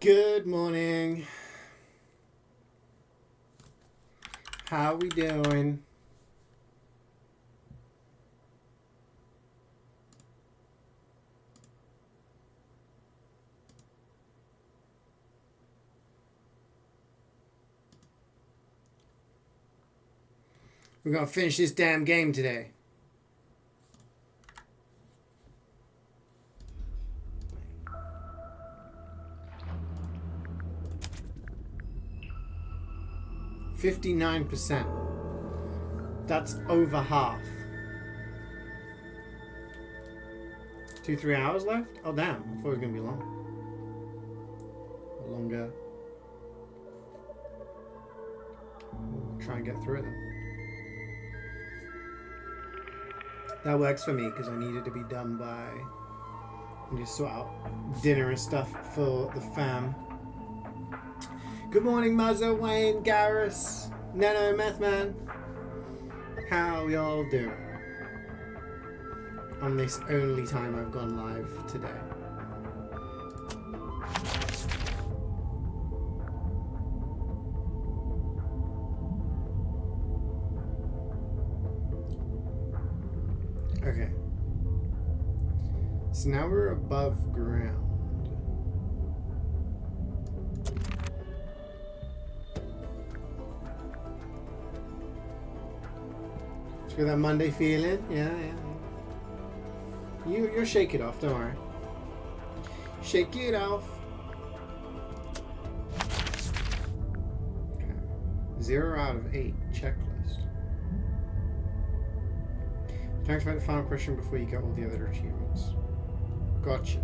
Good morning. How we doing? We're gonna finish this damn game today. $59%. That's over half. 2-3 hours left? Oh damn, I thought it was gonna be long. Or longer. We'll try and get through it then. That works for me because I need it to be done by and just sort out dinner and stuff for the fam. Good morning, Muzzo, Wayne, Garrus, Nano, Methman. How y'all doing? On this only time I've gone live today. Okay. So now we're above ground. Did you get that Monday feeling? Yeah. You'll shake it off, don't worry. Shake it off. Okay. 0 out of 8 checklist. Don't find the final question before you get all the other achievements. Gotcha.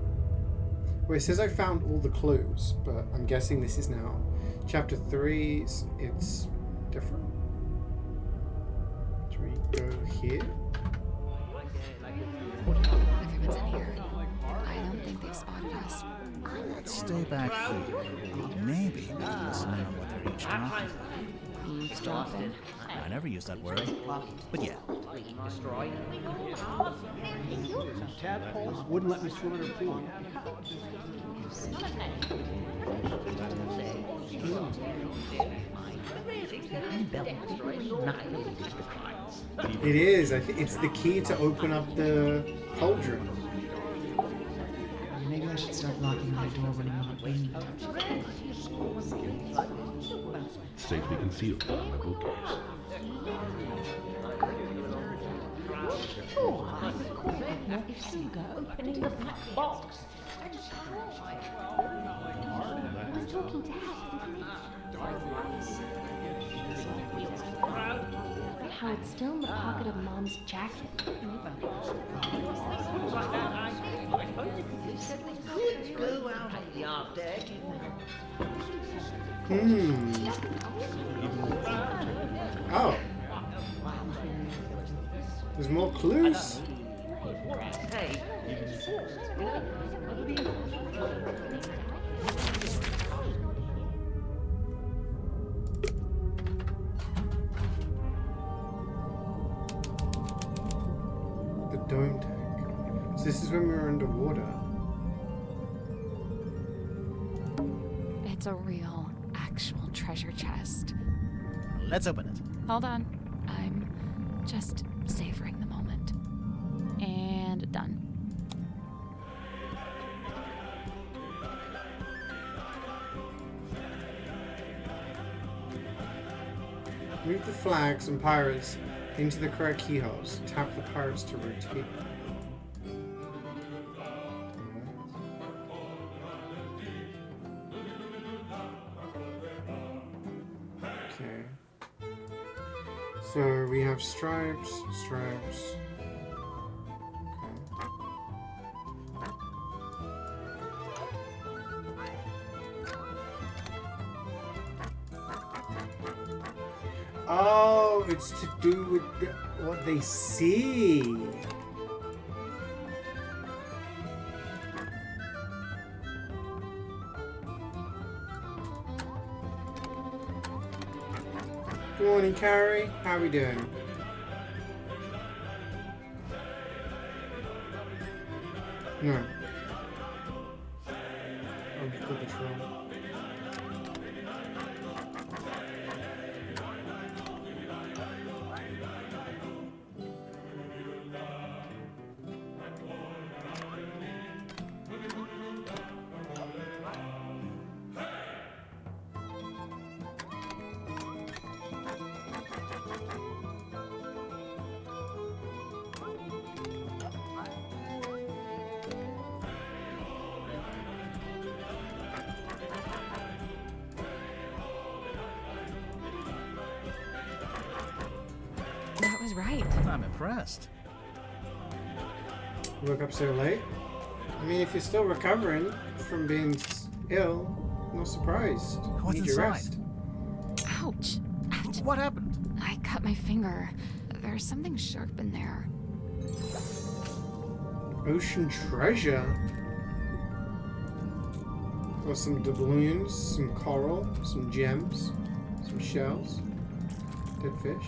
Wait, it says I found all the clues, but I'm guessing this is now chapter 3. It's different. Do we go here? Everyone's in here. I don't think they've spotted us. Let's stay back here. Maybe we can listen in on what they're each talking about. Eavesdropping. I never use that word, but yeah. Tadpoles wouldn't let me swim in her pool. It is. I think it's the key to open up the cauldron. Maybe I should start locking my door when I'm not being touched. Safely concealed in the bookcase. If you go opening the black box. I'm talking to how it's still in the pocket of Mom's jacket. Go out on the art deck. Oh. There's more clues? Hey. The dome tank. So this is when we were underwater. It's a real, actual treasure chest. Let's open it. Hold on. I'm just savoring the moment. And done. Move the flags and pirates into the correct keyholes. Tap the pirates to rotate. Okay. So we have stripes. Oh, it's to do with what they see. Good morning, Carrie. How are we doing? No. Paw Patrol. That was right. I'm impressed. You woke up so late? I mean, if you're still recovering from being ill, no surprised. What's Need your inside? rest. Ouch. Ouch. What happened? I cut my finger. There's something sharp in there. Ocean treasure. Or some doubloons, some coral, some gems, some shells, dead fish.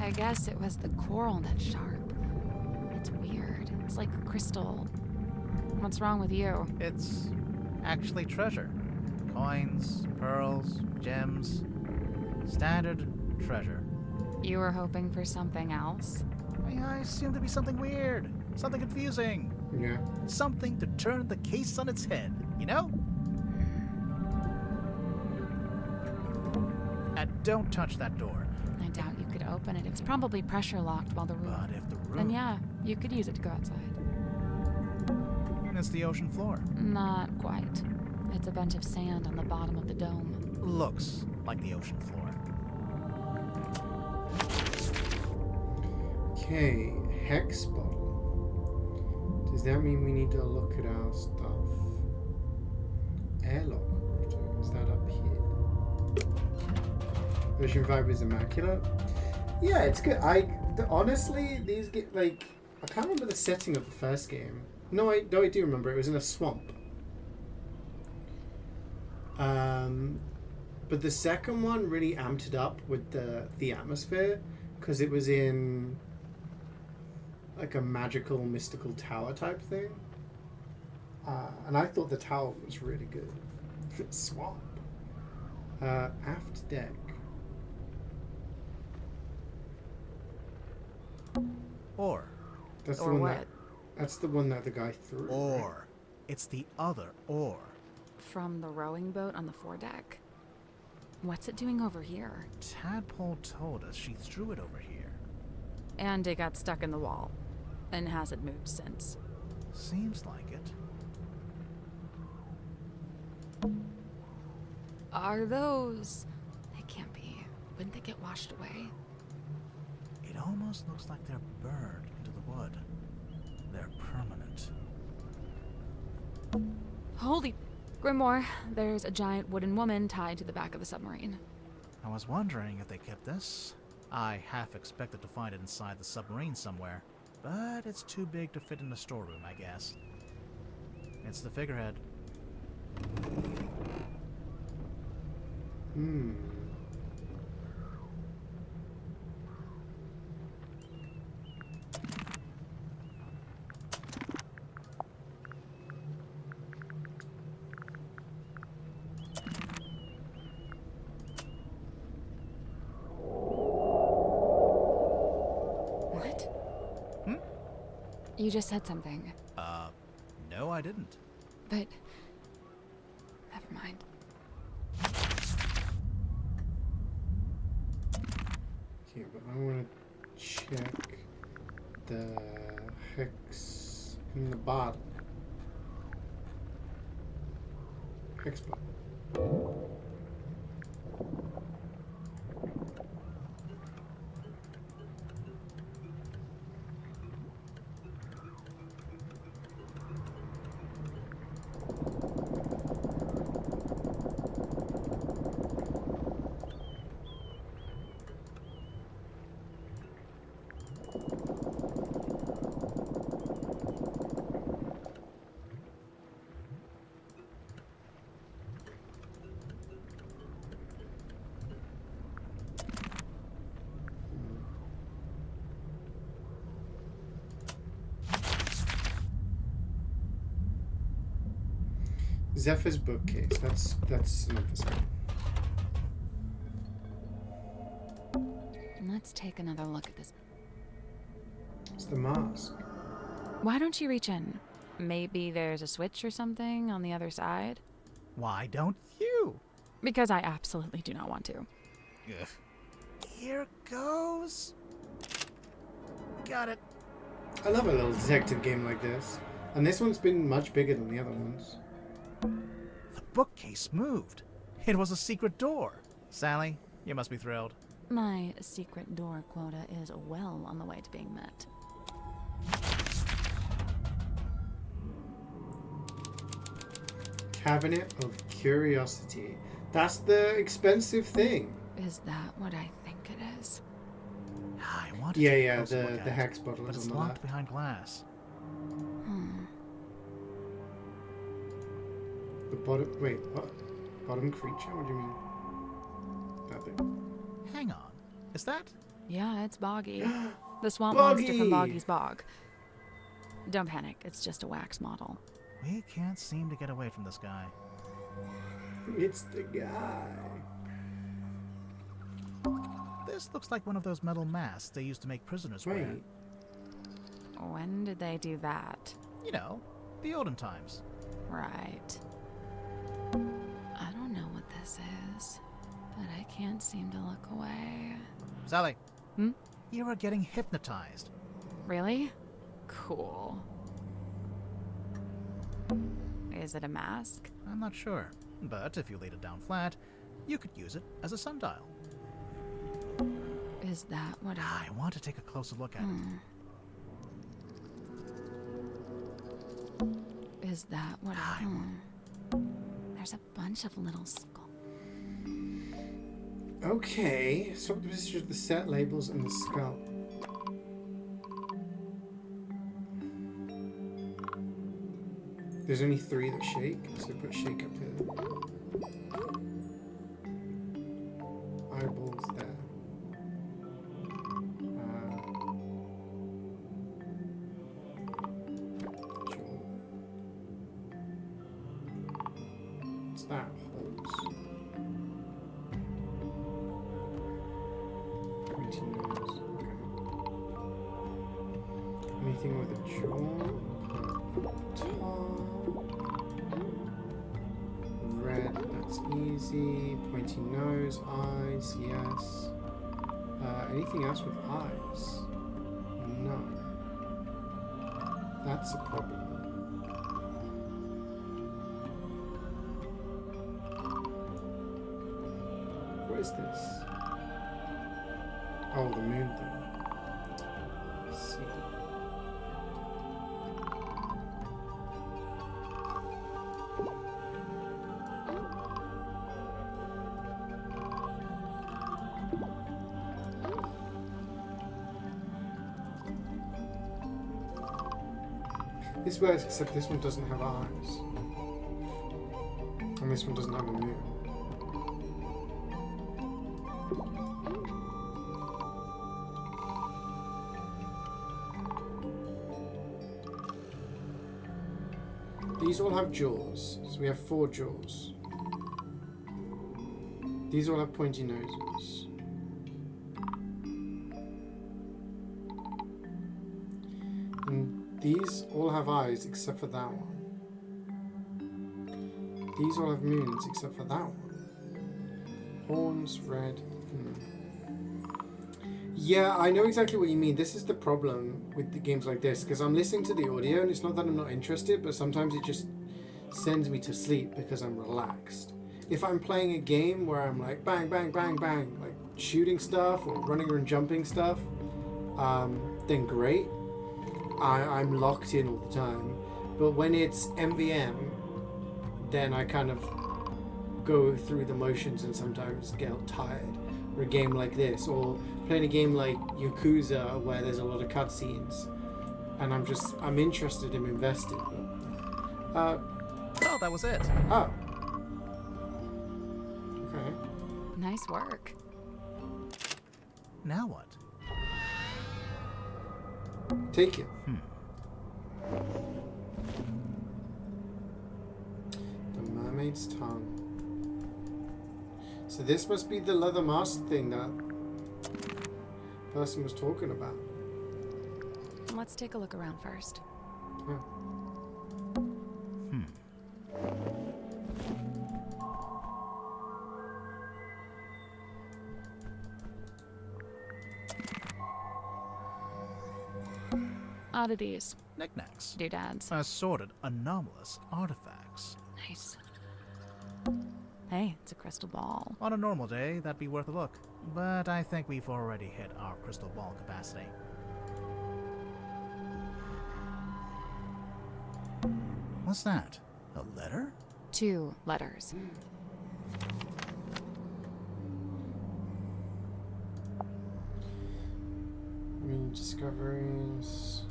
I guess it was the coral that's sharp. It's weird. It's like crystal. What's wrong with you? It's actually treasure. Coins, pearls, gems. Standard treasure. You were hoping for something else? I assumed to be something weird. Something confusing. Yeah. Something to turn the case on its head, you know? And don't touch that door. I doubt you could open it. It's probably pressure locked while the room. But if the room... Then yeah, you could use it to go outside. It's the ocean floor. Not quite. It's a bunch of sand on the bottom of the dome. Looks like the ocean floor. Okay, hex bottle. Does that mean we need to look at our stuff? Airlock grotto. Is that up here? Ocean vibe is immaculate. Yeah, it's good. Honestly, these get like I can't remember the setting of the first game. No, I do remember. It was in a swamp. But the second one really amped it up with the atmosphere because it was in like a magical, mystical tower type thing. And I thought the tower was really good. Swamp. Aft deck. Or. That's Or the one what? That's the one that the guy threw. Or. It's the other or. From the rowing boat on the foredeck? What's it doing over here? Tadpole told us she threw it over here. And it got stuck in the wall. And hasn't moved since. Seems like it. Are those... They can't be. Wouldn't they get washed away? It almost looks like they're burned into the wood. They're permanent. Holy... Grimoire, there's a giant wooden woman tied to the back of the submarine. I was wondering if they kept this. I half expected to find it inside the submarine somewhere, but it's too big to fit in the storeroom, I guess. It's the figurehead. What? You just said something, No, I didn't. but... Never mind. Okay, but I want to check the hex in the bottle. Hex bottle. Zephyr's bookcase. That's another thing. Let's take another look at this. It's the mask. Why don't you reach in? Maybe there's a switch or something on the other side? Why don't you? Because I absolutely do not want to. Ugh. Here goes. Got it. I love a little detective game like this. And this one's been much bigger than the other ones. The bookcase moved. It was a secret door. Sally, you must be thrilled. My secret door quota is well on the way to being met. Cabinet of Curiosity. That's the expensive thing. Is that what I think it is? I want to Yeah, take a yeah, closer look the at it, hex bottle but is it's on the locked left. behind glass. The bottom. Wait, what? Bottom creature? What do you mean? That thing. Hang on. Is that? Yeah, it's Boggy. The swamp monster from Boggy! Boggy's Bog. Don't panic, it's just a wax model. We can't seem to get away from this guy. It's the guy. This looks like one of those metal masks they used to make prisoners wear. Wait. When did they do that? You know, the olden times. Right. I don't know what this is, but I can't seem to look away. Sally. Hmm? You are getting hypnotized. Really? Cool. Is it a mask? I'm not sure, but if you laid it down flat, you could use it as a sundial. Is that what I want to take a closer look at it. Is that what There's a bunch of little skulls. Okay. Swap the position of the set labels and the skull. There's only 3 that shake, so put shake up here. Eyeballs there. Jaw. What's that? Holes. Pointy nose. Okay. Anything with a jaw? Red, that's easy. Pointy nose, eyes, yes. Anything else with eyes? No. That's a problem. What is this? Oh, the moon thing. Let's see. This works, except this one doesn't have eyes. And this one doesn't have a moon. These all have jaws, so we have 4 jaws. These all have pointy noses. And these all have eyes except for that one. These all have moons except for that one. Horns, red. Yeah, I know exactly what you mean. This is the problem with the games like this, because I'm listening to the audio and it's not that I'm not interested, but sometimes it just sends me to sleep because I'm relaxed. If I'm playing a game where I'm like bang, bang, bang, bang, like shooting stuff or running and jumping stuff, then great. I'm locked in all the time. But when it's MVM, then I kind of go through the motions and sometimes get tired. Or a game like this, or playing a game like Yakuza where there's a lot of cutscenes, and I'm interested, I'm invested. But, Oh, that was it. oh. Okay. Nice work. Now what? Take it. The Mermaid's tongue. So this must be the leather mask thing that person was talking about. Let's take a look around first. Yeah. Oddities, Knickknacks. doodads. Assorted anomalous artifacts. Nice. Hey, it's a crystal ball. On a normal day, that'd be worth a look. But I think we've already hit our crystal ball capacity. What's that? A letter? 2 letters. New discoveries.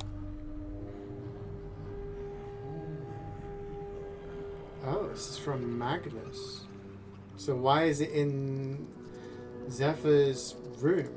Oh, this is from Magnus. So why is it in Zephyr's room?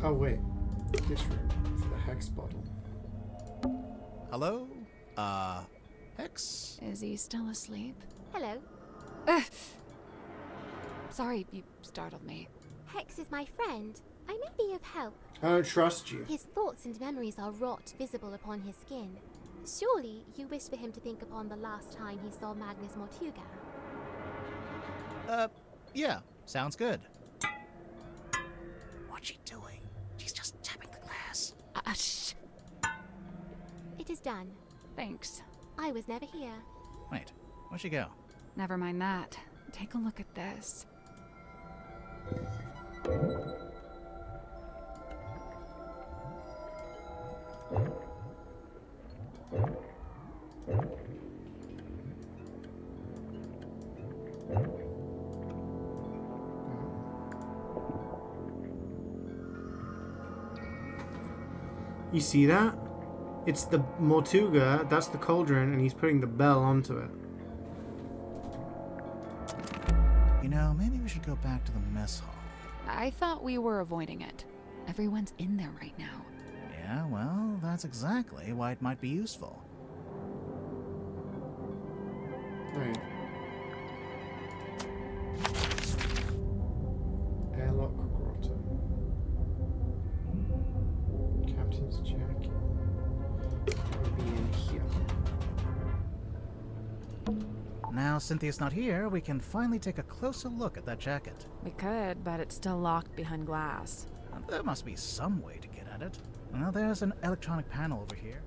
Oh wait, this room for the hex bottle. Hello? Hex? Is he still asleep? Hello. Sorry, you startled me. Hex is my friend. I may be of help. I don't trust you. His thoughts and memories are wrought visible upon his skin. Surely you wish for him to think upon the last time he saw Magnus Mortuga. Yeah, sounds good. What's she doing? She's just tapping the glass. Shh. It is done. Thanks. I was never here. Wait, where'd she go? Never mind that. Take a look at this. You see that? It's the Mortuga, that's the cauldron, and he's putting the bell onto it. You know, maybe we should go back to the mess hall. I thought we were avoiding it. Everyone's in there right now. Yeah, well, that's exactly why it might be useful. Right. Airlock grotto. Captain's jacket. That'll be in here. Now Cynthia's not here, we can finally take a closer look at that jacket. We could, but it's still locked behind glass. There must be some way to get at it. Well, there's an electronic panel over here.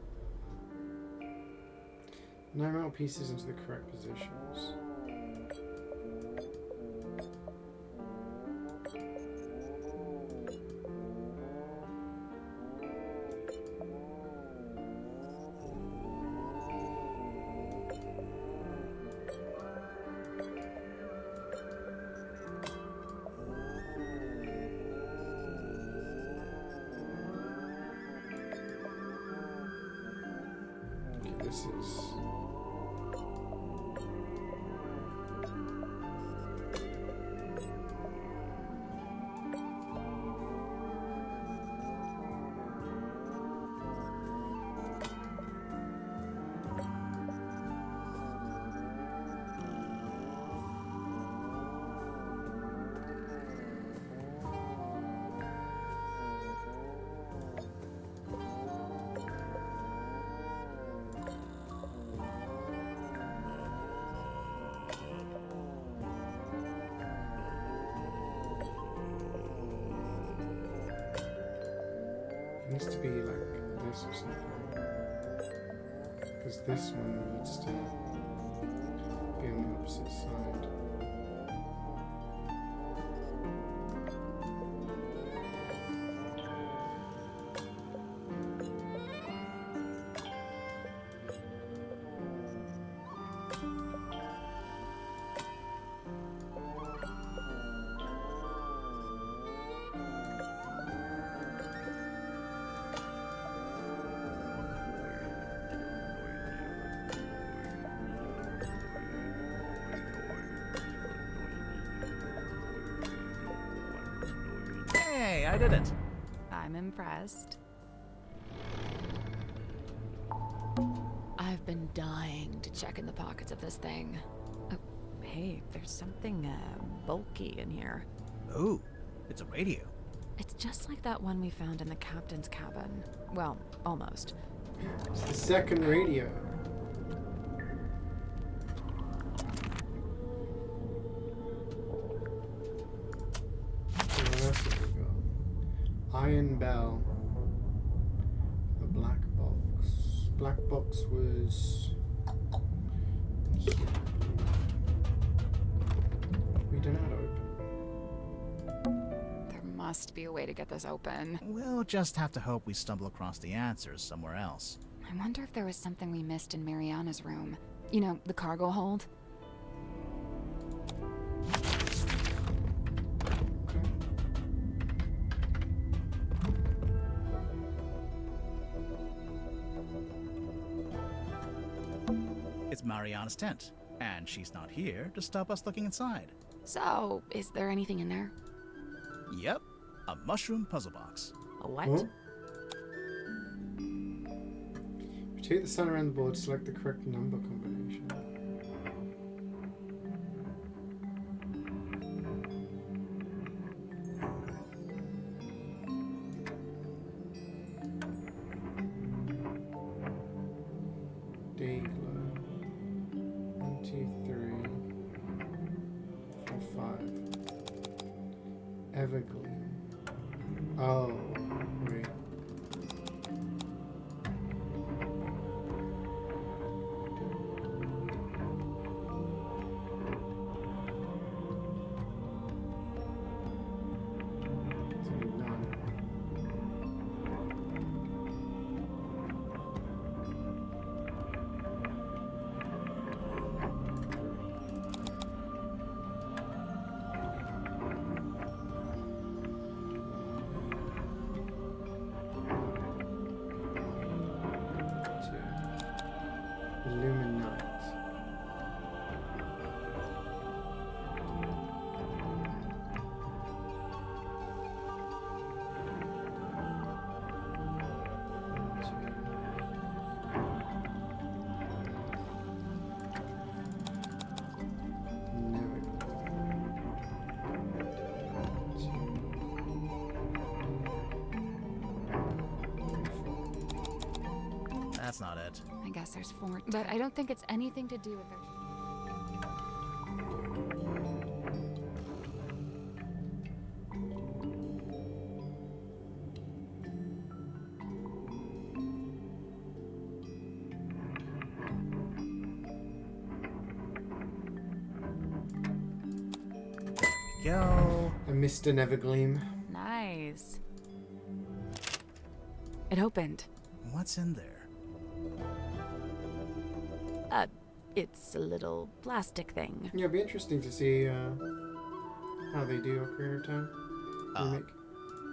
No metal pieces into the correct positions. This is... It needs to be like this or something. Because this one needs to be on the opposite side. I did it. I'm impressed. I've been dying to check in the pockets of this thing. Oh, hey, there's something bulky in here. Ooh, it's a radio. It's just like that one we found in the captain's cabin. Well, almost. It's the second radio. What else have we got? Iron Bell. The black box. Black box was. We don't know how to open it. There must be a way to get this open. We'll just have to hope we stumble across the answers somewhere else. I wonder if there was something we missed in Mariana's room. You know, the cargo hold? It's Mariana's tent, and she's not here to stop us looking inside. So, is there anything in there? Yep, a mushroom puzzle box. A what? Huh? Rotate the sun around the board, select the correct number combination. Day glow. 1, 2, 3, 4, 5. Evergleam. Oh, wait. It's only one. Illuminate. That's not it. I guess there's 4, but I don't think it's anything to do with their... Go. A Mr. Nevergleam. Nice. It opened. What's in there? It's a little plastic thing. Yeah, it'd be interesting to see how they do Ocarina of Time remake.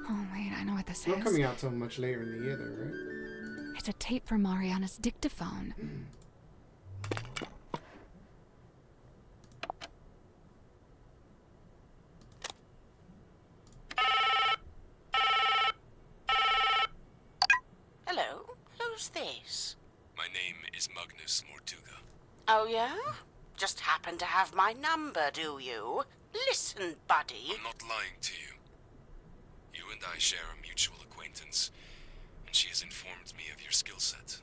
Oh, wait, I know what this It's not is. coming out till much later in the year, though, right? It's a tape from Mariana's dictaphone. Hello? Who's this? My name is Magnus Mortuga. Oh, yeah? Just happen to have my number, do you? Listen, buddy. I'm not lying to you. You and I share a mutual acquaintance, and she has informed me of your skill set.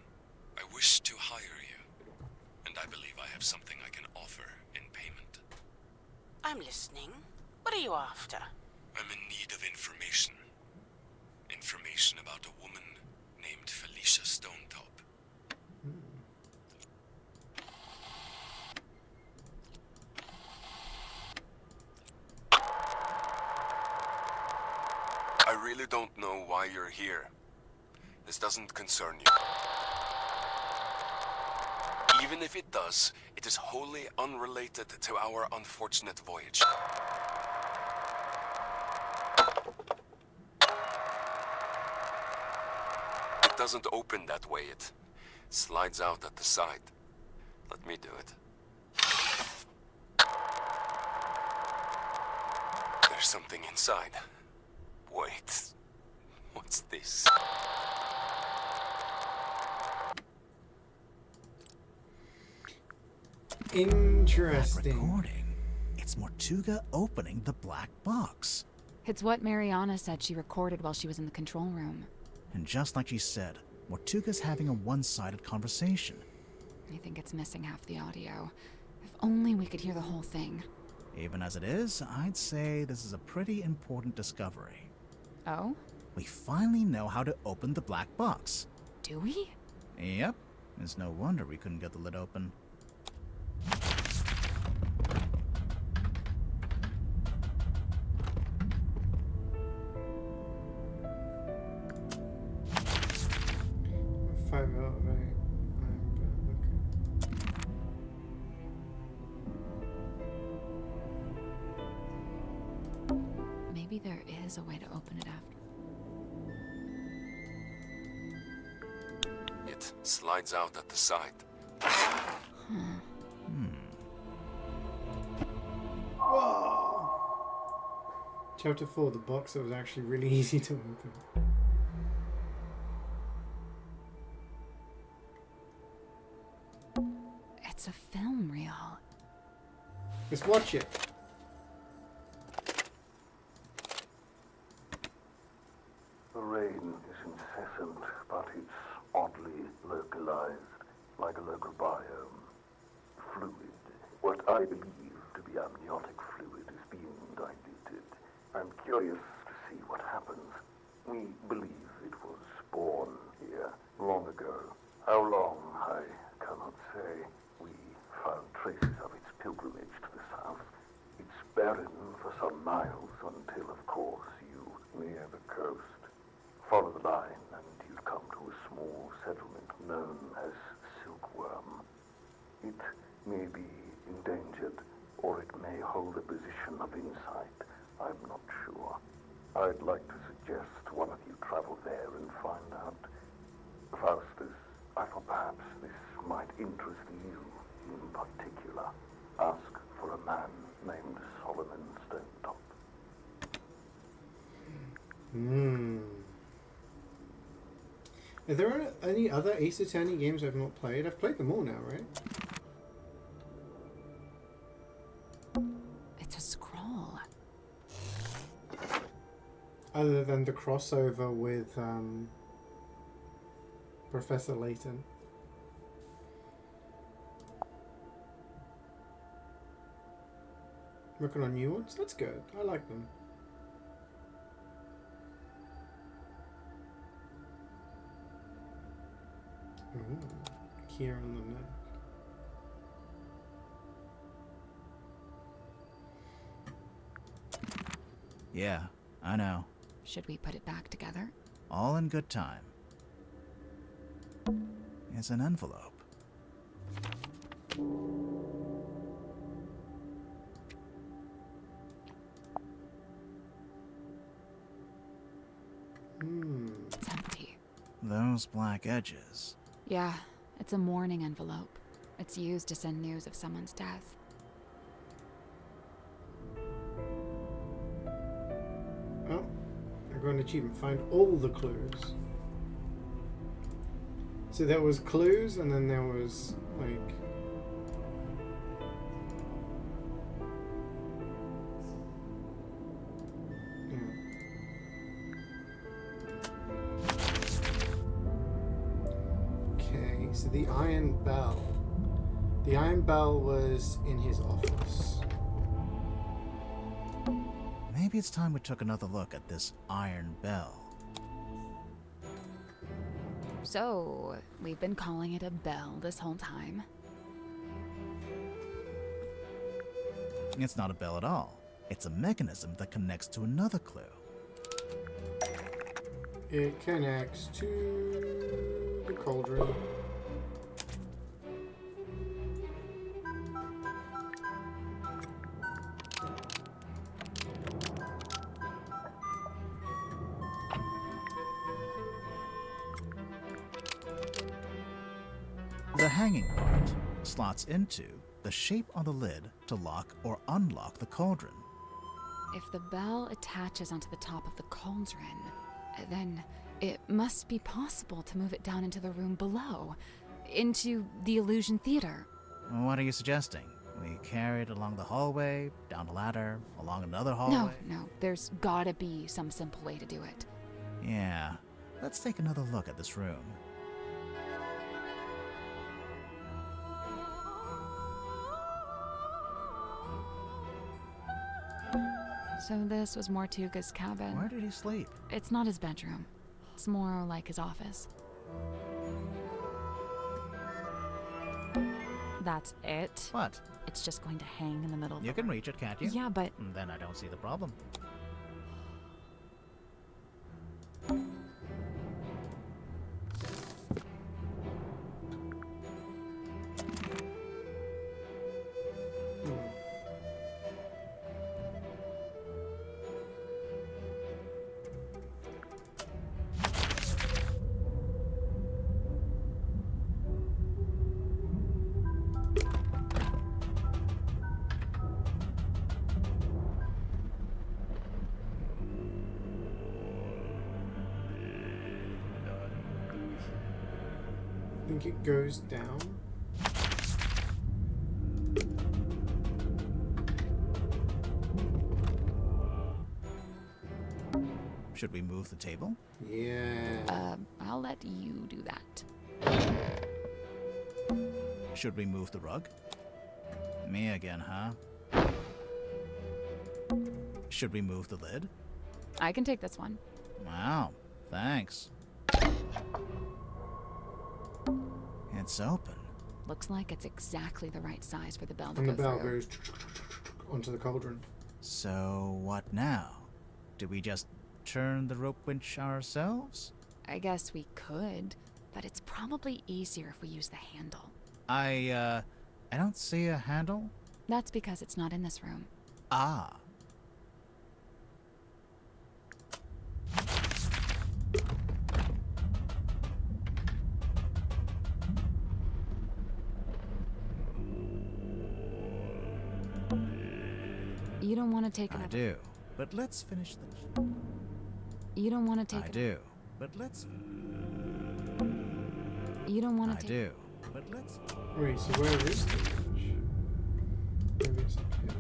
I wish to hire you, and I believe I have something I can offer in payment. I'm listening. What are you after? I'm in need of information. Information about a woman named Felicia Stonetop. I really don't know why you're here. This doesn't concern you. Even if it does, it is wholly unrelated to our unfortunate voyage. It doesn't open that way, it slides out at the side. Let me do it. There's something inside. Wait. What's this? That Interesting. recording. It's Mortuga opening the black box. It's what Mariana said she recorded while she was in the control room. And just like she said, Mortuga's having a one-sided conversation. I think it's missing half the audio. If only we could hear the whole thing. Even as it is, I'd say this is a pretty important discovery. Oh? We finally know how to open the black box. Do we? Yep. It's no wonder we couldn't get the lid open. Five out of 8. Maybe there is a way to open it after. It slides out at the side. Whoa! Chapter 4, the box that was actually really easy to open. It's a film reel. Let's watch it. The rain is incessant, but it's oddly localized, like a local biome. Fluid. What I believe to be amniotic fluid is being diluted. I'm curious to see what happens. We believe it was born here long ago. How long, I cannot say. We found traces of its pilgrimage to the south. It's barren for some miles until, of course, you near the coast. Follow the line and you'll come to a small settlement known as Silkworm. It may be endangered, or it may hold a position of insight. I'm not sure. I'd like to suggest one of you travel there and find out. Faustus, I thought perhaps this might interest you in particular. Ask for a man named Solomon Stonetop. Are there any other Ace Attorney games I've not played? I've played them all now, right? It's a scroll. Other than the crossover with Professor Layton. Working on new ones? That's good. I like them. Ooh, here on the neck. Yeah, I know. Should we put it back together? All in good time. It's an envelope. It's empty. Those black edges. Yeah, it's a mourning envelope. It's used to send news of someone's death. Oh, I got an achievement. Find all the clues. So there was clues, and then there was like. Okay, so the Iron Bell. The Iron Bell was in his office. Maybe it's time we took another look at this Iron Bell. So, we've been calling it a bell this whole time. It's not a bell at all. It's a mechanism that connects to another clue. It connects to the cauldron. The hanging part slots into the shape on the lid to lock or unlock the cauldron. If the bell attaches onto the top of the cauldron, then it must be possible to move it down into the room below, into the illusion theater. What are you suggesting? We carry it along the hallway, down a ladder, along another hallway? No, there's gotta be some simple way to do it. Yeah. Let's take another look at this room. So this was Mortuga's cabin. Where did he sleep? It's not his bedroom. It's more like his office. That's it. What? It's just going to hang in the middle of You the can reach it, can't you? Yeah, but... Then I don't see the problem. I think it goes down. Should we move the table? Yeah. I'll let you do that. Should we move the rug? Me again, huh? Should we move the lid? I can take this one. Wow, thanks. It's open. Looks like it's exactly the right size for the bell to And go the bell through. goes onto the cauldron. So what now? Do we just turn the rope winch ourselves? I guess we could, but it's probably easier if we use the handle. I don't see a handle. That's because it's not in this room. Ah. You don't want to take I another... do, but let's finish the... You don't want to take... I do, but let's... You don't want I to take... do, but let's... Wait, so where is the winch? Maybe it's up here.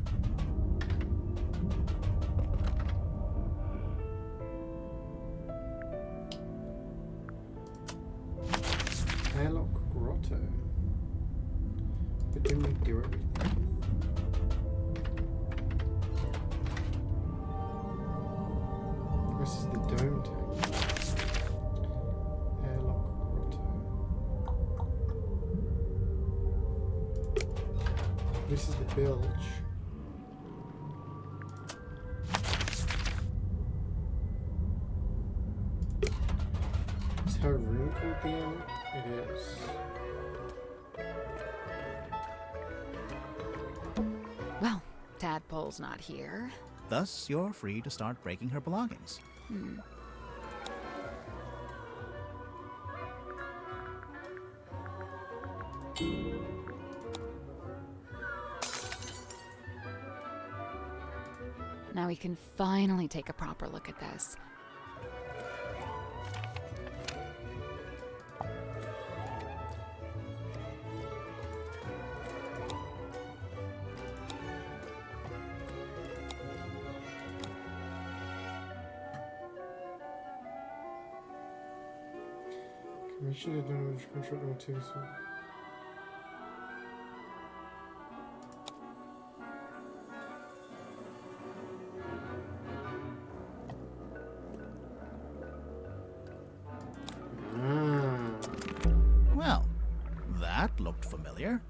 Airlock grotto. But didn't we do everything? This is the dome tank. Airlock grotto. This is the bilge. Is her room called the airlock? It is. Well, Tadpole's not here. Thus, you're free to start breaking her belongings. Now we can finally take a proper look at this. Commissioner done which construct number 2. So. Well, that looked familiar.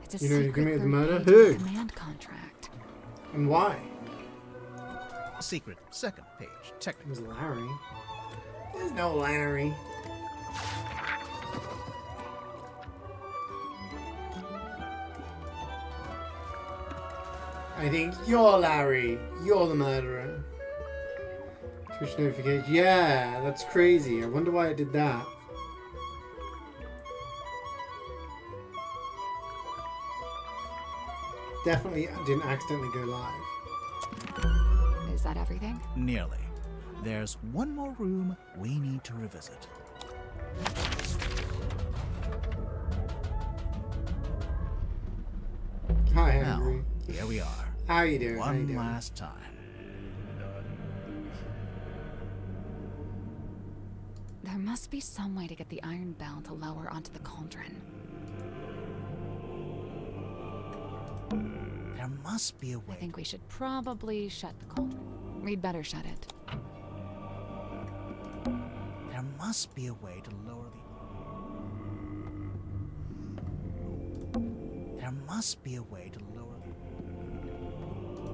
It's a You know who secret committed the third murder? page of Who? the command contract. And why? Secret, second page, It technical. was Larry. There's no Larry. I think you're Larry. You're the murderer. Twitch notification. Yeah, that's crazy. I wonder why it did that. Definitely didn't accidentally go live. that everything? Nearly. There's one more room we need to revisit. Hi, Now, Henry. here we are. How you doing? How you One doing? last time. There must be some way to get the iron bell to lower onto the cauldron. There must be a way. I think we should probably shut the cauldron. We'd better shut it. There must be a way to lower the... There must be a way to lower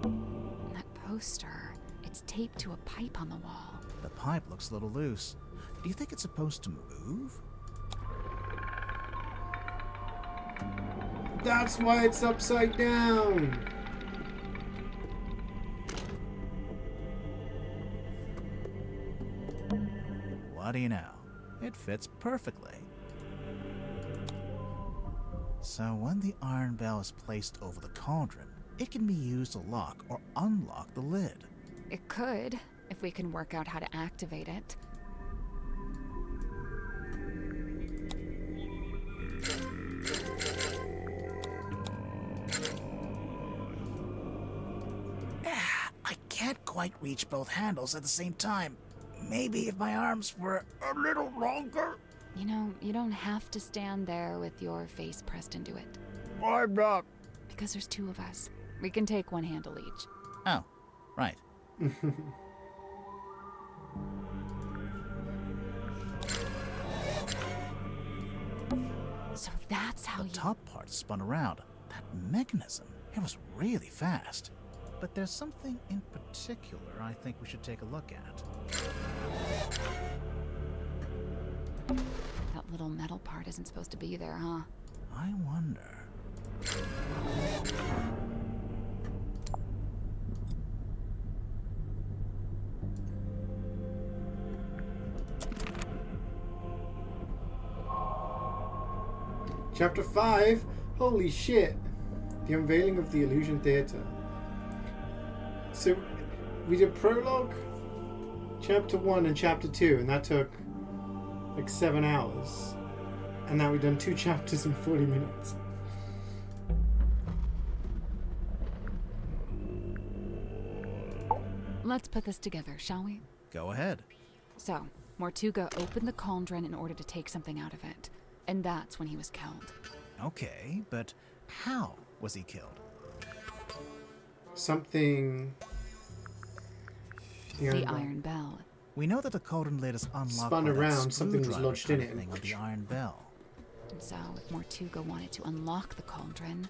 the... That poster, it's taped to a pipe on the wall. The pipe looks a little loose. Do you think it's supposed to move? That's why it's upside down. What do you know? It fits perfectly. So when the iron bell is placed over the cauldron, it can be used to lock or unlock the lid. It could, if we can work out how to activate it. I can't quite reach both handles at the same time. Maybe if my arms were a little longer. You know, you don't have to stand there with your face pressed into it. I'm not. Because there's two of us. We can take one handle each. Oh, right. So that's how The top part spun around. That mechanism, it was really fast. But there's something in particular I think we should take a look at. That little metal part isn't supposed to be there, huh? I wonder... Chapter 5. Holy shit. The unveiling of the Illusion Theatre. So, we did prologue, chapter 1 and chapter 2, and that took like 7 hours. And now we've done 2 chapters in 40 minutes. Let's put this together, shall we? Go ahead. So, Mortuga opened the cauldron in order to take something out of it. And that's when he was killed. Okay, but how was he killed? Something... The iron bell. We know that the cauldron lid is unlocked spun by that around, something was screwdriver lodged in kind of it. thing on the iron bell. And so, if Mortuga wanted to unlock the cauldron,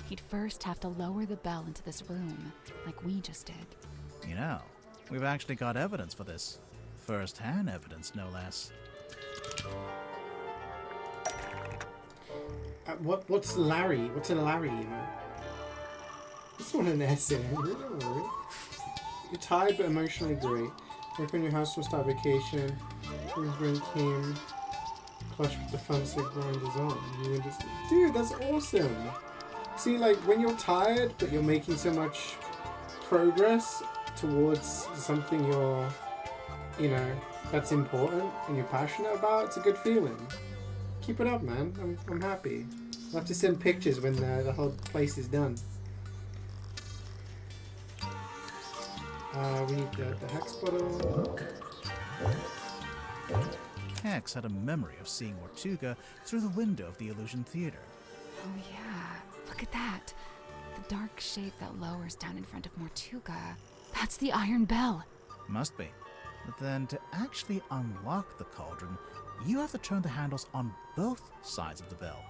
he'd first have to lower the bell into this room, like we just did. You know, we've actually got evidence for this. First-hand evidence, no less. What's Larry? What's a Larry emote? This one an essay. Don't worry. You're tired but emotionally great. Work on your house will start vacation. When came, clutch with the fun sick grinders on. You understand? Dude, that's awesome. See, like when you're tired but you're making so much progress towards something you're, you know, that's important and you're passionate about, it's a good feeling. Keep it up, man. I'm happy. I'll have to send pictures when the whole place is done. We need the hex bottle. Hex had a memory of seeing Mortuga through the window of the Illusion Theater. Oh yeah, look at that. The dark shape that lowers down in front of Mortuga. That's the iron bell. Must be. But then to actually unlock the cauldron, you have to turn the handles on both sides of the bell.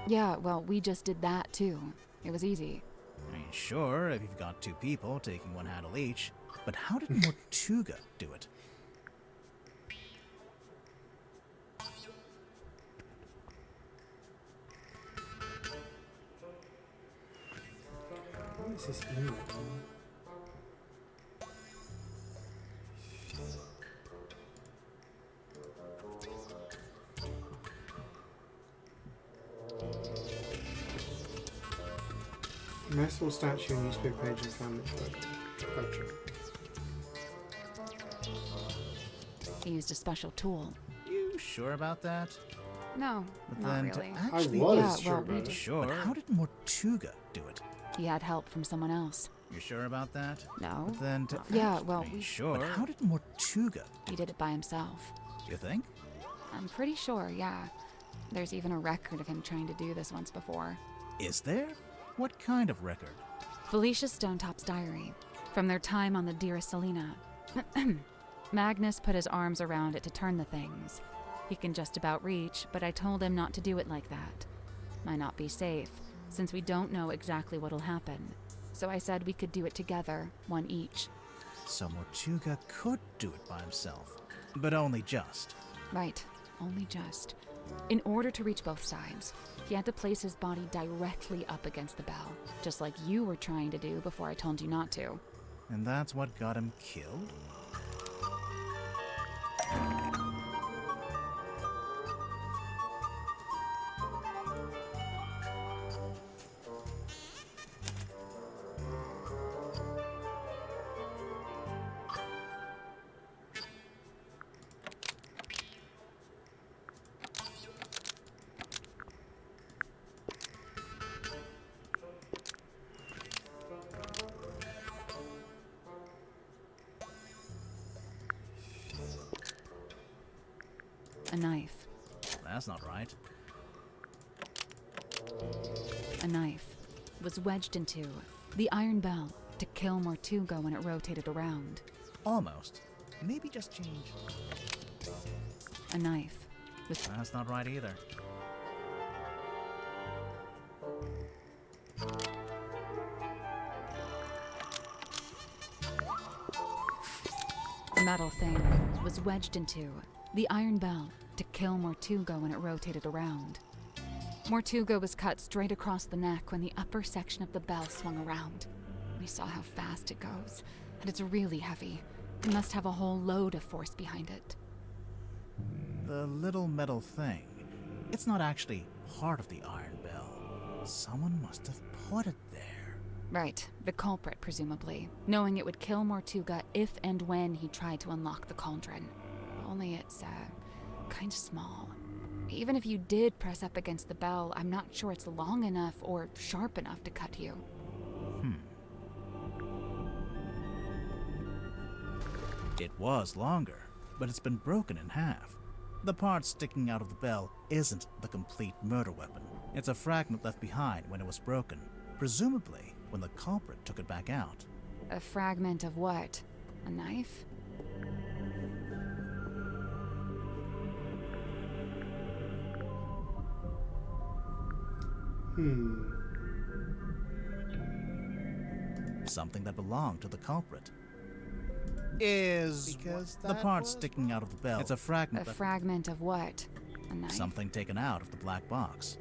Yeah, well, we just did that too. It was easy. I mean, sure, if you've got 2 people taking one handle each, but how did Mortuga do it? What is this email? Merciful statue, newspaper page, and family photo. Gotcha. used a special tool. You sure about that? No, But not then really. to actually was yeah, sure well, about we it. just, sure. But how did Mortuga do it? he had help from someone else. You sure about that? No. But then to Yeah, well, actually we sure. But how did Mortuga? He did it by himself. You think? I'm pretty sure, yeah. There's even a record of him trying to do this once before. Is there? What kind of record? Felicia Stonetop's diary, from their time on the Dearest Selena. Magnus put his arms around it to turn the things. He can just about reach, but I told him not to do it like that. Might not be safe, since we don't know exactly what'll happen. So I said we could do it together, one each. So Mortuga could do it by himself, but only just. Right, only just. In order to reach both sides, he had to place his body directly up against the bell, just like you were trying to do before I told you not to. And that's what got him killed? A knife. That's not right. A knife was wedged into the iron bell to kill Mortuga when it rotated around. Almost. Maybe just change. A knife was... That's not right either. The metal thing was wedged into the iron bell to kill Mortuga when it rotated around. Mortuga was cut straight across the neck when the upper section of the bell swung around. We saw how fast it goes, and it's really heavy. It must have a whole load of force behind it. The little metal thing. It's not actually part of the iron bell. Someone must have put it there. Right, the culprit, presumably, knowing it would kill Mortuga if and when he tried to unlock the cauldron. Only it's, kind of small. Even if you did press up against the bell, I'm not sure it's long enough or sharp enough to cut you. It was longer, but it's been broken in half. The part sticking out of the bell isn't the complete murder weapon. It's a fragment left behind when it was broken, presumably when the culprit took it back out. A fragment of what? A knife? Something that belonged to the culprit. Is because the part sticking out of the bell. It's a fragment. A fragment of what? A knife? Something taken out of the black box.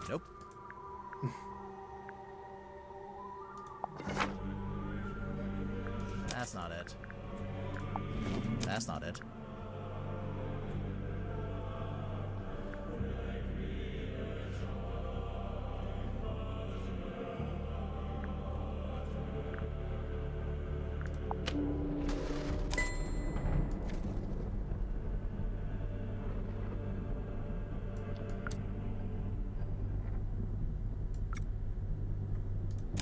Nope. That's not it. That's not it.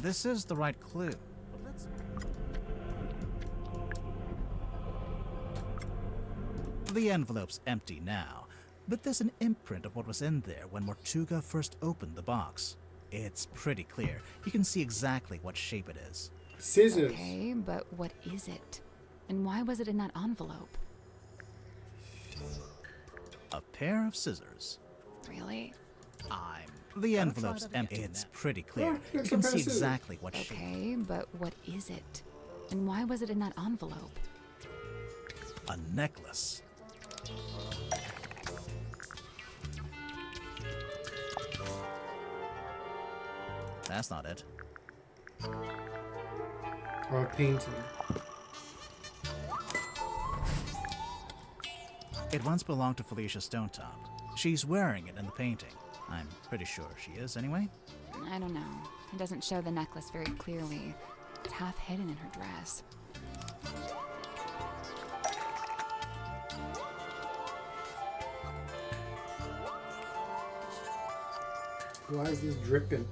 This is the right clue. But let's... The envelope's empty now, but there's an imprint of what was in there when Mortuga first opened the box. It's pretty clear. You can see exactly what shape it is. Scissors. Okay, but what is it? And why was it in that envelope? A pair of scissors. Really? The envelope's empty. It's pretty clear. You can see exactly what shape. Okay, but what is it? And why was it in that envelope? A necklace. That's not it. Or a painting. It once belonged to Felicia Stonetop. She's wearing it in the painting. I'm pretty sure she is, anyway. I don't know. It doesn't show the necklace very clearly. It's half hidden in her dress. Why is this dripping?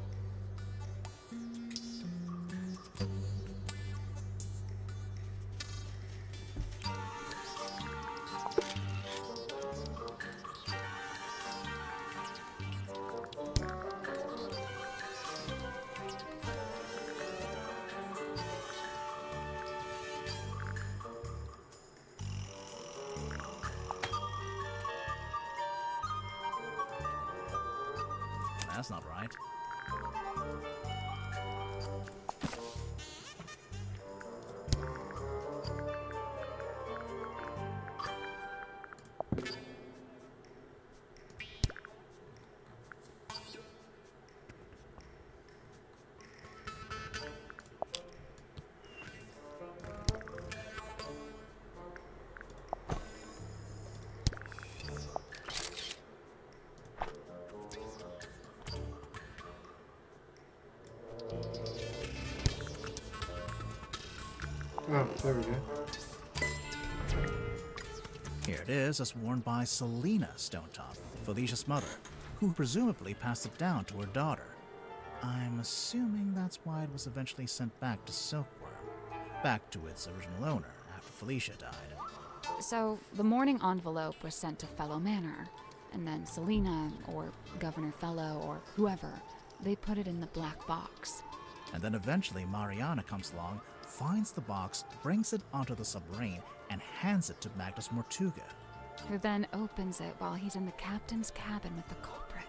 That's not right. Oh, there we go. Here it is, as worn by Selena Stonetop, Felicia's mother, who presumably passed it down to her daughter. I'm assuming that's why it was eventually sent back to Silkworm, back to its original owner after Felicia died. So, the mourning envelope was sent to Fellow Manor, and then Selena, or Governor Fellow, or whoever, they put it in the black box. And then eventually Mariana comes along, finds the box, brings it onto the submarine, and hands it to Magnus Mortuga. Who then opens it while he's in the captain's cabin with the culprit.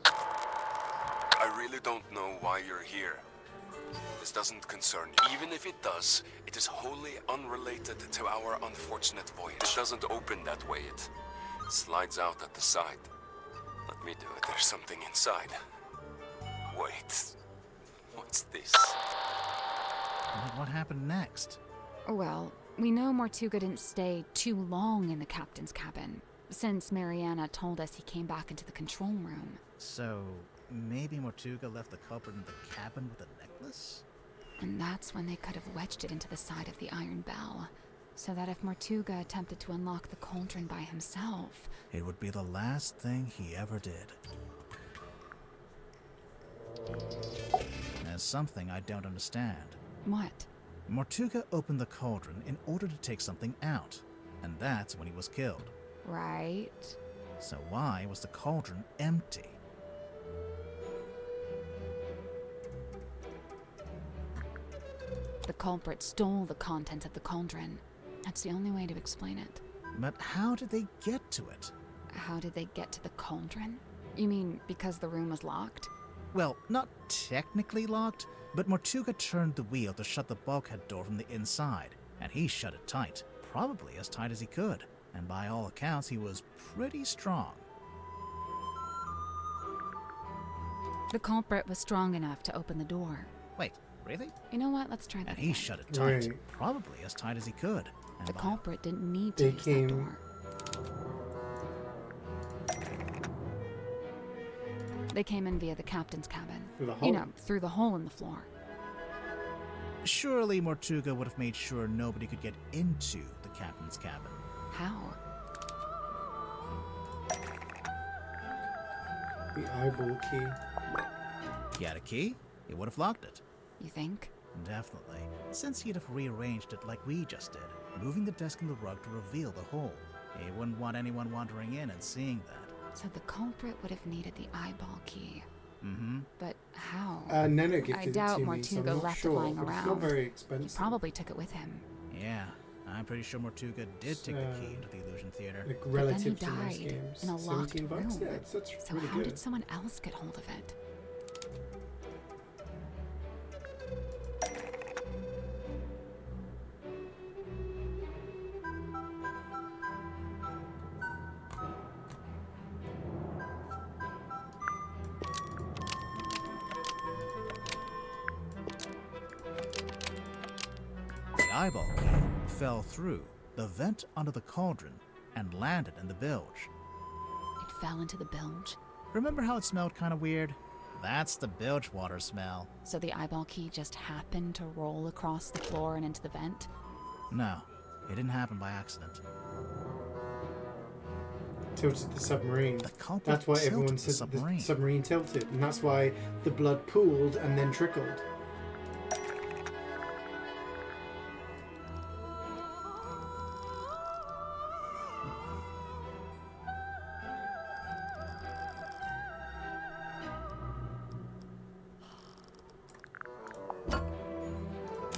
I really don't know why you're here. This doesn't concern you. Even if it does, it is wholly unrelated to our unfortunate voyage. It doesn't open that way. It slides out at the side. Let me do it. There's something inside. Wait. What's this? What happened next? Well, we know Mortuga didn't stay too long in the captain's cabin, since Mariana told us he came back into the control room. So, maybe Mortuga left the culprit in the cabin with a necklace? And that's when they could have wedged it into the side of the iron bell, so that if Mortuga attempted to unlock the cauldron by himself, it would be the last thing he ever did. There's something I don't understand. What? Mortuga opened the cauldron in order to take something out, and that's when he was killed. Right. So why was the cauldron empty? The culprit stole the contents of the cauldron. That's the only way to explain it. But how did they get to it? How did they get to the cauldron? You mean because the room was locked? Well, not technically locked, but Mortuga turned the wheel to shut the bulkhead door from the inside, and he shut it tight, probably as tight as he could, and by all accounts he was pretty strong. The culprit was strong enough to open the door. Wait, really? You know what? Let's try that And again. he shut it tight, probably as tight as he could. And The by culprit didn't need to use that door. They came in via the captain's cabin. Through the hole? You know, through the hole in the floor. Surely Mortuga would have made sure nobody could get into the captain's cabin. How? The eyeball key. He had a key, he would have locked it. You think? Definitely, since he'd have rearranged it like we just did, moving the desk and the rug to reveal the hole. He wouldn't want anyone wandering in and seeing that. So the culprit would have needed the eyeball key. Mm-hmm. But how? Neno gifted I it doubt to me, so I'm Mortuga not left sure, it lying but around. It's not very He expensive. probably took it with him. Yeah, I'm pretty sure Mortuga did take the key into the illusion theater. Like But relative then to he most died games. in a locked 17 bucks? room. Yeah, that's So really how good. did someone else get hold of it? eyeball key fell through the vent under the cauldron and landed in the bilge. It fell into the bilge. Remember how it smelled kind of weird? That's the bilge water smell. So the eyeball key just happened to roll across the floor and into the vent? No, it didn't happen by accident. Tilted the submarine. The culprit That's why tilted everyone the said submarine. the submarine tilted, and that's why the blood pooled and then trickled.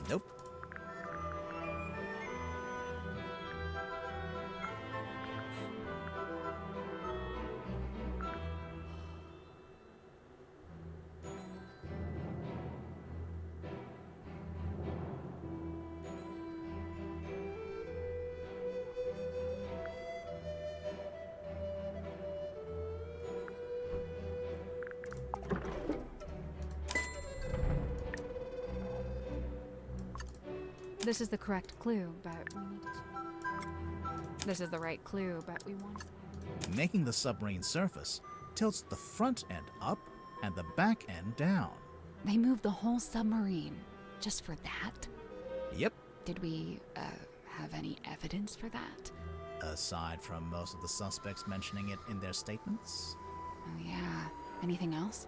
Nope. This is the correct clue, but we need to... This is the right clue, but we want to... Making the submarine surface tilts the front end up and the back end down. They moved the whole submarine. Just for that? Yep. Did we, have any evidence for that? Aside from most of the suspects mentioning it in their statements. Oh yeah. Anything else?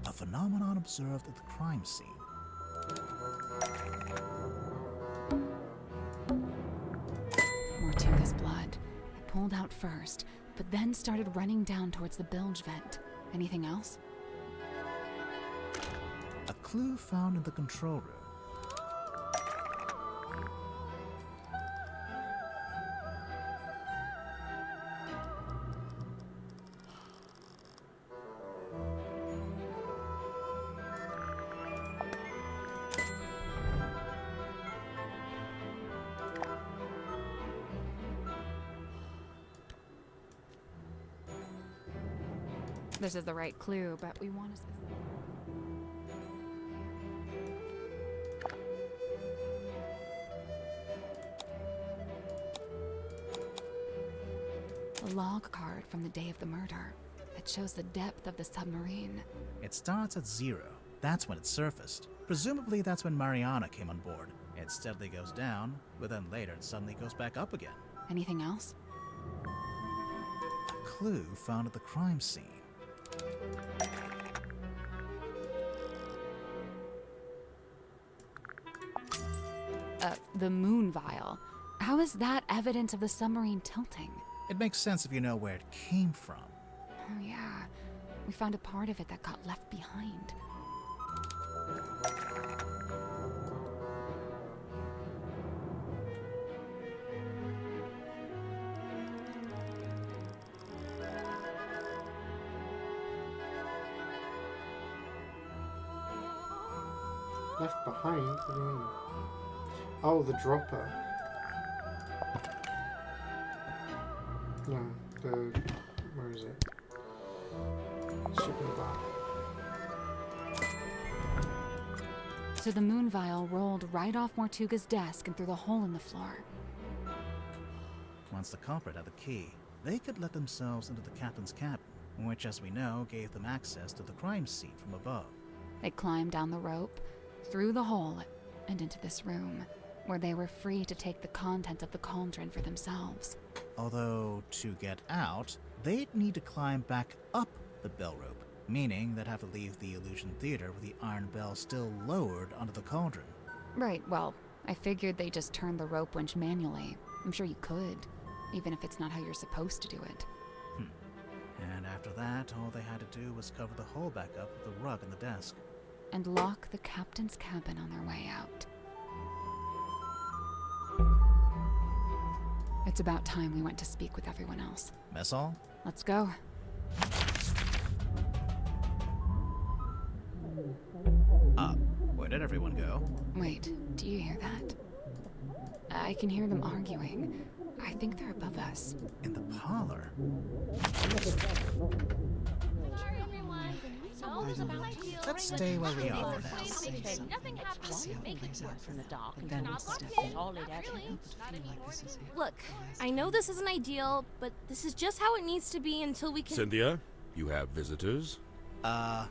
A phenomenon observed at the crime scene. Mortuga's blood. It pulled out first, but then started running down towards the bilge vent. Anything else? A clue found in the control room. This is the right clue, but we want to... A log card from the day of the murder. It shows the depth of the submarine. It starts at 0. That's when it surfaced. Presumably that's when Mariana came on board. It steadily goes down, but then later it suddenly goes back up again. Anything else? A clue found at the crime scene. The moon vial. How is that evidence of the submarine tilting? It makes sense if you know where it came from. Oh yeah, we found a part of it that got left behind. Left behind? What do you mean? Oh, the dropper. No, where is it? Shipping bar. So the moon vial rolled right off Mortuga's desk and through the hole in the floor. Once the culprit had the key, they could let themselves into the captain's cabin, which, as we know, gave them access to the crime scene from above. They climbed down the rope, through the hole, and into this room, where they were free to take the contents of the cauldron for themselves. Although, to get out, they'd need to climb back up the bell rope, meaning they'd have to leave the Illusion Theater with the iron bell still lowered onto the cauldron. Right, well, I figured they just turned the rope winch manually. I'm sure you could, even if it's not how you're supposed to do it. And after that, all they had to do was cover the hole back up with the rug on the desk. And lock the captain's cabin on their way out. It's about time we went to speak with everyone else. Mess hall? Let's go. Where did everyone go? Wait, do you hear that? I can hear them arguing. I think they're above us. In the parlor? Sorry, everyone. Let's stay where we are for now. Nothing happens to make it work from the dark. But then it's Solid definitely evidence. I feel like this is it. Look, I know this isn't ideal, but this is just how it needs to be until we can. Cynthia, you have visitors? Hi.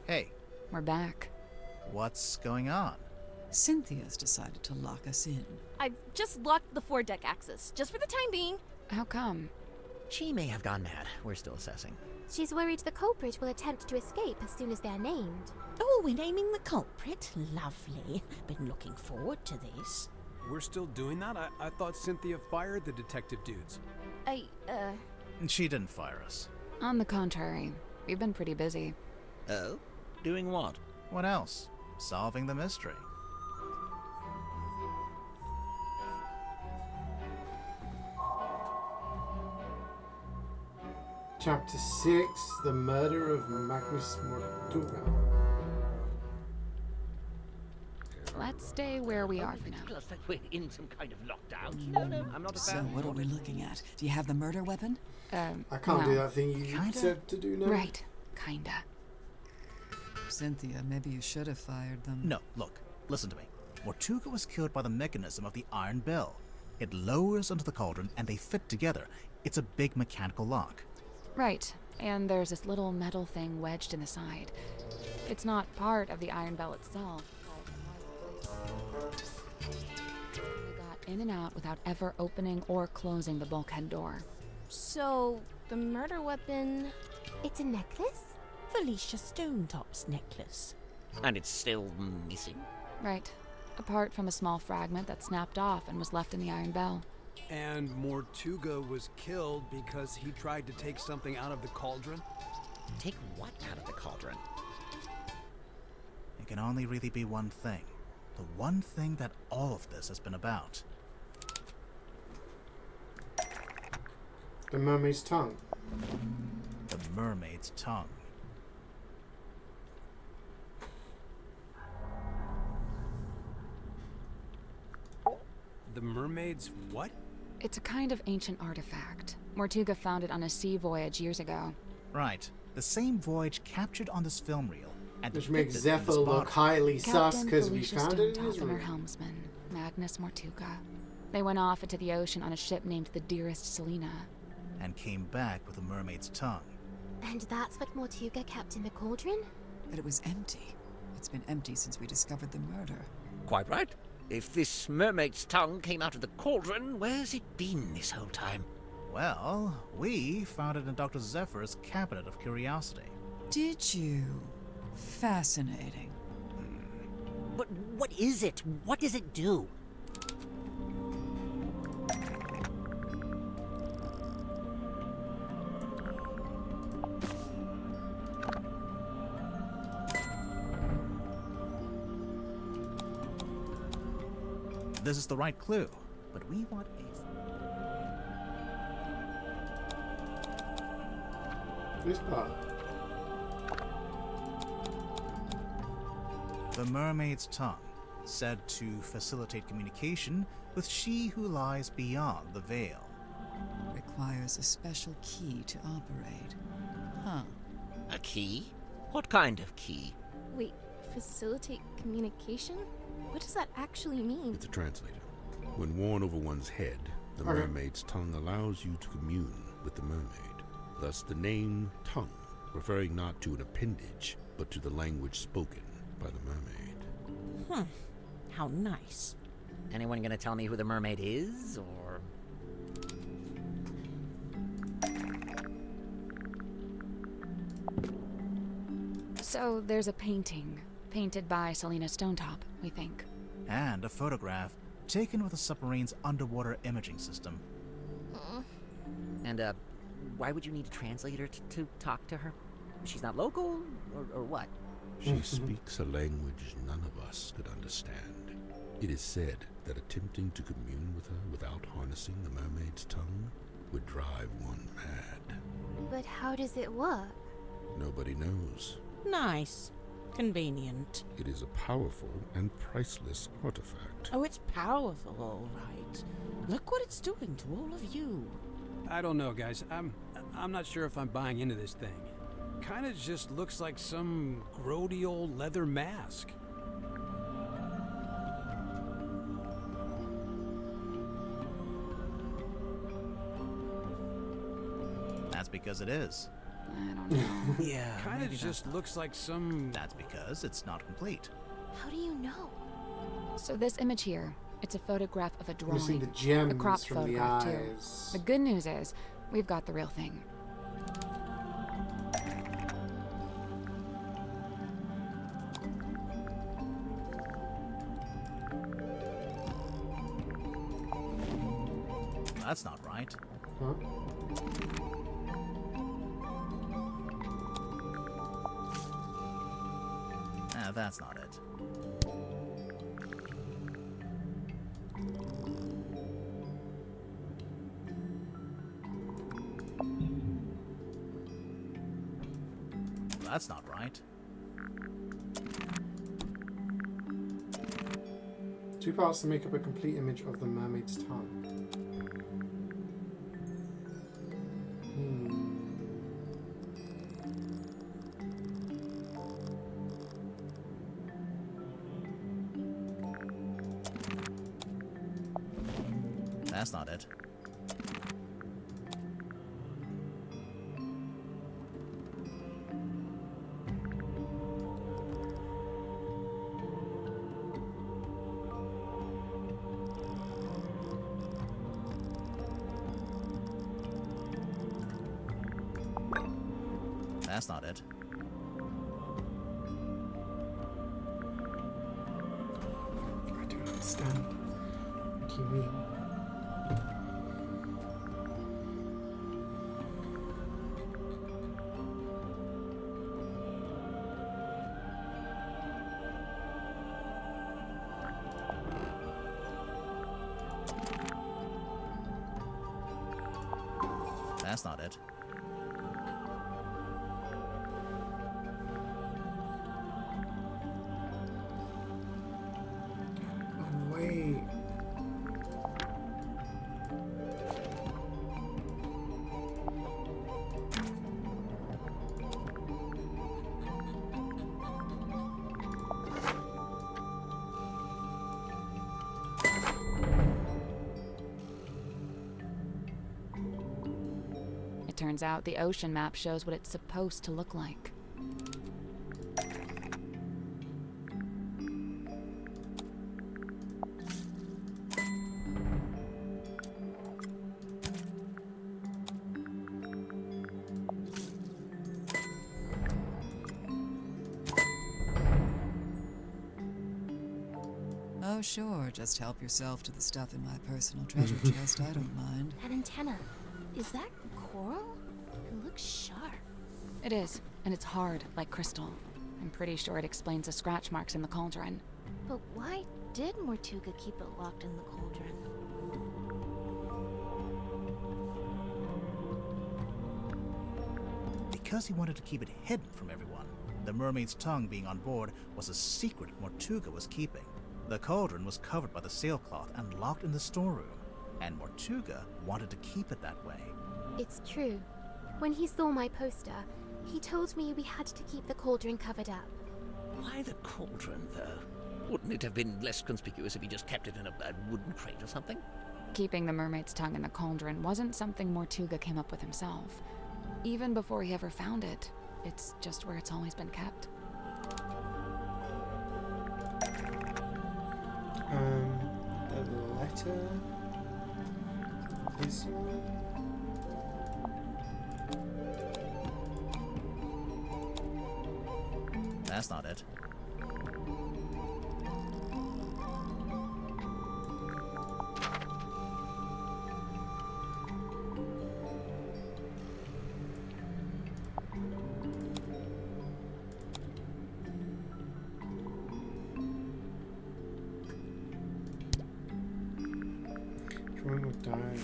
Hey, We're back. what's going on? Cynthia's decided to lock us in. I've just locked the foredeck access, just for the time being. How come? She may have gone mad. We're still assessing. She's worried the culprit will attempt to escape as soon as they're named. Oh, we're naming the culprit? Lovely. Been looking forward to this. We're still doing that? I thought Cynthia fired the detective dudes. She didn't fire us. On the contrary, we've been pretty busy. Oh? Doing what? What else? Solving the mystery. Chapter 6, The Murder of Magnus Mortuga. Let's stay where we are for now. Looks like we're in some kind of lockdown. No, I'm not a So fan. what are we looking at? Do you have the murder weapon? I can't do that thing you Kinda. said to do now. Right. Kinda. Cynthia, maybe you should have fired them. No, look, listen to me. Mortuga was killed by the mechanism of the iron bell. It lowers into the cauldron and they fit together. It's a big mechanical lock. Right. And there's this little metal thing wedged in the side. It's not part of the iron bell itself. We got in and out without ever opening or closing the bulkhead door. So, the murder weapon. It's a necklace? Felicia Stonetop's necklace. And it's still missing? Right. Apart from a small fragment that snapped off and was left in the iron bell. And Mortuga was killed because he tried to take something out of the cauldron? Take what out of the cauldron? It can only really be one thing. The one thing that all of this has been about. The mermaid's tongue. The mermaid's tongue. The mermaid's what? It's a kind of ancient artifact. Mortuga found it on a sea voyage years ago. Right. The same voyage captured on this film reel. And Which makes depicted in Zephyr this look bottle. highly sus Captain because we Felicia found it in his Stonetop and her room. helmsman, Magnus Mortuga. They went off into the ocean on a ship named the Dearest Selena. And came back with a mermaid's tongue. And that's what Mortuga kept in the cauldron? But it was empty. It's been empty since we discovered the murder. Quite right. If this mermaid's tongue came out of the cauldron, where's it been this whole time? Well, we found it in Dr. Zephyr's cabinet of curiosity. Did you? Fascinating. But what is it? What does it do? This is the right clue, but we want a... This part. The mermaid's tongue, said to facilitate communication with she who lies beyond the veil. Requires a special key to operate. Huh. A key? What kind of key? Wait, facilitate communication? What does that actually mean? It's a translator. When worn over one's head, the Okay. mermaid's tongue allows you to commune with the mermaid. Thus the name tongue, referring not to an appendage, but to the language spoken by the mermaid. How nice. Anyone gonna tell me who the mermaid is, or...? So there's a painting, painted by Selena Stonetop, we think. And a photograph taken with a submarine's underwater imaging system. And, why would you need a translator to talk to her? She's not local, or what? She speaks a language none of us could understand. It is said that attempting to commune with her without harnessing the mermaid's tongue would drive one mad. But how does it work? Nobody knows. Nice. Convenient. It is a powerful and priceless artifact. Oh, it's powerful, all right. Look what it's doing to all of you. I don't know, guys. I'm not sure if I'm buying into this thing. Kinda just looks like some grody old leather mask. That's because it is. I don't know. Yeah, Kinda maybe just that's looks like some... That's because it's not complete. How do you know? So this image here, it's a photograph of a Missing drawing. the gems A cropped from the photograph, too. eyes. The good news is, we've got the real thing. That's not right. Huh? That's not it. That's not right. 2 parts to make up a complete image of the mermaid's tongue. That's not it. That's not it. I don't understand what you mean. That's not it. Oh, wait. It turns out the ocean map shows what it's supposed to look like. Oh, sure. Just help yourself to the stuff in my personal treasure chest. I don't mind. That antenna. Is that coral? It looks sharp. It is, and it's hard, like crystal. I'm pretty sure it explains the scratch marks in the cauldron. But why did Mortuga keep it locked in the cauldron? Because he wanted to keep it hidden from everyone. The mermaid's tongue being on board was a secret Mortuga was keeping. The cauldron was covered by the sailcloth and locked in the storeroom, and Mortuga wanted to keep it that way. It's true. When he saw my poster, he told me we had to keep the cauldron covered up. Why the cauldron, though? Wouldn't it have been less conspicuous if he just kept it in a wooden crate or something? Keeping the mermaid's tongue in the cauldron wasn't something Mortuga came up with himself. Even before he ever found it, it's just where it's always been kept. The letter. This one. That's not it. Drawing of diary.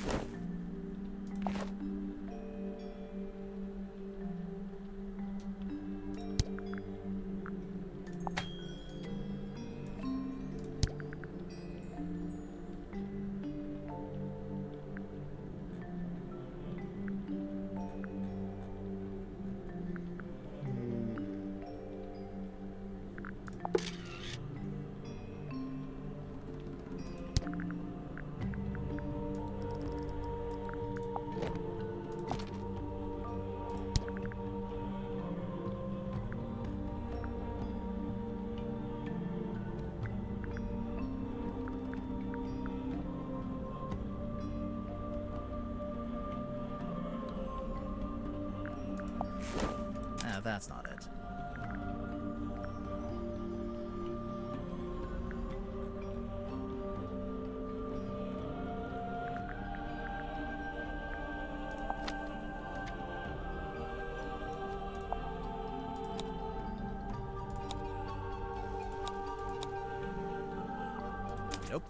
That's not it. Nope.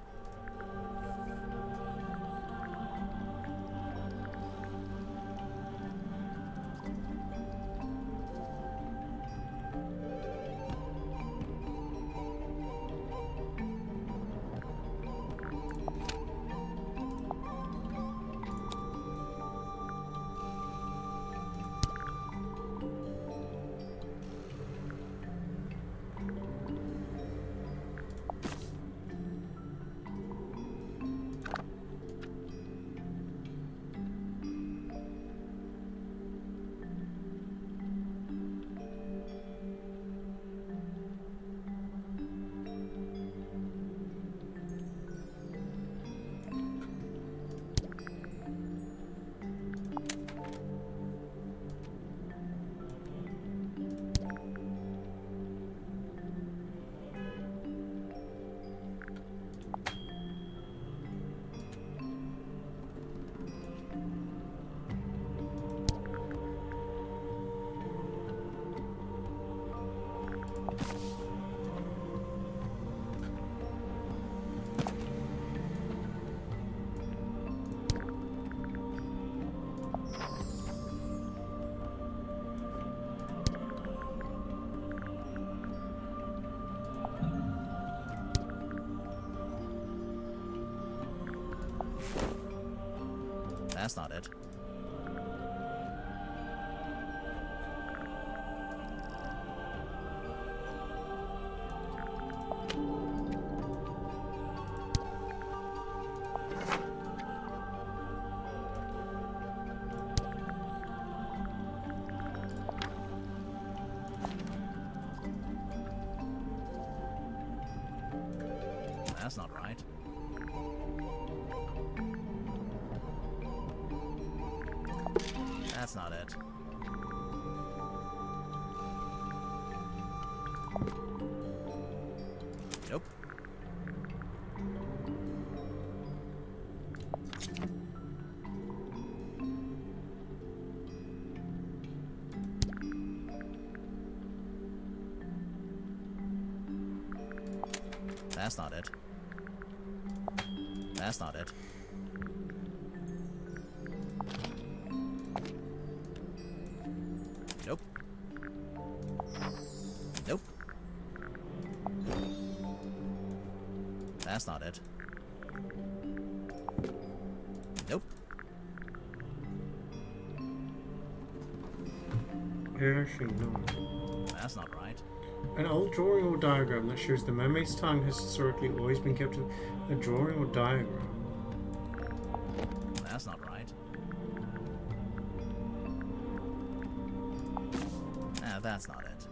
That's not it. That's not right. That's not it. Nope. That's not it. That's not it. Nope. Nope. That's not it. Nope. Actually, no. That's not right. An old drawing or diagram that shows the mermaid's tongue has historically always been kept in a drawing or diagram. That's not right. That's not it.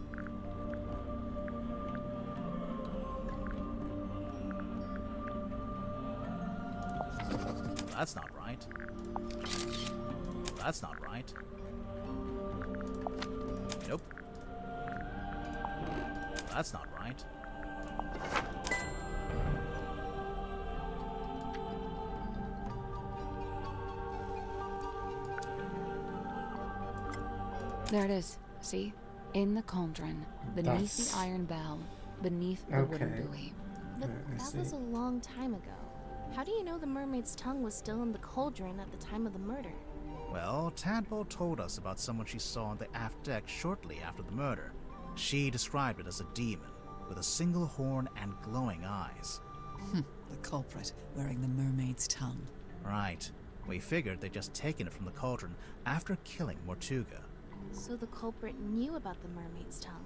That's not right. That's not right. Nope. That's not right. There it is. See? In the cauldron, beneath the iron bell, beneath the wooden buoy. But that was a long time ago. How do you know the mermaid's tongue was still in the cauldron at the time of the murder? Well, Tadpole told us about someone she saw on the aft deck shortly after the murder. She described it as a demon, with a single horn and glowing eyes. The culprit, wearing the mermaid's tongue. Right. We figured they'd just taken it from the cauldron after killing Mortuga. So the culprit knew about the mermaid's tongue,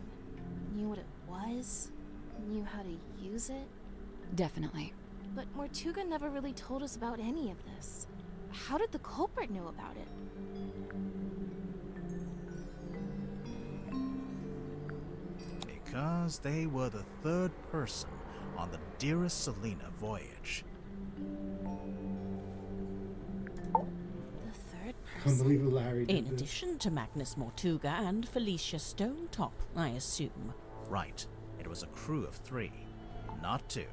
knew what it was, knew how to use it? Definitely. But Mortuga never really told us about any of this. How did the culprit know about it? Because they were the third person on the Dearest Selena voyage. The third Can't believe Larry did In this. addition to Magnus Mortuga and Felicia Stonetop, I assume. Right. It was a crew of 3, not 2.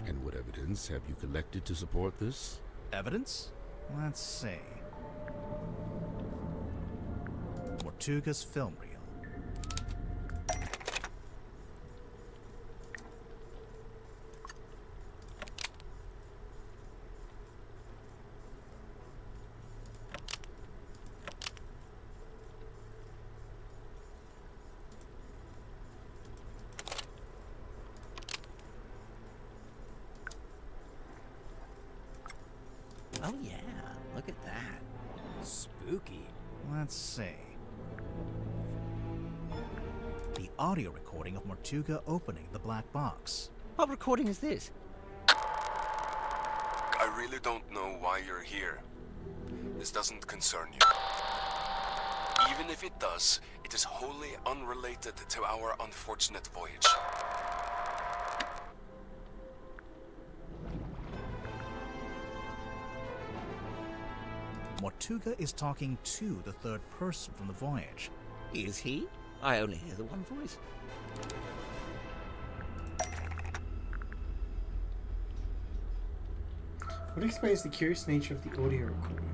And what evidence have you collected to support this? Evidence? Let's see. Mortuga's film reel. Oh yeah, look at that. Spooky. Let's see. The audio recording of Mortuga opening the black box. What recording is this? I really don't know why you're here. This doesn't concern you. Even if it does, it is wholly unrelated to our unfortunate voyage. Mortuga is talking to the third person from the voyage. Is he? I only hear the one voice. What explains the curious nature of the audio recording?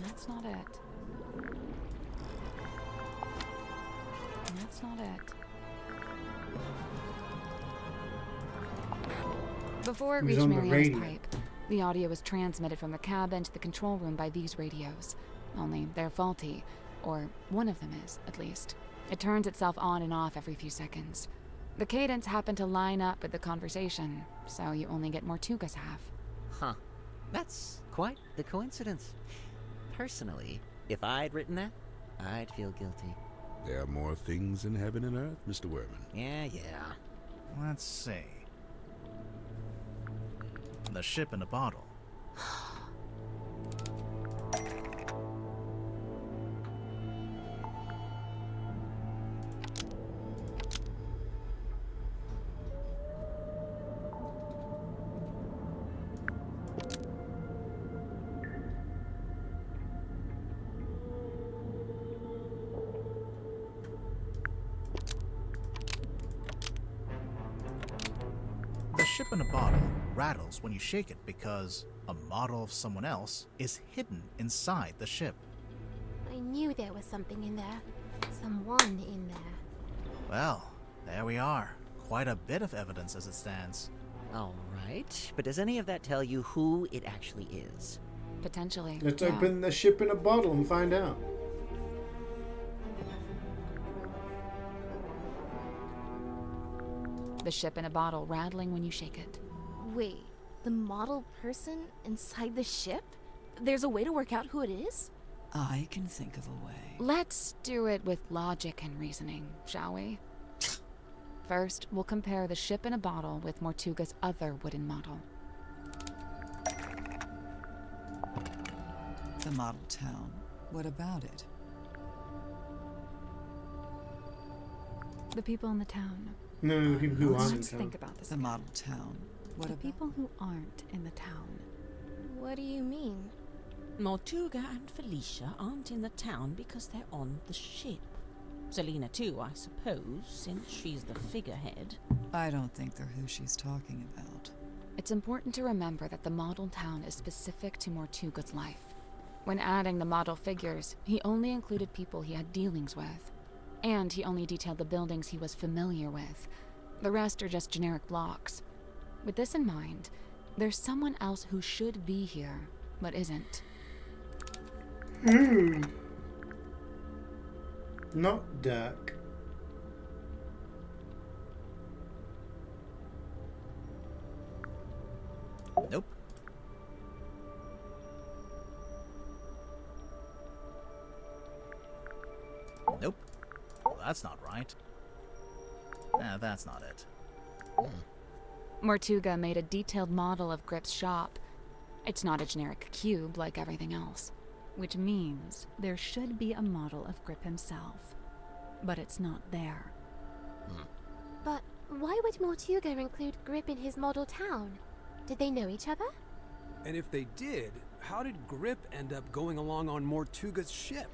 That's not it. That's not it. Before it It was reached on the Marianne's radio. pipe, the audio was transmitted from the cabin to the control room by these radios. Only they're faulty, or one of them is, at least. It turns itself on and off every few seconds. The cadence happened to line up with the conversation, so you only get Mortuga's half. Huh. That's quite the coincidence. Personally, if I'd written that, I'd feel guilty. There are more things in heaven and earth, Mr. Werman. Yeah. Let's see. The ship in a bottle. The ship in a bottle rattles when you shake it because a model of someone else is hidden inside the ship. I knew there was something in there. Someone in there. Well, there we are. Quite a bit of evidence as it stands. All right, but does any of that tell you who it actually is? Potentially. Let's yeah. open the ship in a bottle and find out. The ship in a bottle rattling when you shake it. Wait, the model person inside the ship? There's a way to work out who it is? I can think of a way. Let's do it with logic and reasoning, shall we? First, we'll compare the ship in a bottle with Mortuga's other wooden model. The model town. What about it? The people in the town. No, the people who aren't in Let's town. think about this. The again. model town. What The about people who aren't in the town. What do you mean? Mortuga and Felicia aren't in the town because they're on the ship. Selena too, I suppose, since she's the figurehead. I don't think they're who she's talking about. It's important to remember that the model town is specific to Mortuga's life. When adding the model figures, he only included people he had dealings with. And he only detailed the buildings he was familiar with. The rest are just generic blocks. With this in mind, there's someone else who should be here, but isn't. Not Dirk. Nope. Nope. Well, that's not right. That's not it. Mortuga made a detailed model of Grip's shop. It's not a generic cube like everything else, which means there should be a model of Grip himself. But it's not there. But why would Mortuga include Grip in his model town? Did they know each other? And if they did, how did Grip end up going along on Mortuga's ship?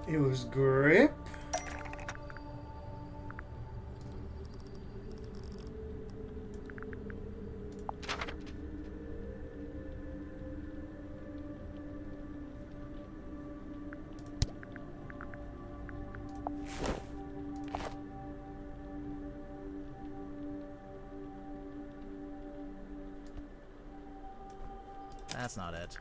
It was Grip? That's not it.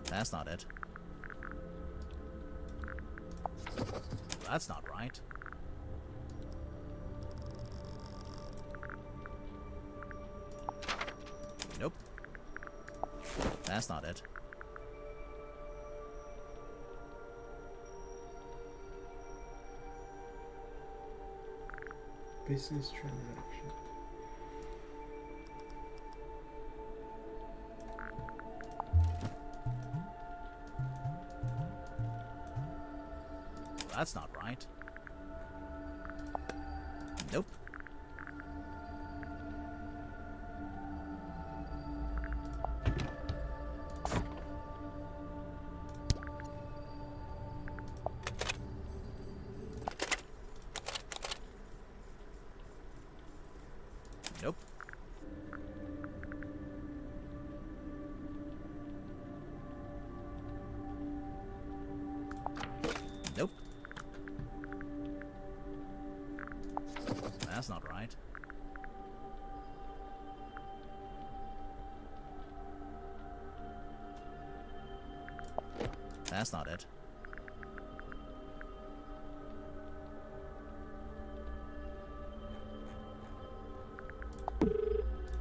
That's not it. That's not right. Nope. That's not it. Business transaction. That's not right. Nope. Nope. Nope. That's not right. That's not it.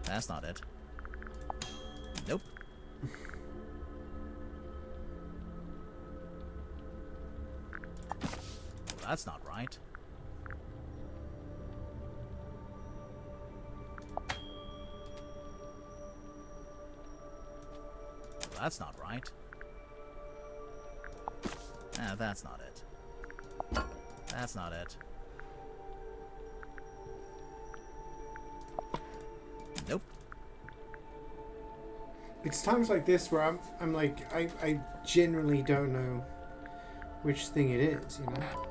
That's not it. Nope. That's not right. That's not right. That's not it. That's not it. Nope. It's times like this where I'm like, I genuinely don't know which thing it is, you know?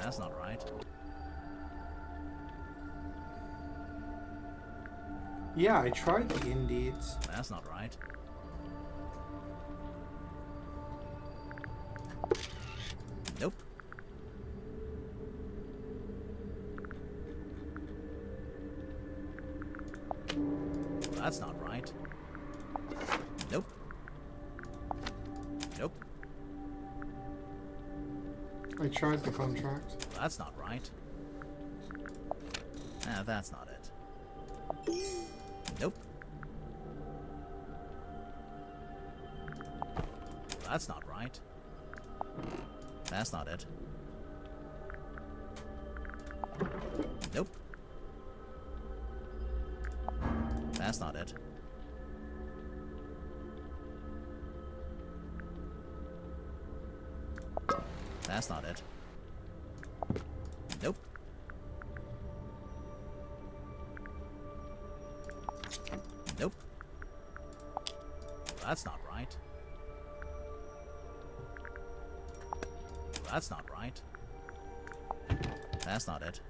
That's not right. Yeah, I tried the Indeeds. That's not right. Nope. That's not right. Nope. Nope. I tried the contract. That's not right. That's not it. Nope. That's not right. That's not it. Nope. That's not it. That's not it. Nope. Nope. That's not right. That's not right. That's not it.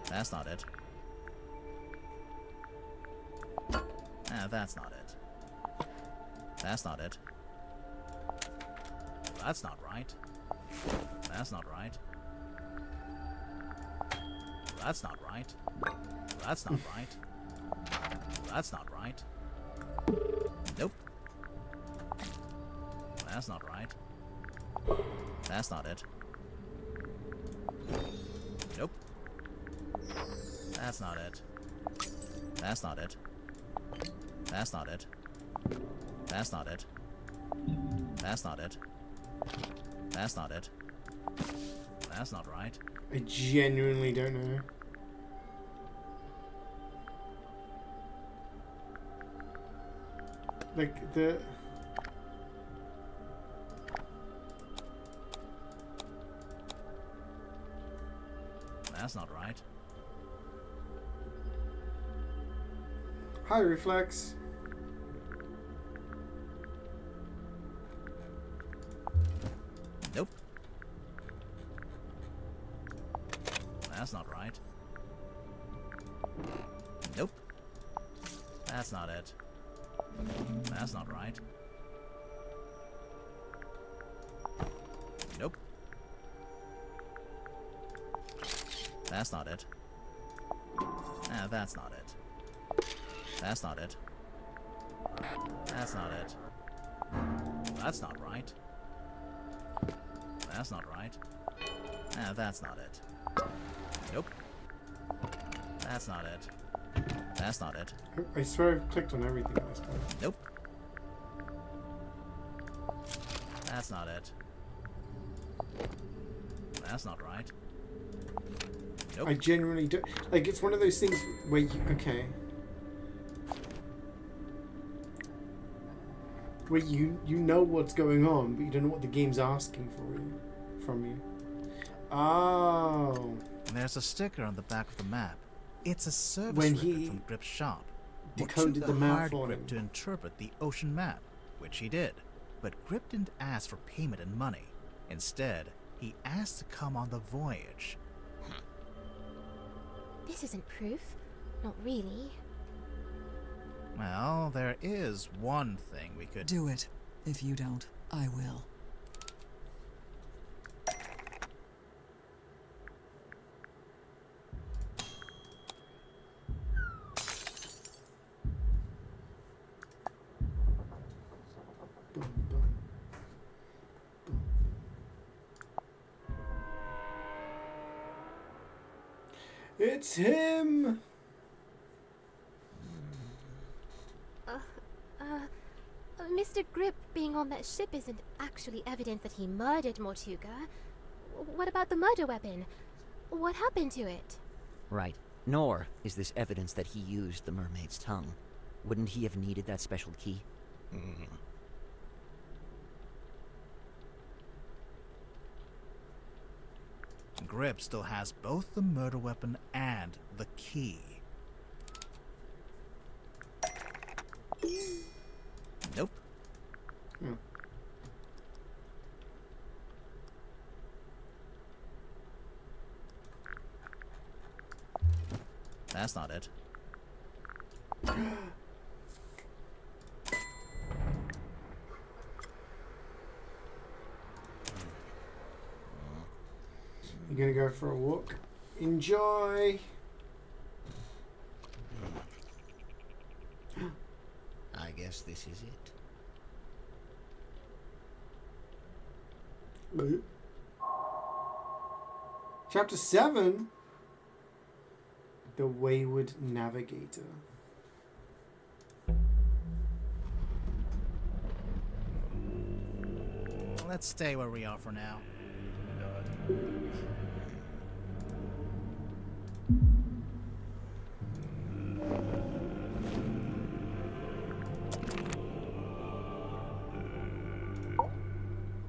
That's not it. That's not it. That's not it. That's not right. That's not right. That's not right. That's not right. That's not right. Nope. That's not right. That's not it. That's not it. That's not it. That's not it. That's not it. That's not it. That's not it. That's not right. I genuinely don't know. Like the... That's not right. Hi, Reflex. Nope. That's not right. Nope. That's not it. That's not right. Nope. That's not it. That's not it. That's not it. That's not it. That's not right. That's not right. That's not it. Nope. That's not it. That's not it. I swear I've clicked on everything at this point. Nope. That's not it. That's not right. Nope. I genuinely don't... Like, it's one of those things where you... Okay. Where you know what's going on, but you don't know what the game's asking from you. Oh. There's a sticker on the back of the map. It's a service When record he from Grip's shop. decoded the map for Grip him. to interpret the ocean map, which he did. But Grip didn't ask for payment in money. Instead, he asked to come on the voyage. This isn't proof. Not really. Well, there is one thing we could... Do it. If you don't, I will. It's him! Mr. Grip being on that ship isn't actually evidence that he murdered Mortuga. What about the murder weapon? What happened to it? Right. Nor is this evidence that he used the mermaid's tongue. Wouldn't he have needed that special key? Grip still has both the murder weapon and the key. Nope. That's not it. You're gonna go for a walk. Enjoy! I guess this is it. Chapter 7? The Wayward Navigator. Let's stay where we are for now.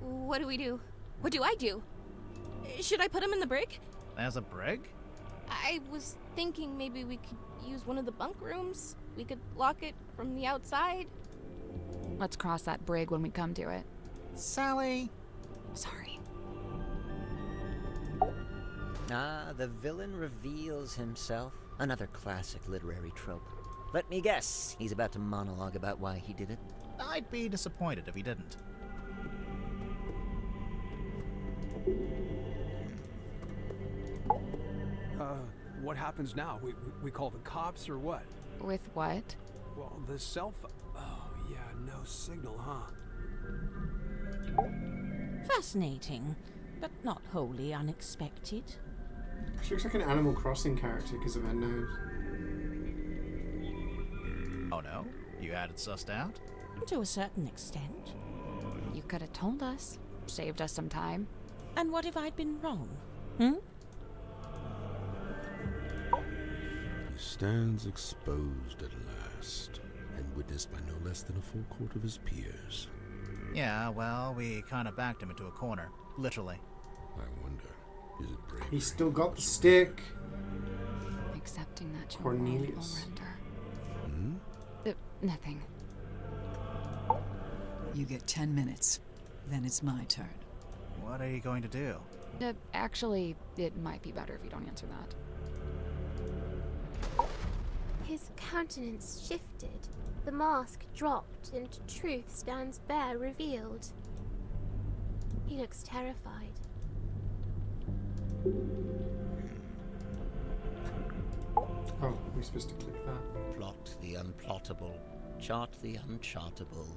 What do we do? What do I do? Should I put him in the brig? There's a brig? I was thinking maybe we could use one of the bunk rooms. We could lock it from the outside. Let's cross that brig when we come to it. Sally! Sorry. Ah, the villain reveals himself. Another classic literary trope. Let me guess, he's about to monologue about why he did it. I'd be disappointed if he didn't. What happens now? We call the cops or what? With what? Well, the cell phone... Oh, yeah, no signal, huh? Fascinating, but not wholly unexpected. She looks like an Animal Crossing character because of her nose. Oh no? You had it sussed out? To a certain extent. You could have told us. Saved us some time. And what if I'd been wrong? Hmm? He stands exposed at last, and witnessed by no less than a full court of his peers. Yeah, well, we kind of backed him into a corner. Literally. I wonder, is it bravery? He's still got the stick. Accepting that your Cornelius. world will render. Nothing. You get 10 minutes. Then it's my turn. What are you going to do? Actually, it might be better if you don't answer that. His countenance shifted. The mask dropped, and truth stands bare, revealed. He looks terrified. Oh, we're supposed to click that. Plot the unplottable, chart the unchartable,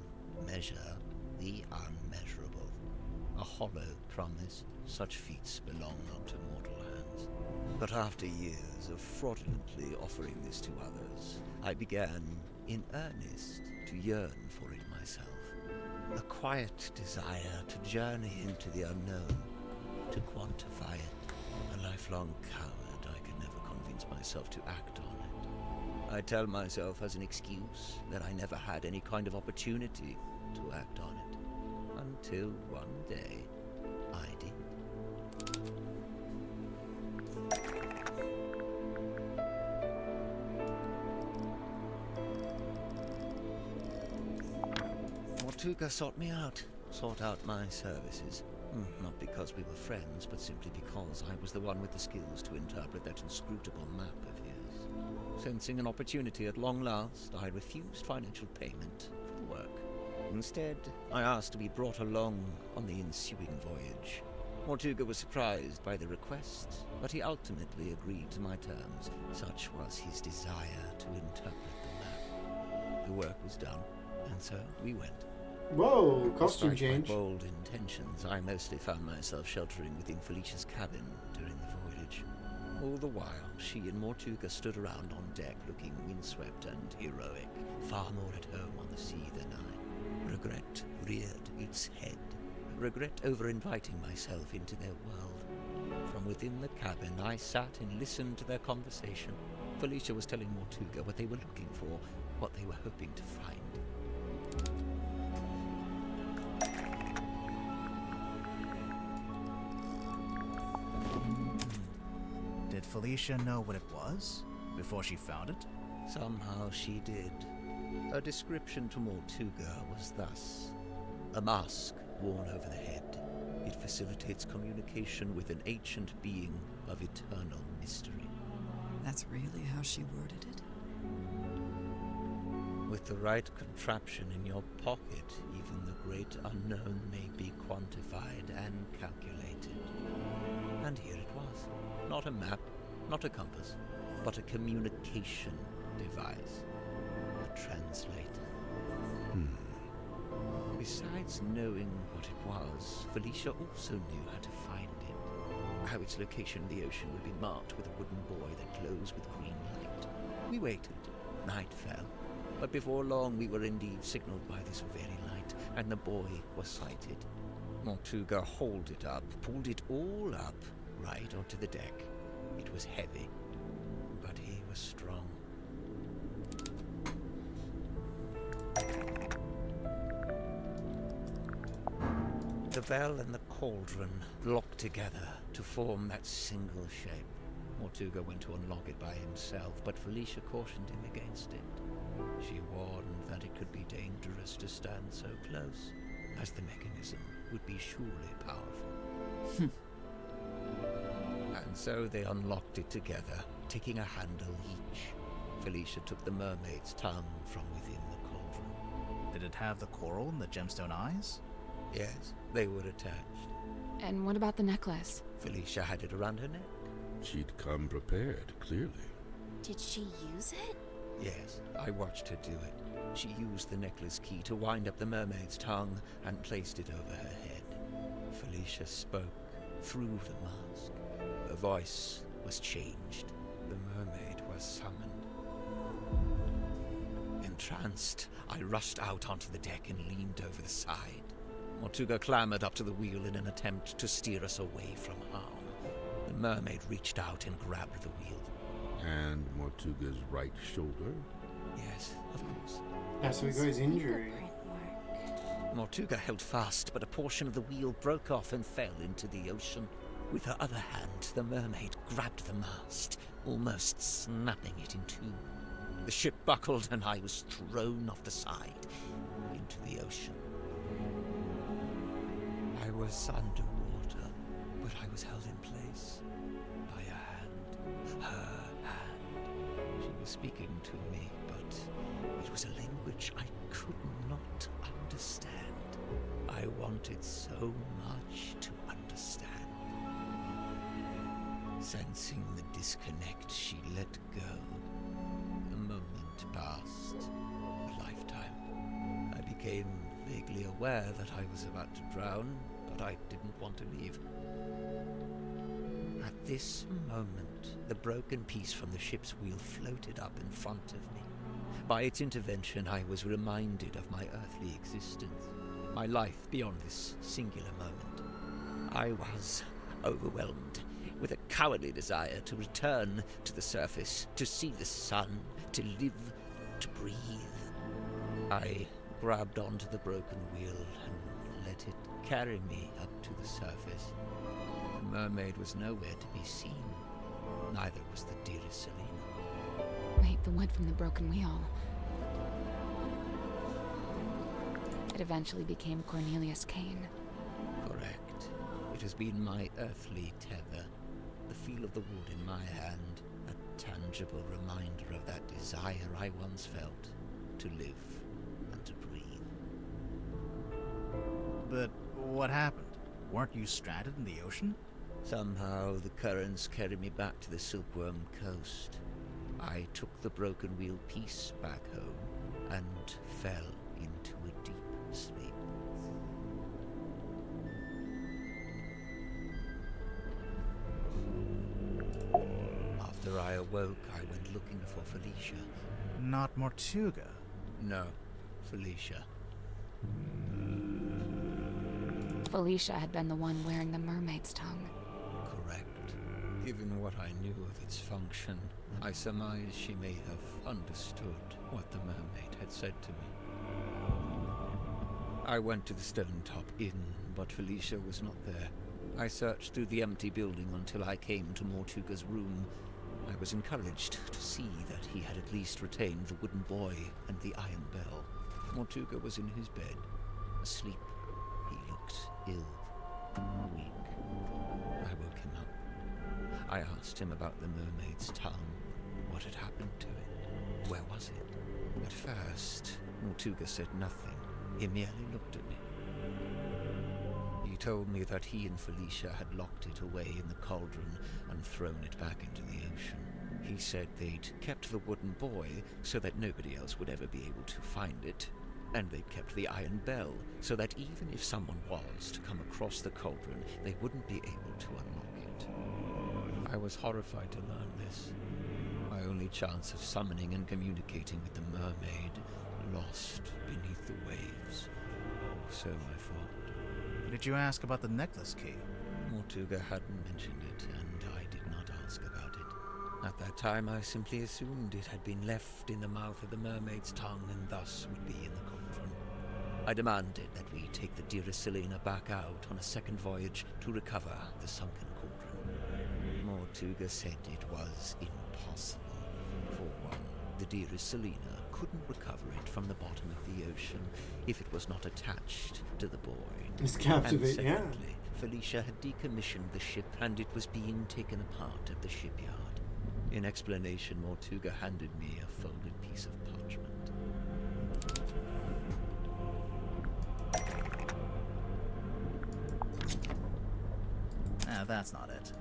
measure the unmeasurable. A hollow promise, such feats belong not to mortal hands. But after years of fraudulently offering this to others, I began, in earnest, to yearn for it myself. A quiet desire to journey into the unknown, to quantify it. A lifelong coward, I could never convince myself to act on it. I tell myself as an excuse that I never had any kind of opportunity to act on it. Until one day, I did. Mortuga sought me out, sought out my services. Not because we were friends, but simply because I was the one with the skills to interpret that inscrutable map of his. Sensing an opportunity at long last, I refused financial payment for the work. Instead, I asked to be brought along on the ensuing voyage. Mortuga was surprised by the request, but he ultimately agreed to my terms. Such was his desire to interpret the map. The work was done, and so we went. Whoa, costume Despite change. my bold intentions, I mostly found myself sheltering within Felicia's cabin during the voyage. All the while, she and Mortuga stood around on deck looking windswept and heroic, far more at home on the sea than I. Regret reared its head. Regret over inviting myself into their world. From within the cabin, I sat and listened to their conversation. Felicia was telling Mortuga what they were looking for, what they were hoping to find. Did Felicia know what it was before she found it? Somehow she did. Her description to Mortuga was thus: a mask worn over the head. It facilitates communication with an ancient being of eternal mystery. That's really how she worded it? With the right contraption in your pocket, even the great unknown may be quantified and calculated. And here it was. Not a map, not a compass, but a communication device. A translator. Besides knowing what it was, Felicia also knew how to find it. How its location in the ocean would be marked with a wooden buoy that glows with green light. We waited. Night fell. But before long we were indeed signaled by this very light, and the buoy was sighted. Mortuga hauled it up, pulled it all up, right onto the deck. It was heavy, but he was strong. The bell and the cauldron locked together to form that single shape. Mortuga went to unlock it by himself, but Felicia cautioned him against it. She warned that it could be dangerous to stand so close, as the mechanism would be surely powerful. And so they unlocked it together, taking a handle each. Felicia took the mermaid's tongue from within the cauldron. Did it have the coral and the gemstone eyes? Yes, they were attached. And what about the necklace? Felicia had it around her neck. She'd come prepared, clearly. Did she use it? Yes, I watched her do it. She used the necklace key to wind up the mermaid's tongue and placed it over her head. Felicia spoke through the mask. Her voice was changed. The mermaid was summoned. Entranced, I rushed out onto the deck and leaned over the side. Mortuga clambered up to the wheel in an attempt to steer us away from harm. The mermaid reached out and grabbed the wheel. And Mortuga's right shoulder? Yes, of course. That's where he got his injury. Mortuga held fast, but a portion of the wheel broke off and fell into the ocean. With her other hand, the mermaid grabbed the mast, almost snapping it in two. The ship buckled and I was thrown off the side into the ocean. I was underwater, but I was held in place by a hand, her hand. She was speaking to me, but it was a language I could not understand. I wanted so much to understand. Sensing the disconnect, she let go. A moment passed, a lifetime. I became vaguely aware that I was about to drown, but I didn't want to leave. At this moment, the broken piece from the ship's wheel floated up in front of me. By its intervention, I was reminded of my earthly existence, my life beyond this singular moment. I was overwhelmed with a cowardly desire to return to the surface, to see the sun, to live, to breathe. I grabbed onto the broken wheel and let it carry me up to the surface. The mermaid was nowhere to be seen. Neither was the dearest Selena. Wait, the wood from the broken wheel. It eventually became Cornelius Kane. Correct. It has been my earthly tether. The feel of the wood in my hand, a tangible reminder of that desire I once felt to live and to breathe. But what happened? Weren't you stranded in the ocean? Somehow the currents carried me back to the Silkworm coast. I took the broken wheel piece back home and fell into a deep sleep. After I awoke, I went looking for Felicia. Not Mortuga. No, Felicia. Felicia had been the one wearing the mermaid's tongue. Correct. Given what I knew of its function, I surmised she may have understood what the mermaid had said to me. I went to the Stone Top Inn, but Felicia was not there. I searched through the empty building until I came to Mortuga's room. I was encouraged to see that he had at least retained the wooden boy and the iron bell. Mortuga was in his bed, asleep. He looked ill, weak. I woke him up. I asked him about the mermaid's tongue. What had happened to it? Where was it? At first, Mortuga said nothing. He merely looked at me. He told me that he and Felicia had locked it away in the cauldron and thrown it back into the ocean. He said they'd kept the wooden boy so that nobody else would ever be able to find it, and they'd kept the iron bell so that even if someone was to come across the cauldron, they wouldn't be able to unlock it. I was horrified to learn this. My only chance of summoning and communicating with the mermaid lost beneath the waves. So I thought. Did you ask about the necklace key? Mortuga hadn't mentioned it, and I did not ask about it. At that time, I simply assumed it had been left in the mouth of the mermaid's tongue and thus would be in the cauldron. I demanded that we take the dearest Selena back out on a second voyage to recover the sunken cauldron. Mortuga said it was impossible. For one, the dearest Selena couldn't recover it from the bottom of the ocean if it was not attached to the boy. It's captivating, and secondly, Felicia had decommissioned the ship and it was being taken apart at the shipyard. In explanation, Mortuga handed me a folded piece of parchment. Ah, that's not it.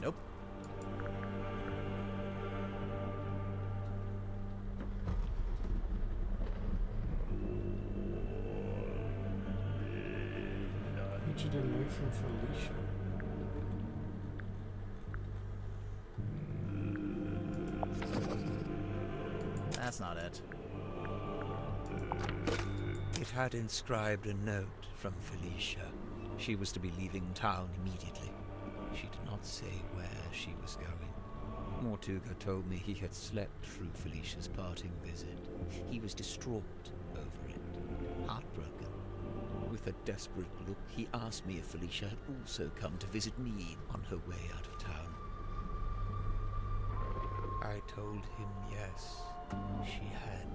Nope. away from Felicia. That's not it. It had inscribed a note from Felicia. She was to be leaving town immediately. She did not say where she was going. Mortuga told me he had slept through Felicia's parting visit. He was distraught over it, heartbroken. With a desperate look, he asked me if Felicia had also come to visit me on her way out of town. I told him yes, she had.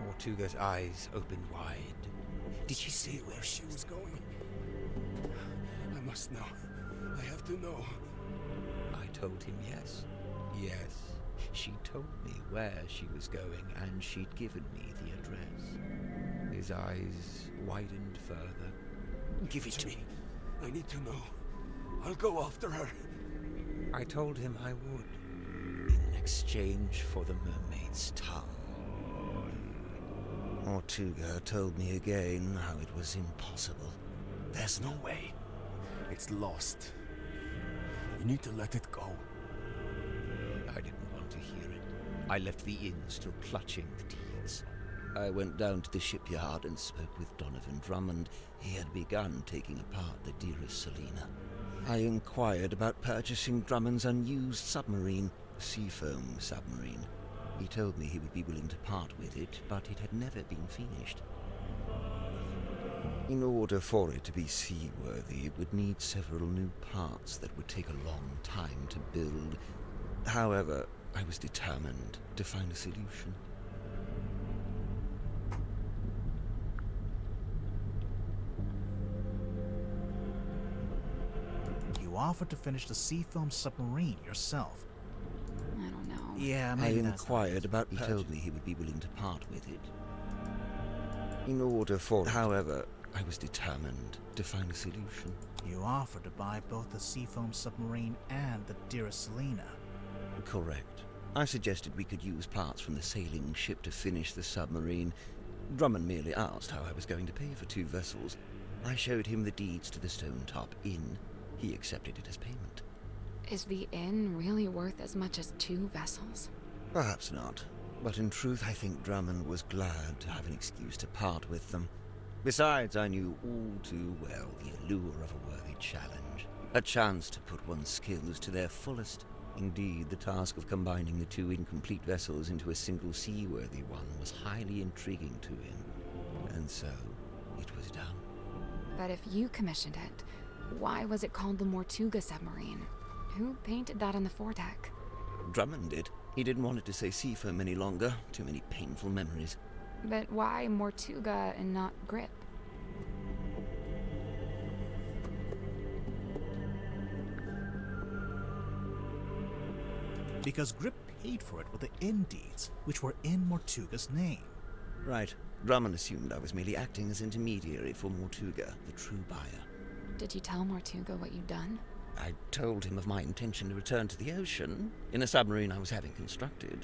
Mortuga's eyes opened wide. Did she say where she was going? I must know. I have to know. I told him yes. Yes. She told me where she was going, and she'd given me the address. His eyes widened further. Give it to me. I need to know. I'll go after her. I told him I would, in exchange for the mermaid's tongue. Mortuga told me again how it was impossible. There's no way. It's lost. You need to let it go. I didn't want to hear it. I left the inn still clutching the deeds. I went down to the shipyard and spoke with Donovan Drummond. He had begun taking apart the dearest Selena. I inquired about purchasing Drummond's unused submarine, a Seafoam submarine. He told me he would be willing to part with it, but it had never been finished. In order for it to be seaworthy, it would need several new parts that would take a long time to build. However, I was determined to find a solution. You offered to finish the Seafoam submarine yourself. I don't know. Yeah, I maybe that's inquired about. He told me he would be willing to part with it. In order for it, however, I was determined to find a solution. You offered to buy both the Seafoam submarine and the dearest Selena. Correct. I suggested we could use parts from the sailing ship to finish the submarine. Drummond merely asked how I was going to pay for 2 vessels. I showed him the deeds to the Stone Top Inn. He accepted it as payment. Is the inn really worth as much as 2 vessels? Perhaps not. But in truth, I think Drummond was glad to have an excuse to part with them. Besides, I knew all too well the allure of a worthy challenge. A chance to put one's skills to their fullest. Indeed, the task of combining the 2 incomplete vessels into a single seaworthy one was highly intriguing to him. And so, it was done. But if you commissioned it, why was it called the Mortuga submarine? Who painted that on the foredeck? Drummond did. He didn't want it to say Seafoam any longer. Too many painful memories. But why Mortuga and not Grip? Because Grip paid for it with the inn deeds, which were in Mortuga's name. Right. Drummond assumed I was merely acting as intermediary for Mortuga, the true buyer. Did you tell Mortuga what you'd done? I told him of my intention to return to the ocean in a submarine I was having constructed.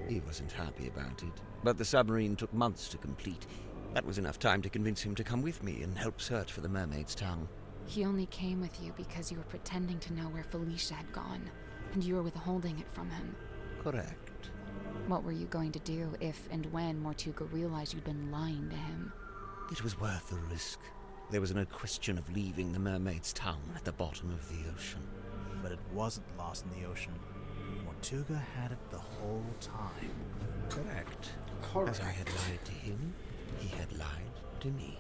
He wasn't happy about it, but the submarine took months to complete. That was enough time to convince him to come with me and help search for the mermaid's tongue. He only came with you because you were pretending to know where Felicia had gone, and you were withholding it from him. Correct. What were you going to do if and when Mortuga realized you'd been lying to him? It was worth the risk. There was no question of leaving the mermaid's tongue at the bottom of the ocean. But it wasn't lost in the ocean. Mortuga had it the whole time. Correct. Correct. As I had lied to him, he had lied to me.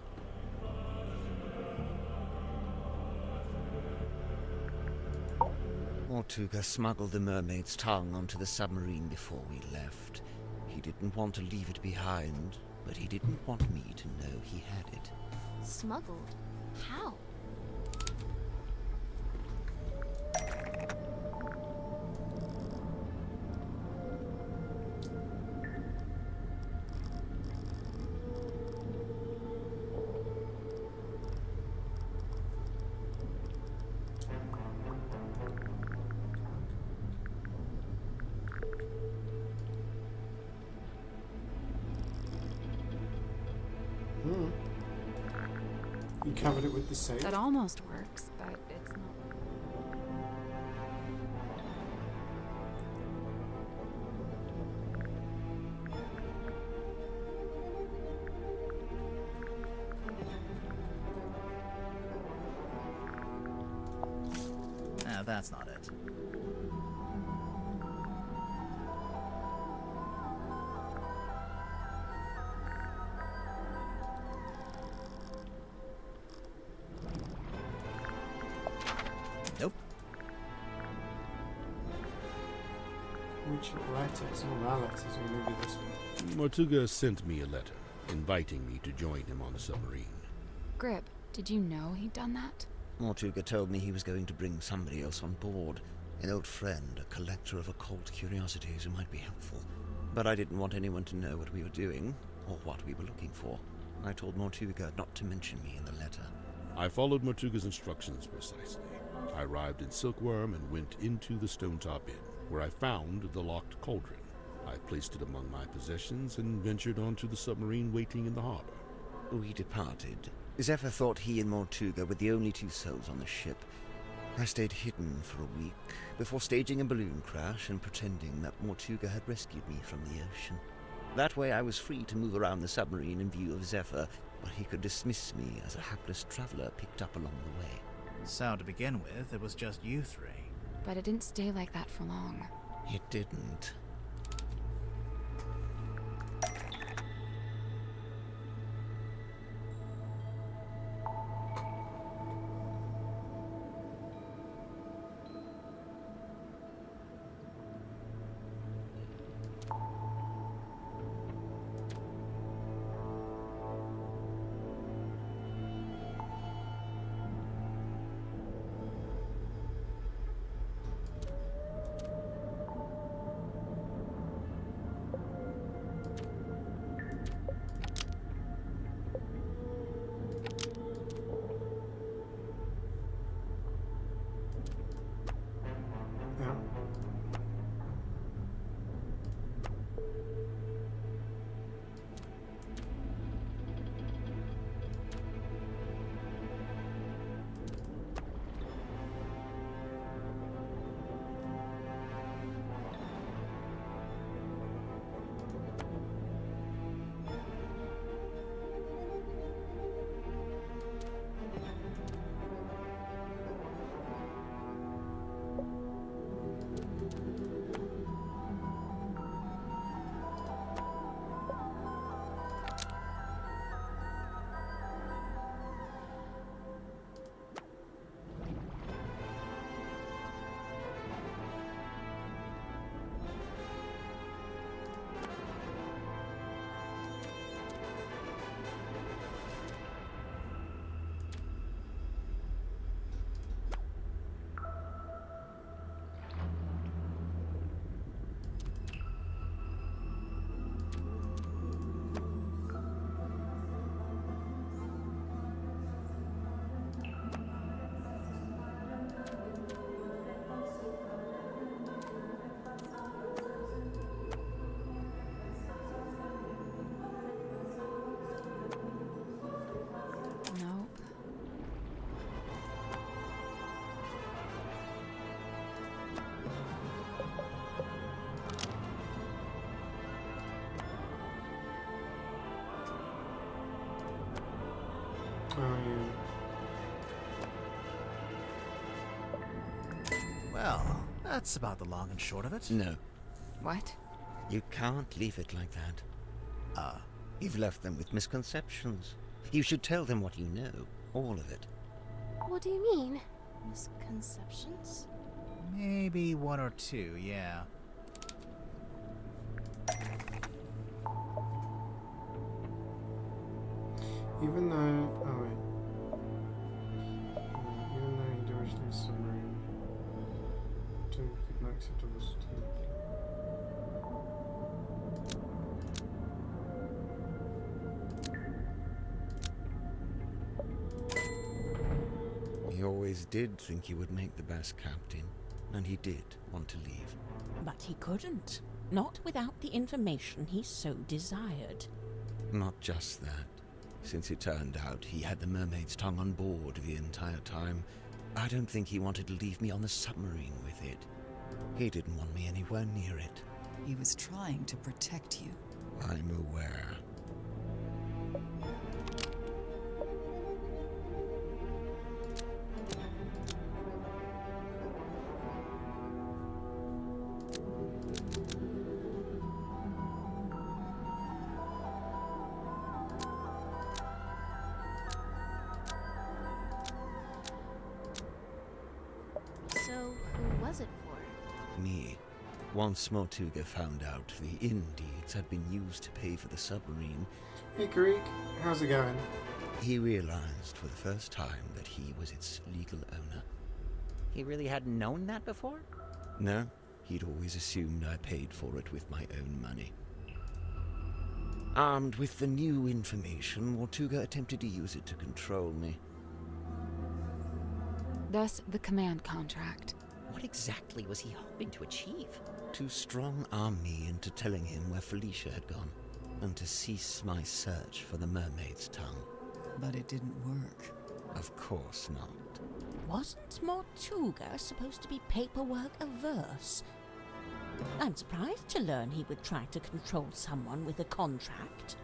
Mortuga smuggled the mermaid's tongue onto the submarine before we left. He didn't want to leave it behind, but he didn't want me to know he had it. Smuggled? How? You covered it with the soap. That almost works, but it's not. That's not it. Nope. Which letter? It's all our letters, or maybe this one. Mortuga sent me a letter, inviting me to join him on the submarine. Grip, did you know he'd done that? Mortuga told me he was going to bring somebody else on board. An old friend, a collector of occult curiosities who might be helpful. But I didn't want anyone to know what we were doing, or what we were looking for. I told Mortuga not to mention me in the letter. I followed Mortuga's instructions precisely. I arrived in Silkworm and went into the Stonetop Inn, where I found the locked cauldron. I placed it among my possessions and ventured onto the submarine waiting in the harbor. We departed. Zephyr thought he and Mortuga were the only two souls on the ship. I stayed hidden for a week, before staging a balloon crash and pretending that Mortuga had rescued me from the ocean. That way I was free to move around the submarine in view of Zephyr, but he could dismiss me as a hapless traveler picked up along the way. So to begin with, it was just you three. But it didn't stay like that for long. It didn't. Well, that's about the long and short of it. No. What? You can't leave it like that. You've left them with misconceptions. You should tell them what you know. All of it. What do you mean? Misconceptions? Maybe one or two, yeah. Even though... Oh, wait. Even though he originally submarine, to not acceptable to... He always did think he would make the best captain, and he did want to leave. But he couldn't. Not without the information he so desired. Not just that. Since it turned out he had the Mermaid's tongue on board the entire time, I don't think he wanted to leave me on the submarine with it. He didn't want me anywhere near it. He was trying to protect you. I'm aware. So, who was it for? Me. Once Mortuga found out the inn deeds had been used to pay for the submarine, Hey Greek, how's it going? he realized for the first time that he was its legal owner. He really hadn't known that before? No, he'd always assumed I paid for it with my own money. Armed with the new information, Mortuga attempted to use it to control me. Thus, the command contract. What exactly was he hoping to achieve? To strong-arm me into telling him where Felicia had gone, and to cease my search for the Mermaid's tongue. But it didn't work. Of course not. Wasn't Mortuga supposed to be paperwork averse? I'm surprised to learn he would try to control someone with a contract.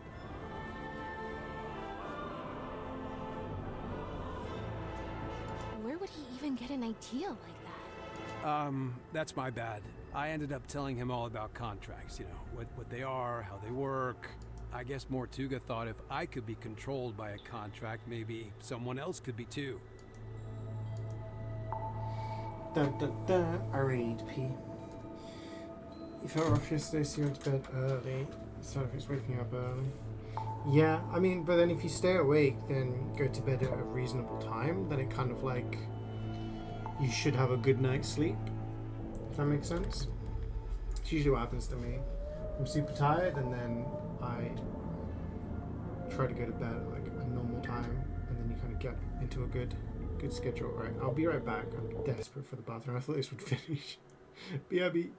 Where would he even get an idea like that? That's my bad. I ended up telling him all about contracts, what they are, how they work. I guess Mortuga thought if I could be controlled by a contract, maybe someone else could be too. I read P. You felt rough yesterday, so you went to bed early. So if it's waking up early. Yeah, I mean, but then if you stay awake, then go to bed at a reasonable time, then it kind of like, you should have a good night's sleep. If that makes sense? It's usually what happens to me. I'm super tired, and then I try to go to bed at like a normal time, and then you kind of get into a good schedule. Right, I'll be right back. I'm desperate for the bathroom. I thought this would finish. BRB.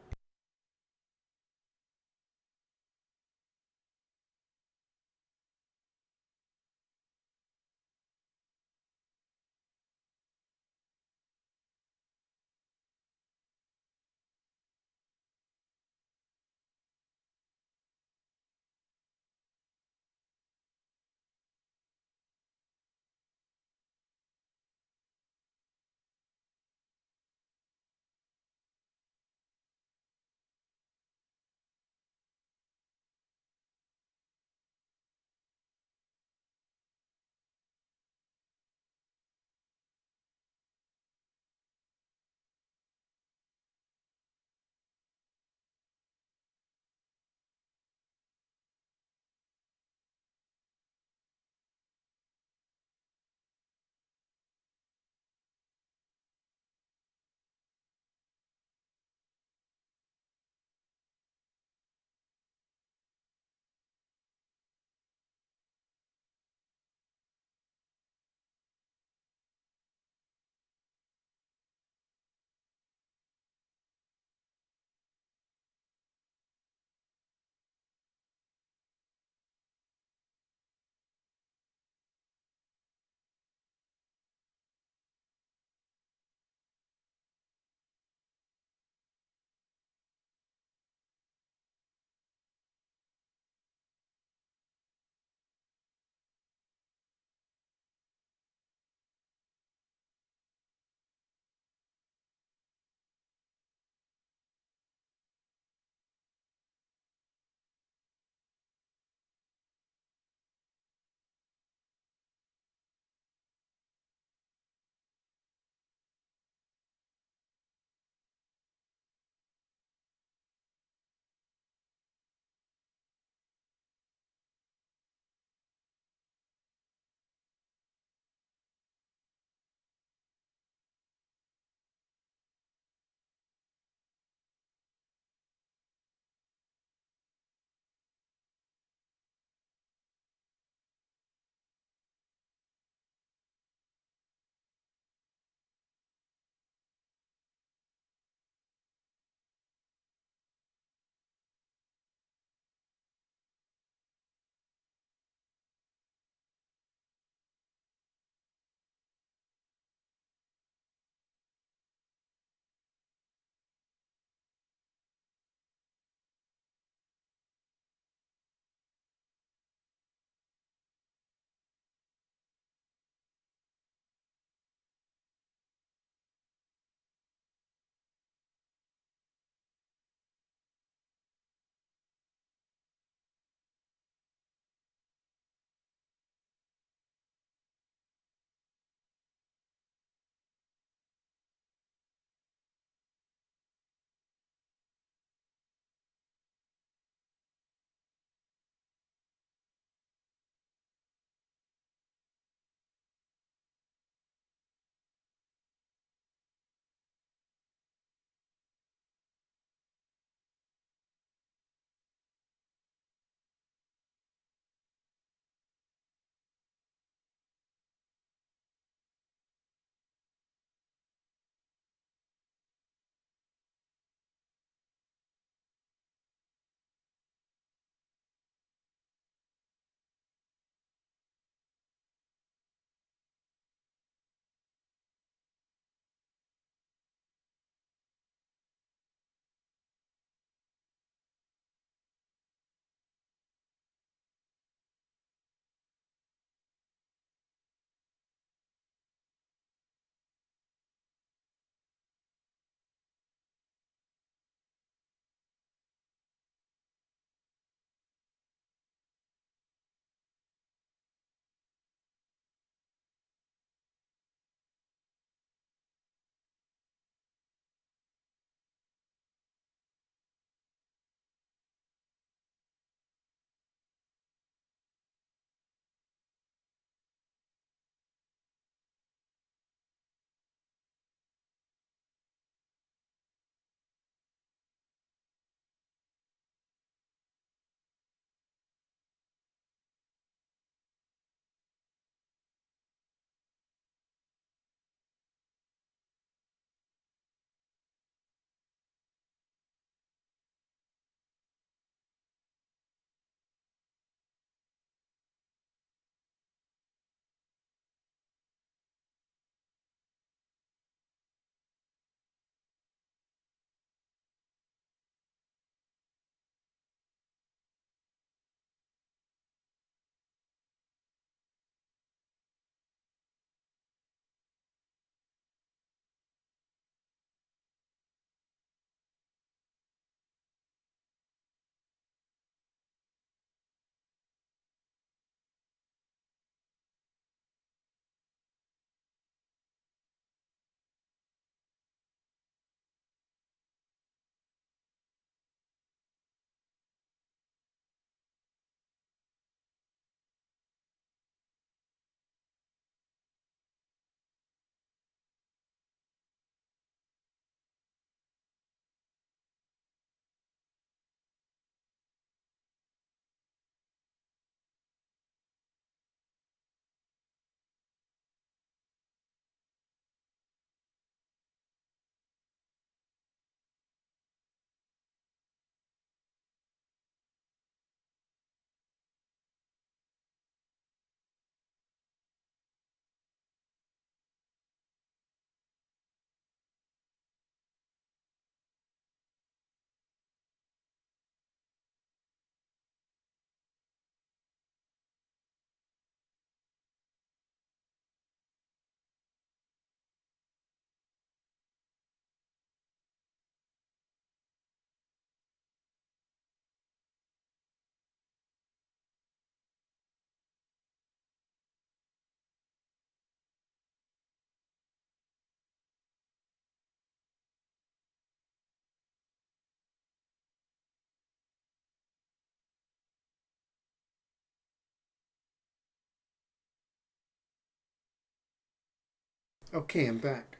Okay, I'm back.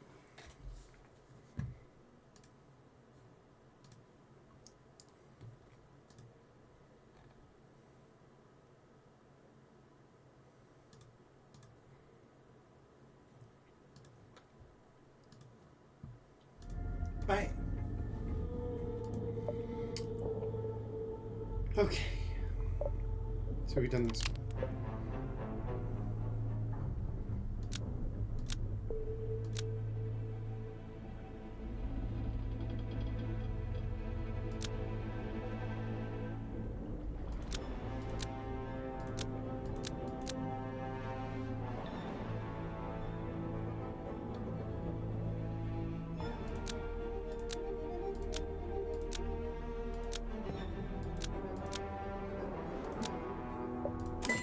Bye. Okay. So we've done this one.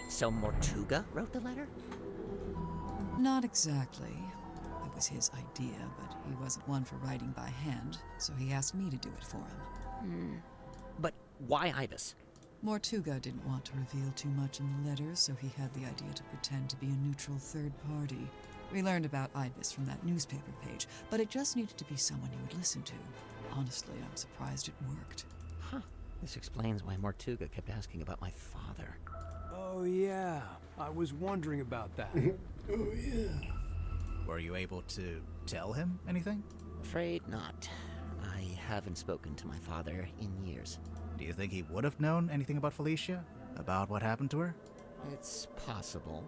So Mortuga wrote the letter? Not exactly. It was his idea, but he wasn't one for writing by hand, so he asked me to do it for him. But why Ibis? Mortuga didn't want to reveal too much in the letter, so he had the idea to pretend to be a neutral third party. We learned about Ibis from that newspaper page, but it just needed to be someone he would listen to. Honestly, I'm surprised it worked. Huh. This explains why Mortuga kept asking about my father. Oh, yeah. I was wondering about that. Oh, yeah. Were you able to tell him anything? Afraid not. I haven't spoken to my father in years. Do you think he would have known anything about Felicia? About what happened to her? It's possible.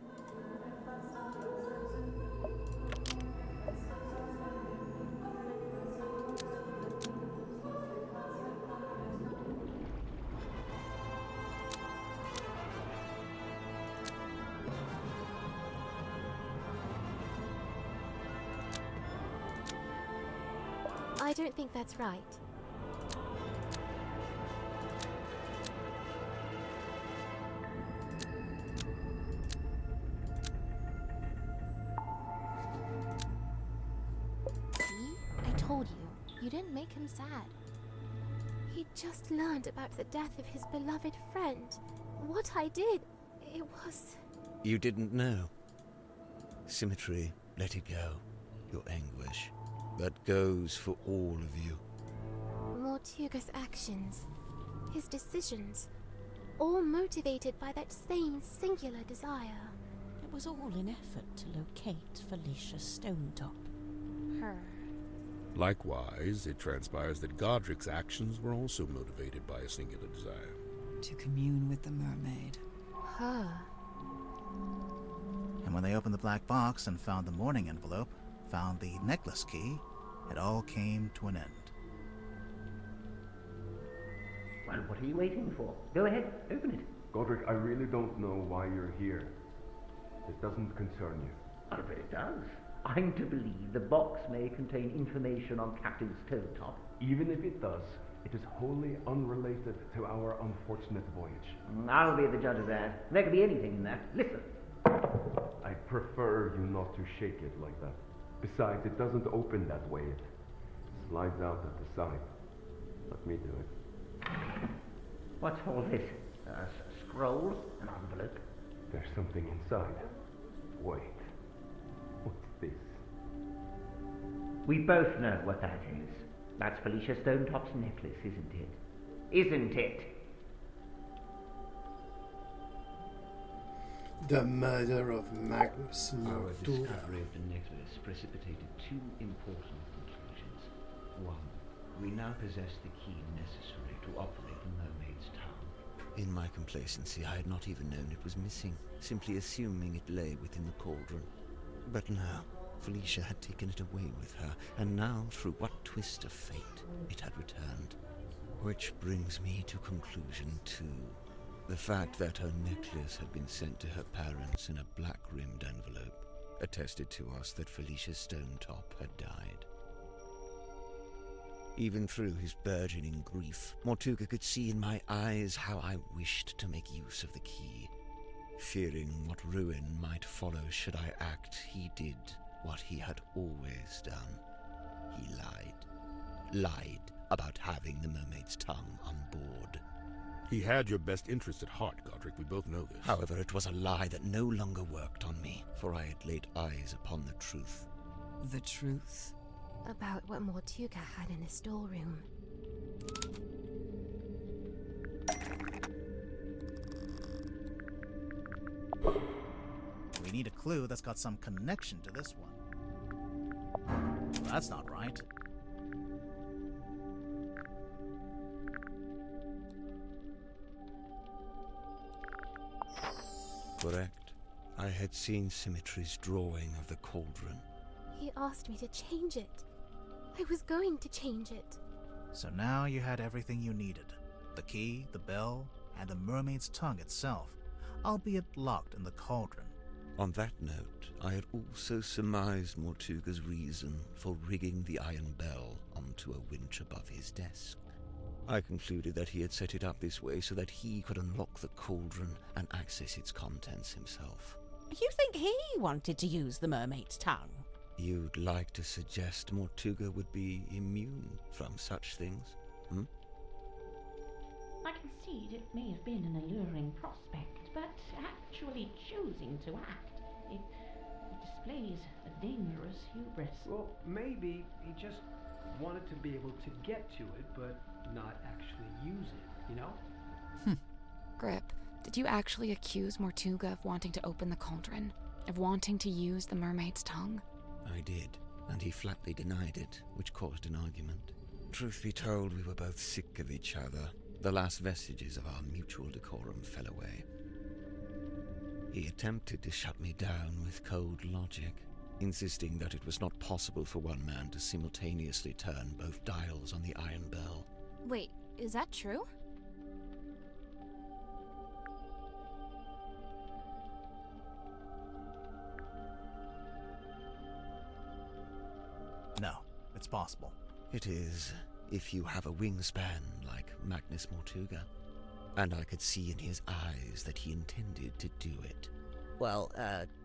I don't think that's right. See? I told you. You didn't make him sad. He just learned about the death of his beloved friend. What I did, it was... You didn't know. Symmetry, let it go. Your anguish. That goes for all of you. Mortuga's actions, his decisions, all motivated by that same singular desire. It was all in effort to locate Felicia Stonetop. Her. Likewise, it transpires that Godric's actions were also motivated by a singular desire. To commune with the mermaid. Her. And when they opened the black box and found the mourning envelope, found the necklace key, it all came to an end. Well, what are you waiting for? Go ahead, open it. Godric, I really don't know why you're here. It doesn't concern you. Oh, but it does. I'm to believe the box may contain information on Captain Stonetop. Even if it does, it is wholly unrelated to our unfortunate voyage. I'll be the judge of that. There could be anything in that. Listen. I prefer you not to shake it like that. Besides, it doesn't open that way. It slides out at the side. Let me do it. What's all this? A scroll? An envelope? There's something inside. Wait. What's this? We both know what that is. That's Felicia Stonetop's necklace, isn't it? Isn't it? The murder of Magnus Our Mortuga. discovery of the necklace precipitated two important conclusions. One, we now possess the key necessary to operate the Mermaid's town. In my complacency, I had not even known it was missing, simply assuming it lay within the cauldron. But now, Felicia had taken it away with her, and now, through what twist of fate, it had returned. Which brings me to conclusion two. The fact that her necklace had been sent to her parents in a black-rimmed envelope attested to us that Felicia Stonetop had died. Even through his burgeoning grief, Mortuga could see in my eyes how I wished to make use of the key. Fearing what ruin might follow should I act, he did what he had always done. He lied. Lied about having the Mermaid's tongue on board. He had your best interest at heart, Godric. We both know this. However, it was a lie that no longer worked on me, for I had laid eyes upon the truth. The truth? About what Mortuga had in his storeroom. We need a clue that's got some connection to this one. Well, that's not right. Correct. I had seen Symmetry's drawing of the cauldron. He asked me to change it. I was going to change it. So now you had everything you needed. The key, the bell, and the mermaid's tongue itself, albeit locked in the cauldron. On that note, I had also surmised Mortuga's reason for rigging the iron bell onto a winch above his desk. I concluded that he had set it up this way so that he could unlock the cauldron and access its contents himself. You think he wanted to use the mermaid's tongue? You'd like to suggest Mortuga would be immune from such things, hmm? I concede it may have been an alluring prospect, but actually choosing to act, it displays a dangerous hubris. Well, maybe he just wanted to be able to get to it, but not actually use it, you know? Grip, did you actually accuse Mortuga of wanting to open the cauldron? Of wanting to use the mermaid's tongue? I did, and he flatly denied it, which caused an argument. Truth be told, we were both sick of each other. The last vestiges of our mutual decorum fell away. He attempted to shut me down with cold logic, insisting that it was not possible for one man to simultaneously turn both dials on the iron bell. Wait, is that true? No, it's possible. It is, if you have a wingspan like Magnus Mortuga. And I could see in his eyes that he intended to do it. Well,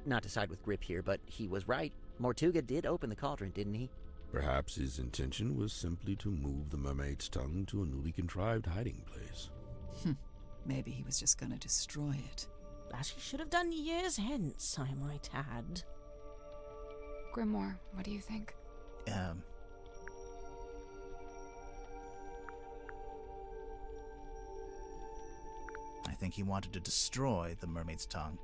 not to side with Grip here, but he was right. Mortuga did open the cauldron, didn't he? Perhaps his intention was simply to move the mermaid's tongue to a newly contrived hiding place. Maybe he was just gonna destroy it. As he should have done years hence, I might add. Grimoire, what do you think? I think he wanted to destroy the mermaid's tongue.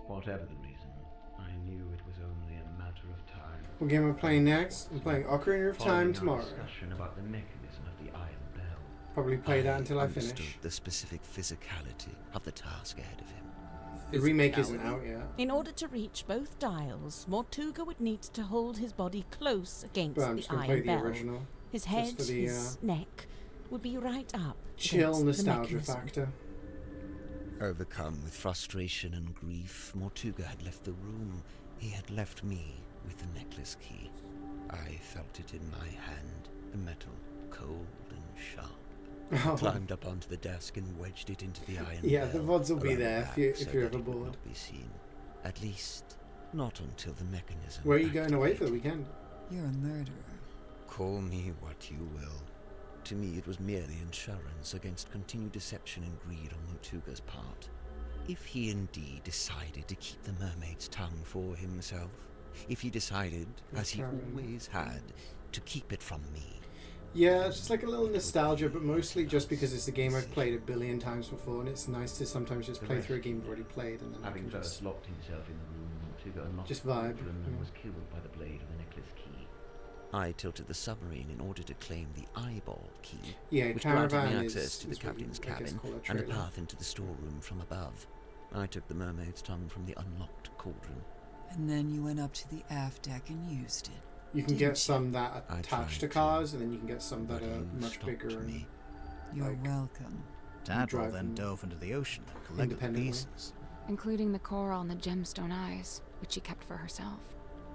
Whatever the reason, I knew it was only a matter of time. What game we're playing next? I'm playing Ocarina of Time tomorrow. Discussion about the mechanism of the iron bell. Probably play that until I finish. Understood the specific physicality of the task ahead of him. The remake isn't out yet. In order to reach both dials, Mortuga would need to hold his body close against But I'm the just gonna iron play the bell. original. His just head, for the, his neck, would be right up chill against the nostalgia mechanism. factor. Overcome with frustration and grief, Mortuga had left the room. He had left me with the necklace key. I felt it in my hand, the metal cold and sharp. Oh. Climbed up onto the desk and wedged it into the iron Yeah, bell the VODs will be around there the if, you, back if so you're that ever it would bored. not be seen. At least, not until the mechanism. Where are you going away for the weekend? You're a murderer. Call me what you will. To me, it was merely insurance against continued deception and greed on Mortuga's part. If he indeed decided to keep the mermaid's tongue for himself, if he decided, as he always had, to keep it from me. Yeah, it's just like a little nostalgia, but mostly just because it's a game I've played a billion times before, and it's nice to sometimes just play through a game I've already played, and then I Having can first just... locked himself in the room, Mortuga unlocked Just the vibe, cauldron and yeah. was killed by the blade of the necklace key. I tilted the submarine in order to claim the eyeball key, Yeah, which granted me Caravan access to the is what you, captain's I guess, cabin call a and a trailer. path into the storeroom from above. I took the mermaid's tongue from the unlocked cauldron. And then you went up to the aft deck and used it. You can get some that attach to cars, and then you can get some that are much bigger. And You're welcome. Tadpole then dove into the ocean and collected the pieces. Including the coral and the gemstone eyes, which she kept for herself.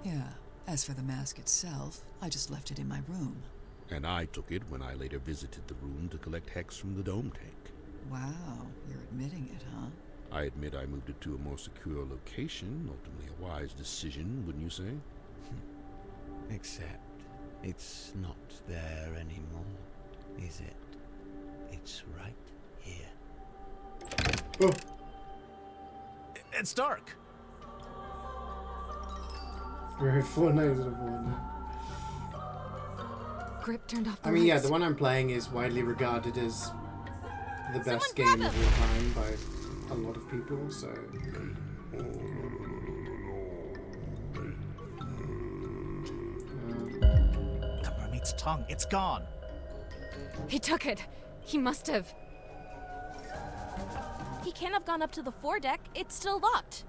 Yeah. As for the mask itself, I just left it in my room. And I took it when I later visited the room to collect hex from the dome tank. Wow, you're admitting it, huh? I admit I moved it to a more secure location, ultimately a wise decision, wouldn't you say? Except, it's not there anymore, is it? It's right here. It's dark. Right, 4 noses of one. Grip turned off the I mean, yeah, lights. the one I'm playing is widely regarded as the best Someone game grab of all time by a lot of people, so... The mermaid's tongue, it's gone. He took it. He must have. He can't have gone up to the foredeck. It's still locked.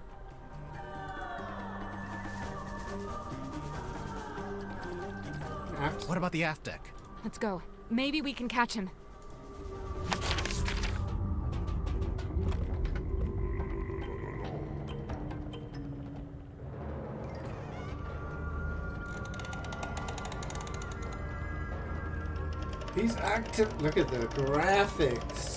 What about the aft deck? Let's go. Maybe we can catch him. He's active. Look at the graphics.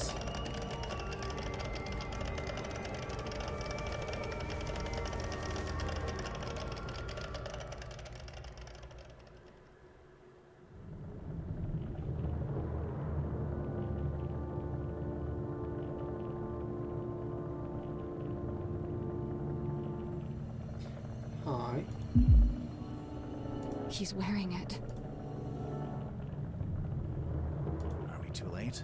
Hi. He's wearing it. Are we too late?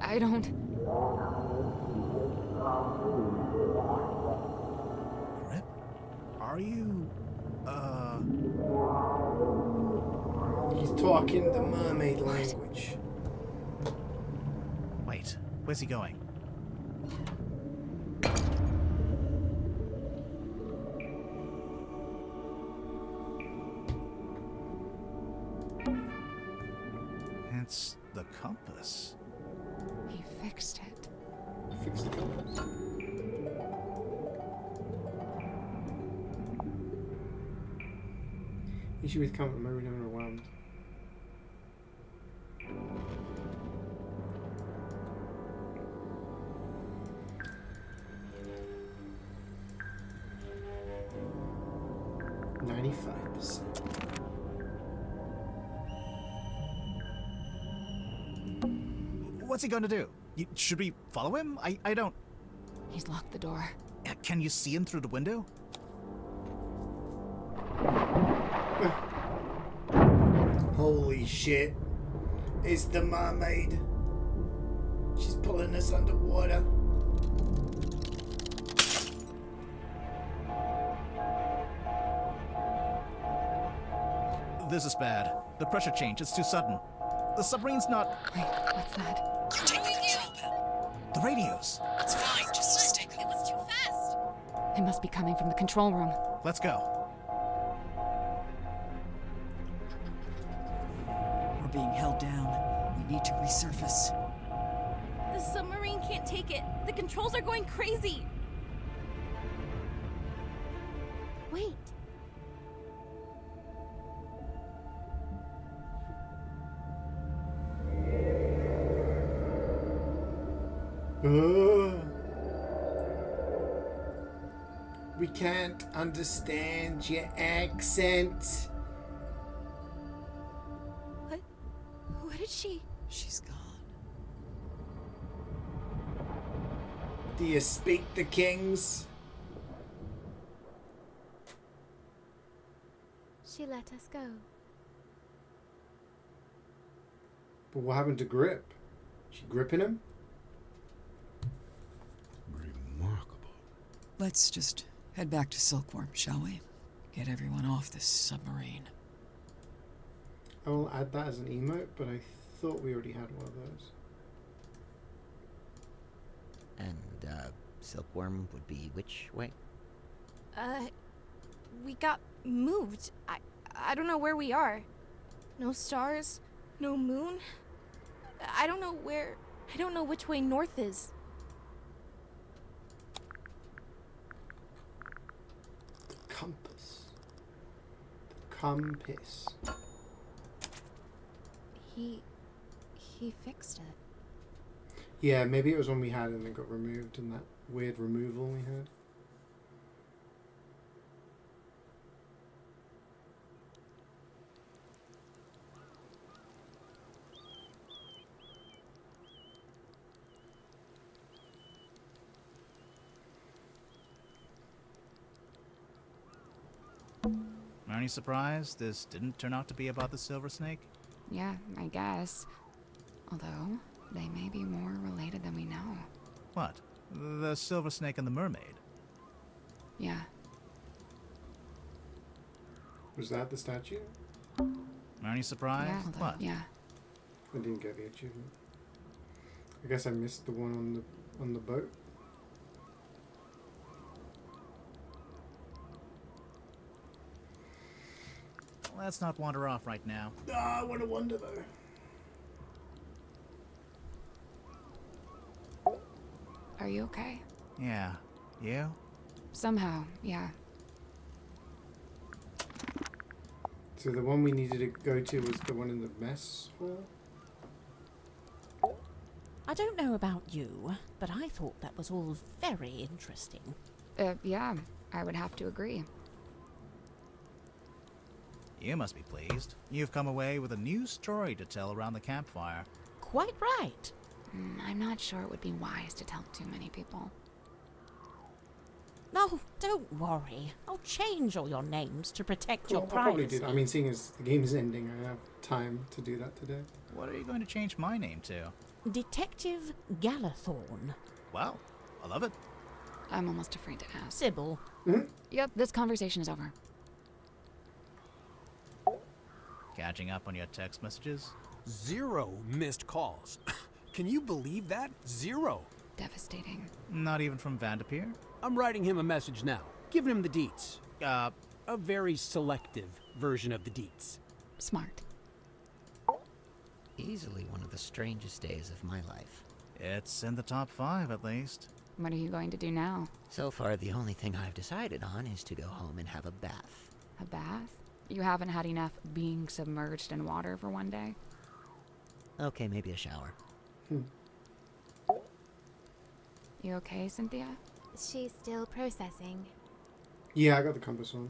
I don't... Grip? Are you... He's talking the mermaid language. Wait, where's he going? It's the compass. He fixed it. Fix the compass. Issue with compass, memory never overwhelmed. What's he going to do? Should we follow him? I don't... He's locked the door. Can you see him through the window? Holy shit. It's the mermaid. She's pulling us underwater. This is bad. The pressure change, it's too sudden. The submarine's not... Wait, what's that? You're taking the control panel. The radios. It's fine, just stick. It was too fast. It must be coming from the control room. Let's go. We're being held down. We need to resurface. The submarine can't take it. The controls are going crazy. Wait. We can't understand your accent. What did she... She's gone. Do you speak the kings? She let us go. But what happened to Grip? She gripping him? Remarkable. Let's just head back to Silkworm, shall we? Get everyone off this submarine. I will add that as an emote, but I thought we already had one of those. And, Silkworm would be which way? We got moved. I don't know where we are. No stars, no moon. I don't know which way north is. Compass. The compass. He fixed it. Yeah, maybe it was when we had it and it got removed in that weird removal we had. Aren't you surprised this didn't turn out to be about the silver snake? Yeah, I guess. Although, they may be more related than we know. What? The silver snake and the mermaid? Yeah. Was that the statue? Aren't you surprised? Yeah, What? Yeah. I didn't get the achievement. I guess I missed the one on the boat. Let's not wander off right now. Ah, I want to wander though. Are you okay? Yeah. You? Somehow, yeah. So the one we needed to go to was the one in the mess hall? I don't know about you, but I thought that was all very interesting. Yeah, I would have to agree. You must be pleased. You've come away with a new story to tell around the campfire. Quite right. I'm not sure it would be wise to tell too many people. No, don't worry. I'll change all your names to protect your I'll probably privacy. do that. I mean, seeing as the game's ending, I have time to do that today. What are you going to change my name to? Detective Galathorn. Well, I love it. I'm almost afraid to ask. Sybil. Yep, this conversation is over. Catching up on your text messages? 0 missed calls. Can you believe that? 0. Devastating. Not even from Vanderpeer? I'm writing him a message now, giving him the deets. A very selective version of the deets. Smart. Easily one of the strangest days of my life. It's in the top 5, at least. What are you going to do now? So far, the only thing I've decided on is to go home and have a bath. A bath? You haven't had enough being submerged in water for one day? Okay, maybe a shower. You okay, Cynthia? She's still processing. Yeah, I got the compass on.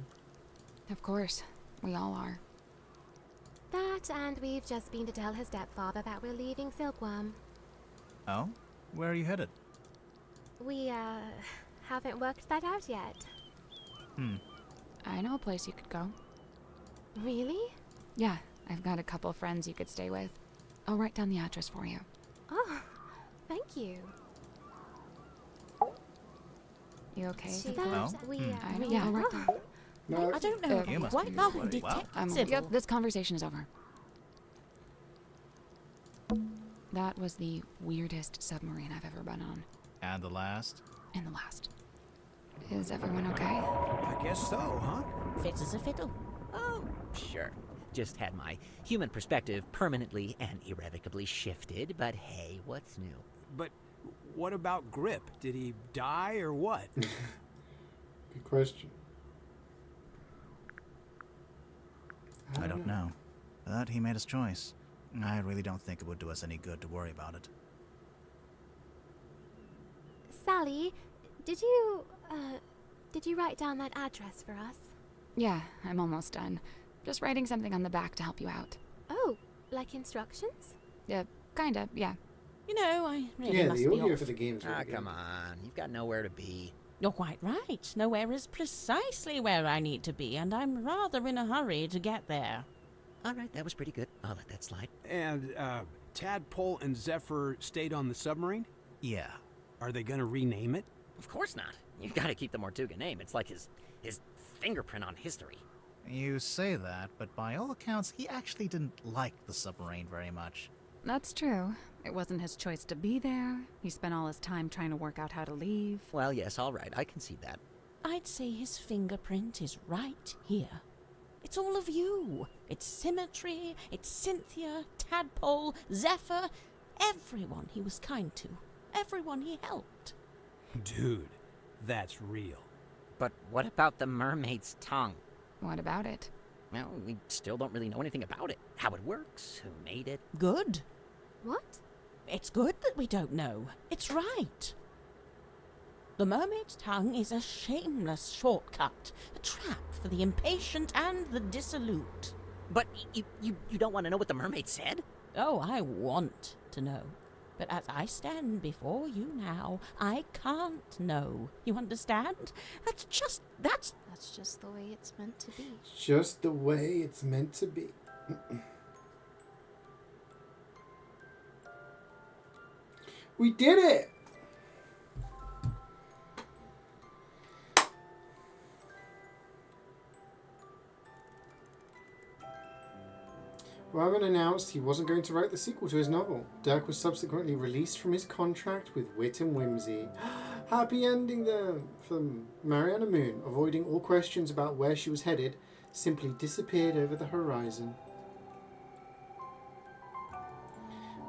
Of course. We all are. That, and we've just been to tell her stepfather that we're leaving Silkworm. Oh? Where are you headed? We, haven't worked that out yet. I know a place you could go. Really? Yeah, I've got a couple friends you could stay with. I'll write down the address for you. Oh, thank you. You okay? She Cynthia? that yeah, I'll write down. No, I don't know. You must Why be not bloody well. Detective Sybil? Yep, this conversation is over. That was the weirdest submarine I've ever been on. And the last? And the last. Is everyone okay? I guess so, huh? Fits as a fiddle. Oh, sure. Just had my human perspective permanently and irrevocably shifted, but hey, what's new? But what about Grip? Did he die or what? Good question. I don't know. But he made his choice. I really don't think it would do us any good to worry about it. Sally, did you write down that address for us? Yeah, I'm almost done. Just writing something on the back to help you out. Oh, like instructions? Kinda, yeah. You know, I really Yeah, must the be audio off. for the game's really good. Come on. You've got nowhere to be. You're quite right. Nowhere is precisely where I need to be, and I'm rather in a hurry to get there. All right, that was pretty good. I'll let that slide. And, Tadpole and Zephyr stayed on the submarine? Yeah. Are they gonna rename it? Of course not. You've got to keep the Mortuga name. It's like his fingerprint on history. You say that, but by all accounts, he actually didn't like the submarine very much. That's true. It wasn't his choice to be there. He spent all his time trying to work out how to leave. Well, yes, all right. I can see that. I'd say his fingerprint is right here. It's all of you. It's Symmetry, it's Cynthia, Tadpole, Zephyr, everyone he was kind to, everyone he helped. Dude, that's real. But what about the mermaid's tongue? What about it? Well, we still don't really know anything about it. How it works, who made it. Good. What? It's good that we don't know. It's right. The mermaid's tongue is a shameless shortcut, a trap for the impatient and the dissolute. But you don't want to know what the mermaid said? Oh, I want to know. But as I stand before you now, I can't know. You understand? That's just the way it's meant to be. Just the way it's meant to be. We did it! Ryman announced he wasn't going to write the sequel to his novel. Dirk was subsequently released from his contract with Wit and Whimsy. Happy ending there for Mariana Moon, avoiding all questions about where she was headed, simply disappeared over the horizon.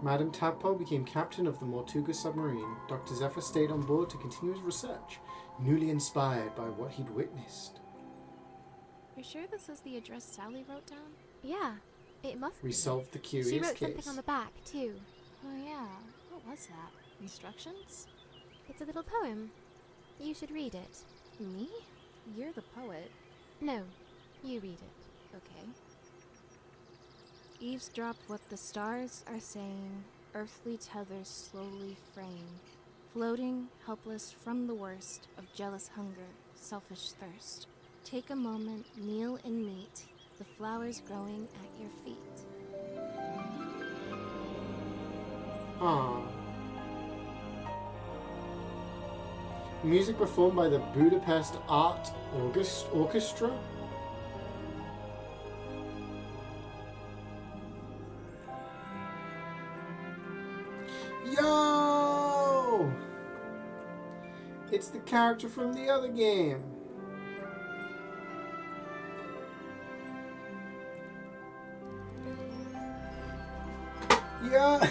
Madame Tadpole became captain of the Mortuga submarine. Dr. Zephyr stayed on board to continue his research, newly inspired by what he'd witnessed. You're sure this is the address Sally wrote down? Yeah, it must be. We solved the curious She wrote case. something on the back, too. Oh yeah, what was that? Instructions? It's a little poem. You should read it. Me? You're the poet. No, you read it. Okay. Eavesdrop what the stars are saying, earthly tethers slowly fraying, floating, helpless from the worst of jealous hunger, selfish thirst. Take a moment, kneel and meet the flowers growing at your feet. Aww. Music performed by the Budapest Art Orchestra. Yo! It's the character from the other game. Yeah.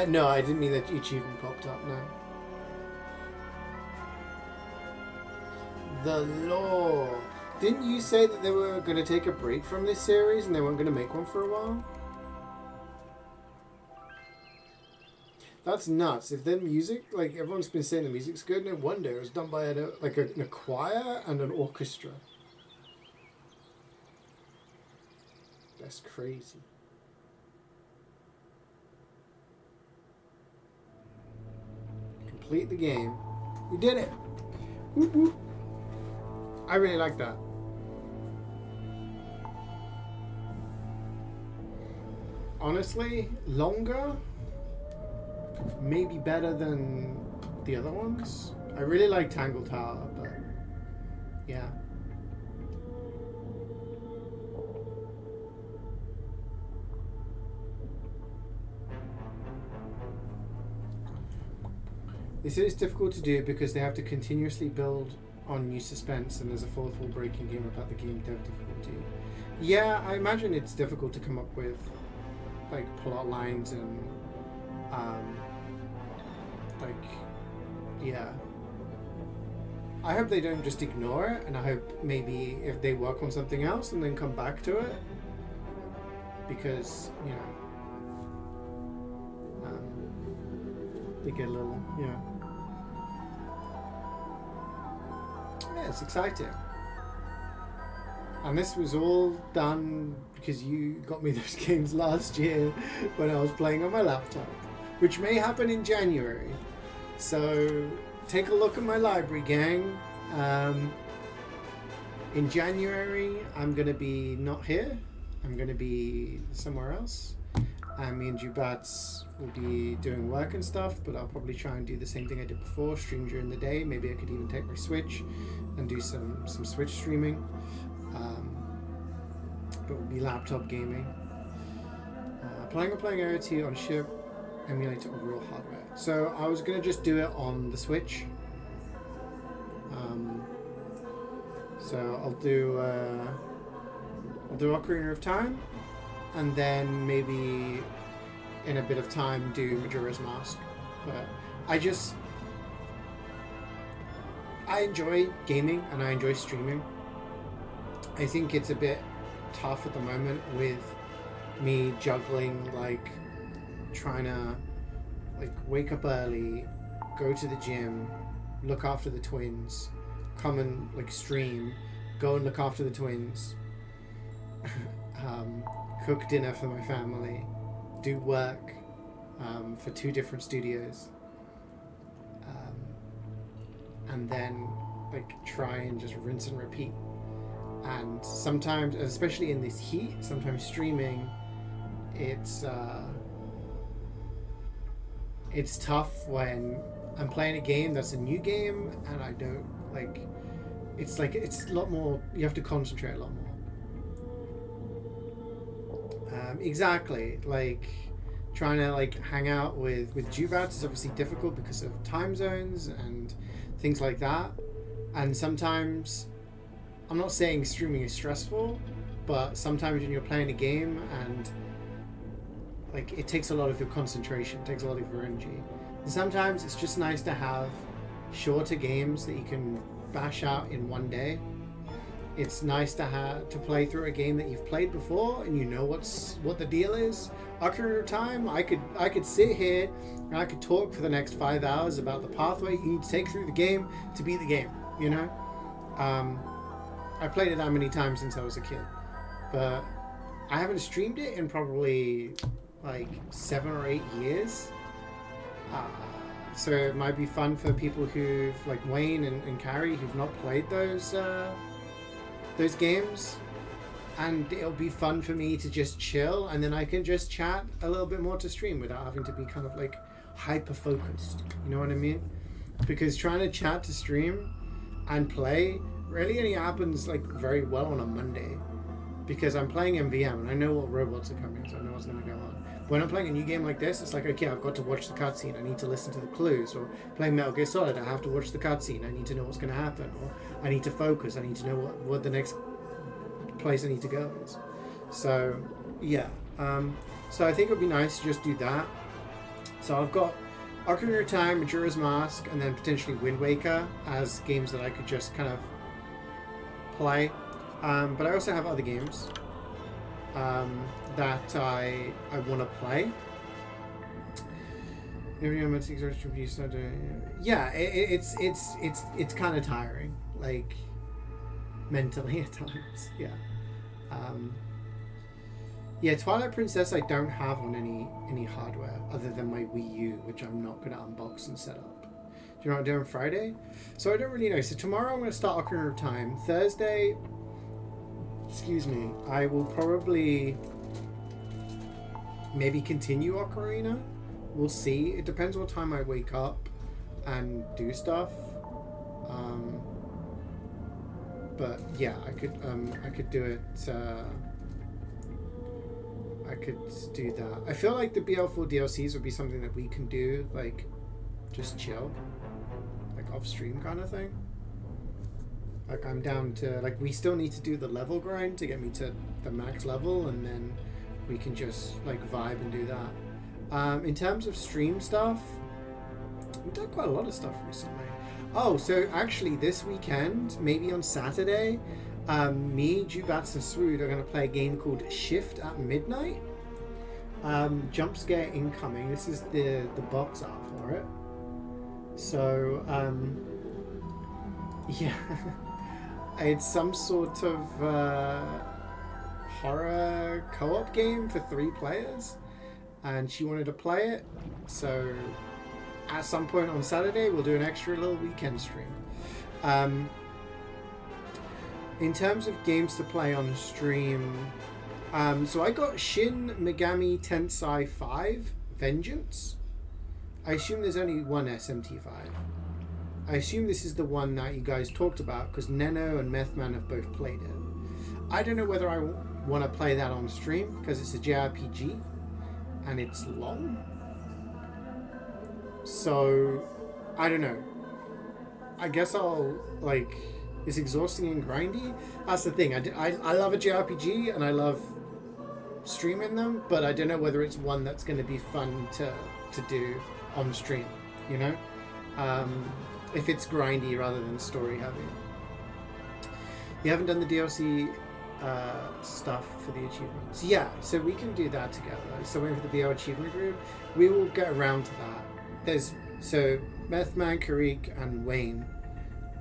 No, I didn't mean that achievement popped up, no. The lore. Didn't you say that they were going to take a break from this series and they weren't going to make one for a while? That's nuts. If their music, like everyone's been saying the music's good, no wonder it was done by a choir and an orchestra. That's crazy. Complete the game. We did it. Whoop, whoop. I really like that. Honestly, longer, maybe better than the other ones. I really like Tangle Tower, but yeah. They said it's difficult to do because they have to continuously build on new suspense, and there's a fourth wall breaking game about the game dev difficulty. Yeah, I imagine it's difficult to come up with like plot lines and yeah. I hope they don't just ignore it, and I hope maybe if they work on something else and then come back to it, because you know they get a little, you know. Yeah, it's exciting. And this was all done because you got me those games last year when I was playing on my laptop, which may happen in January. So take a look at my library, gang. In January, I'm going to be not here. I'm going to be somewhere else. And me and Jubats will be doing work and stuff, but I'll probably try and do the same thing I did before, stream during the day. Maybe I could even take my Switch and do some Switch streaming. But it will be laptop gaming. Playing Area 2 on ship, emulator or real hardware. So I was going to just do it on the Switch. So I'll do Ocarina of Time, and then maybe in a bit of time do Majora's Mask. But I enjoy gaming and I enjoy streaming. I think it's a bit tough at the moment with me juggling, like trying to like wake up early, go to the gym, look after the twins, come and like stream, go and look after the twins, cook dinner for my family, do work, for 2 different studios, and then like try and just rinse and repeat. And sometimes, especially in this heat, sometimes streaming, it's tough when I'm playing a game that's a new game and I don't like. It's a lot more. You have to concentrate a lot more. Exactly, like trying to like hang out with Jubats is obviously difficult because of time zones and things like that. And sometimes, I'm not saying streaming is stressful, but sometimes when you're playing a game and like it takes a lot of your concentration, takes a lot of your energy. And sometimes it's just nice to have shorter games that you can bash out in one day. It's nice to play through a game that you've played before and you know what the deal is. Ocarina of Time, I could sit here and I could talk for the next 5 hours about the pathway you need to take through the game to beat the game, you know? I played it that many times since I was a kid, but I haven't streamed it in probably like 7 or 8 years. So it might be fun for people who've, like Wayne and Carrie, who've not played those games, and it'll be fun for me to just chill, and then I can just chat a little bit more to stream without having to be kind of like hyper focused. You know what I mean? Because trying to chat to stream and play really only happens like very well on a Monday, because I'm playing MVM and I know what robots are coming, so I know what's going to go on. When I'm playing a new game like this, it's like, okay, I've got to watch the cutscene, I need to listen to the clues. Or playing Metal Gear Solid, I have to watch the cutscene, I need to know what's going to happen. Or I need to focus, I need to know what the next place I need to go is. So, yeah. So I think it would be nice to just do that. So I've got Ocarina of Time, Majora's Mask, and then potentially Wind Waker as games that I could just kind of play. But I also have other games that I want to play. Yeah, it's kind of tiring, like mentally at times. Yeah. Yeah, Twilight Princess I don't have on any hardware other than my Wii U, which I'm not going to unbox and set up. Do you know what I'm doing Friday? So I don't really know. So tomorrow I'm going to start Ocarina of Time. Thursday, I will probably maybe continue Ocarina. We'll see. It depends what time I wake up and do stuff. But yeah, I could do it. I could do that. I feel like the BL4 DLCs would be something that we can do, like, just chill, like off stream kind of thing. Like, I'm down to, like, we still need to do the level grind to get me to the max level, and then we can just, like, vibe and do that. In terms of stream stuff, we've done quite a lot of stuff recently. Oh, so actually this weekend, maybe on Saturday, me, Jubats, and Swood are going to play a game called Shift at Midnight. Jump scare incoming. This is the box art for it. So, yeah. It's some sort of horror co-op game for 3 players. And she wanted to play it. So, at some point on Saturday, we'll do an extra little weekend stream. In terms of games to play on stream, so I got Shin Megami Tensei 5 Vengeance. I assume there's only one SMT5. I assume this is the one that you guys talked about because Neno and Methman have both played it. I don't know whether I want to play that on stream because it's a JRPG and it's long. So, I don't know. I guess I'll, like, it's exhausting and grindy. That's the thing. I love a JRPG and I love streaming them, but I don't know whether it's one that's going to be fun to do on stream, you know? If it's grindy rather than story heavy. You haven't done the DLC stuff for the achievements. Yeah, so we can do that together. So waiting for the BL achievement group. We will get around to that. So Methman, Karik, and Wayne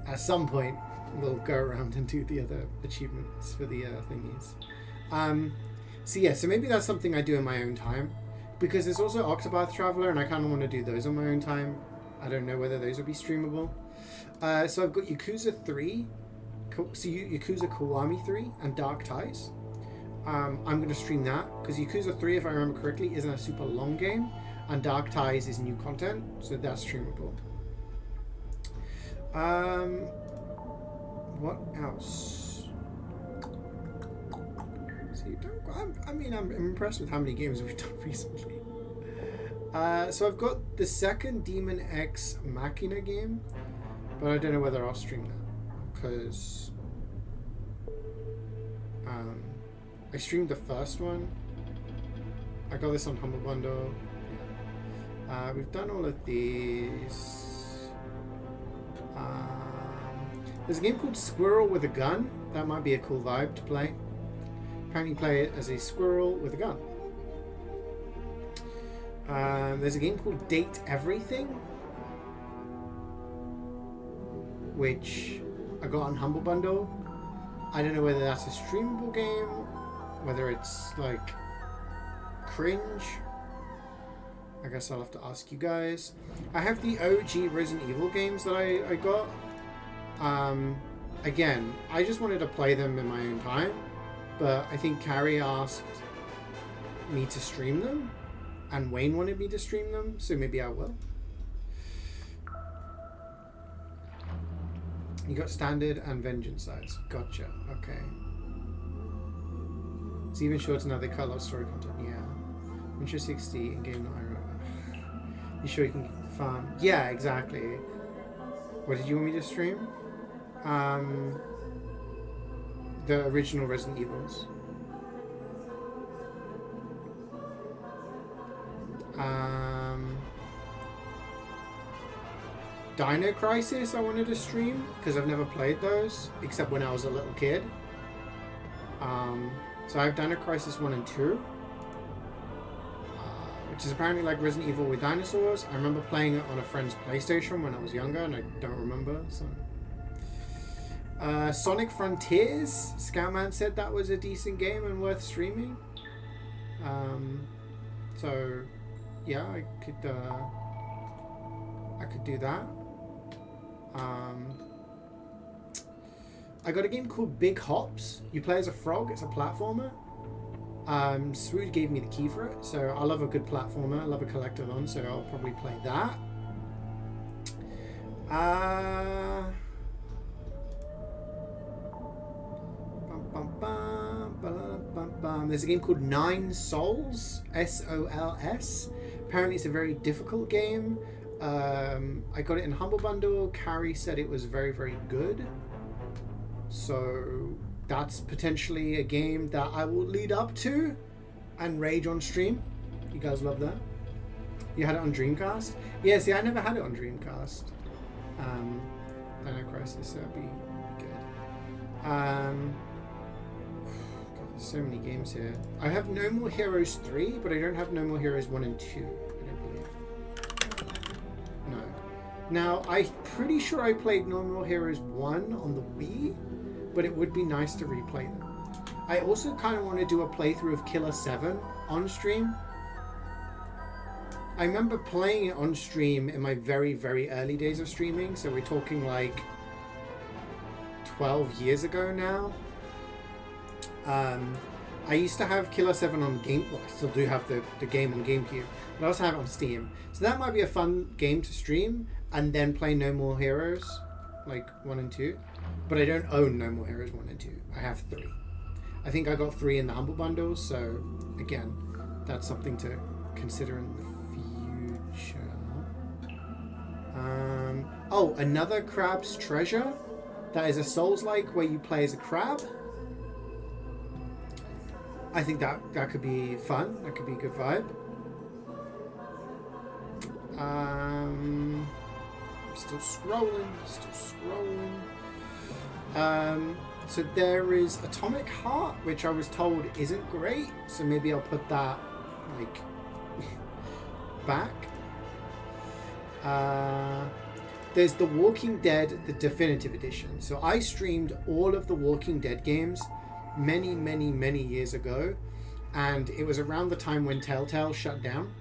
at some point will go around and do the other achievements for the thingies. So yeah, so maybe that's something I do in my own time. because there's also Octopath Traveler, and I kind of want to do those on my own time. I don't know whether those will be streamable. So I've got Yakuza 3, Yakuza Kiwami 3, and Dark Ties. I'm going to stream that, because Yakuza 3, if I remember correctly, isn't a super long game, and Dark Ties is new content, so that's streamable. What else? See, I'm impressed with how many games we've done recently. So I've got the second Demon X Machina game, but I don't know whether I'll stream that, because I streamed the first one. I got this on Humble Bundle. Yeah. We've done all of these. There's a game called Squirrel with a Gun. That might be a cool vibe to play. Apparently play it as a squirrel with a gun. There's a game called Date Everything, which I got on Humble Bundle. I don't know whether that's a streamable game, whether it's like cringe. I guess I'll have to ask you guys. I have the OG Resident Evil games that I got. Again, I just wanted to play them in my own time, but I think Carrie asked me to stream them, and Wayne wanted me to stream them, so maybe I will. You got Standard and Vengeance sides. Gotcha. Okay. It's even shorter now. They cut a lot of story content. Yeah. Winter 60 in game. You sure you can farm? Yeah, exactly. What did you want me to stream? The original Resident Evils. Dino Crisis I wanted to stream because I've never played those except when I was a little kid. So I have Dino Crisis 1 and 2, which is apparently like Resident Evil with dinosaurs. I remember playing it on a friend's PlayStation when I was younger, and I don't remember. So Sonic Frontiers, Scoutman said that was a decent game and worth streaming. So yeah, I could do that. I got a game called Big Hops. You play as a frog. It's a platformer. Swood gave me the key for it, so I love a good platformer. I love a collectathon, so I'll probably play that. There's a game called Nine Souls, SOLS. Apparently it's a very difficult game. I got it in Humble Bundle. Carrie said it was very, very good. So that's potentially a game that I will lead up to and rage on stream. You guys love that? You had it on Dreamcast? Yeah, see, I never had it on Dreamcast. Dino Crisis, so that'd be good. God, there's so many games here. I have No More Heroes 3, but I don't have No More Heroes 1 and 2. I don't believe. No. Now, I'm pretty sure I played No More Heroes 1 on the Wii, but it would be nice to replay them. I also kind of want to do a playthrough of Killer 7 on stream. I remember playing it on stream in my very, very early days of streaming, so we're talking like 12 years ago now. I used to have Killer 7 on Game... Well, I still do have the game on GameCube, but I also have it on Steam. So that might be a fun game to stream, and then play No More Heroes, like 1 and 2. But I don't own No More Heroes 1 and 2. I have 3. I think I got 3 in the Humble Bundle, so again, that's something to consider in the future. Oh, another Crab's Treasure. That is a Souls-like where you play as a crab. I think that could be fun. That could be a good vibe. Still scrolling. So there is Atomic Heart, which I was told isn't great. So maybe I'll put that like back. There's The Walking Dead, the definitive edition. So I streamed all of the Walking Dead games many years ago, and it was around the time when Telltale shut down.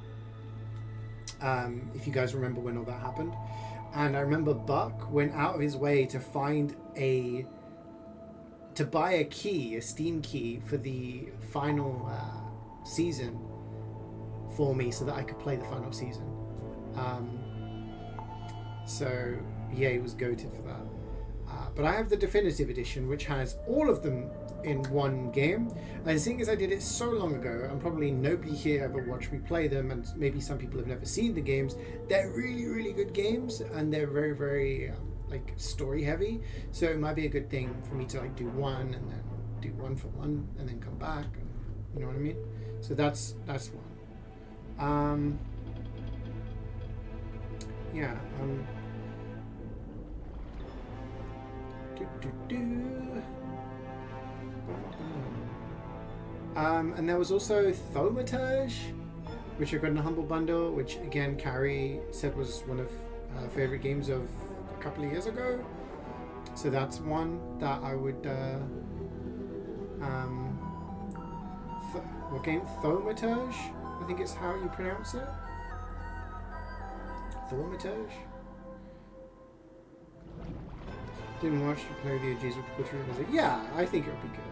If you guys remember when all that happened. And I remember Buck went out of his way to find to buy a key, a Steam key for the final season for me, so that I could play the final season. So yeah, he was goated for that. But I have the definitive edition, which has all of them in one game. And seeing as I did it so long ago, and probably nobody here ever watched me play them, and maybe some people have never seen the games, they're really, really good games, and they're very, very like story heavy. So it might be a good thing for me to like do one, and then do one for one, and then come back. And, you know what I mean? So that's one. Yeah. And there was also Thaumaturge, which I got in a Humble Bundle, which again Carrie said was one of her favorite games of a couple of years ago. So that's one that I would what game? Thaumaturge, I think it's how you pronounce it. Thaumaturge. Didn't watch you play the Ages with Culture. Yeah, I think it would be good.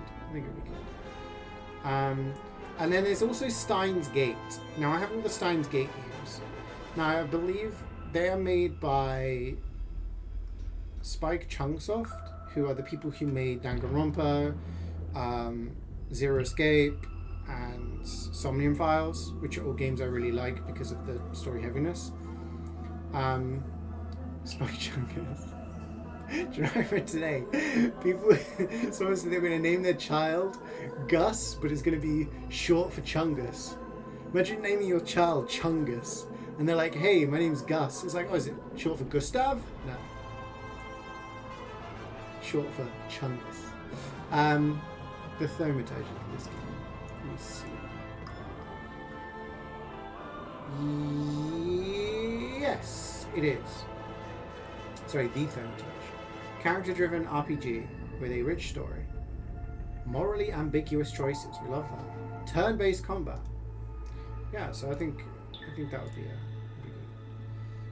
And then there's also Steins Gate. Now I have all the Steins Gate games. Now I believe they are made by Spike Chunsoft, who are the people who made Danganronpa, Zero Escape, and Somnium Files, which are all games I really like because of the story heaviness. Spike Chungus. Do you remember today? Someone said they were going to name their child Gus, but it's going to be short for Chungus. Imagine naming your child Chungus, and they're like, "Hey, my name's Gus." It's like, "Oh, is it short for Gustav?" No. Short for Chungus. The Thaumaturge of this game. Let me see. Yes, it is. Sorry, the Thaumaturge. Character-driven RPG with a rich story. Morally ambiguous choices. We love that. Turn-based combat. Yeah, so I think that would be good.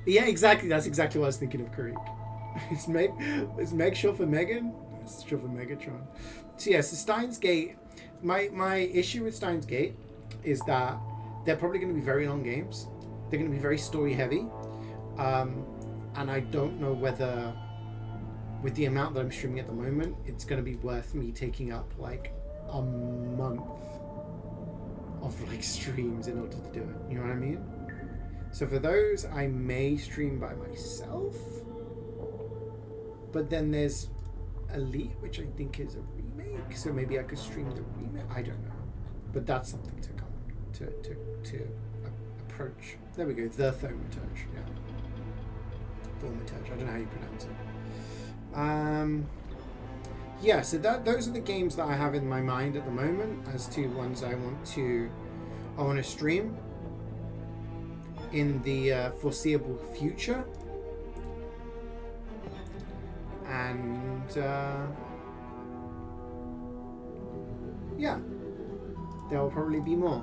Yeah, exactly. That's exactly what I was thinking of Karik. Is Meg short for Megan? It's short for Megatron. So yeah, so Steins Gate. My issue with Steins Gate is that they're probably going to be very long games. They're going to be very story heavy. And I don't know whether, with the amount that I'm streaming at the moment, it's going to be worth me taking up like a month of like streams in order to do it. You know what I mean? So for those, I may stream by myself. But then there's Elite, which I think is a remake. So maybe I could stream the remake. I don't know. But that's something to come to approach. There we go. The Thaumaturge. Yeah. Thaumaturge. I don't know how you pronounce it. Yeah, so those are the games that I have in my mind at the moment as to ones I want to stream in the foreseeable future. And yeah, there will probably be more.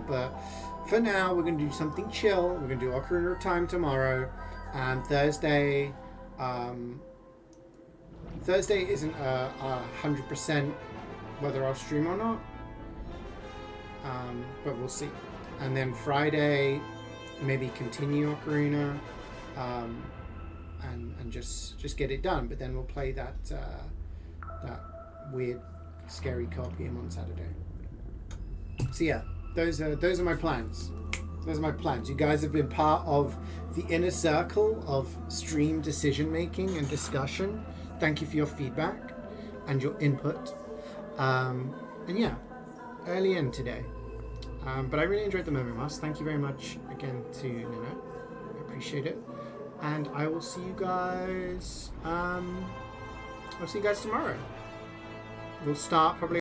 But for now, we're going to do something chill. We're going to do Ocarina of Time tomorrow, and Thursday. Thursday isn't 100% whether I'll stream or not, but we'll see. And then Friday, maybe continue Ocarina, and just get it done. But then we'll play that weird, scary co-op game on Saturday. So yeah, those are my plans. Those are my plans. You guys have been part of the inner circle of stream decision making and discussion. Thank you for your feedback and your input. And yeah, early in today. But I really enjoyed the Mermaid Mask. Thank you very much again to Nina. I appreciate it. And I will see you guys. I'll see you guys tomorrow. We'll start probably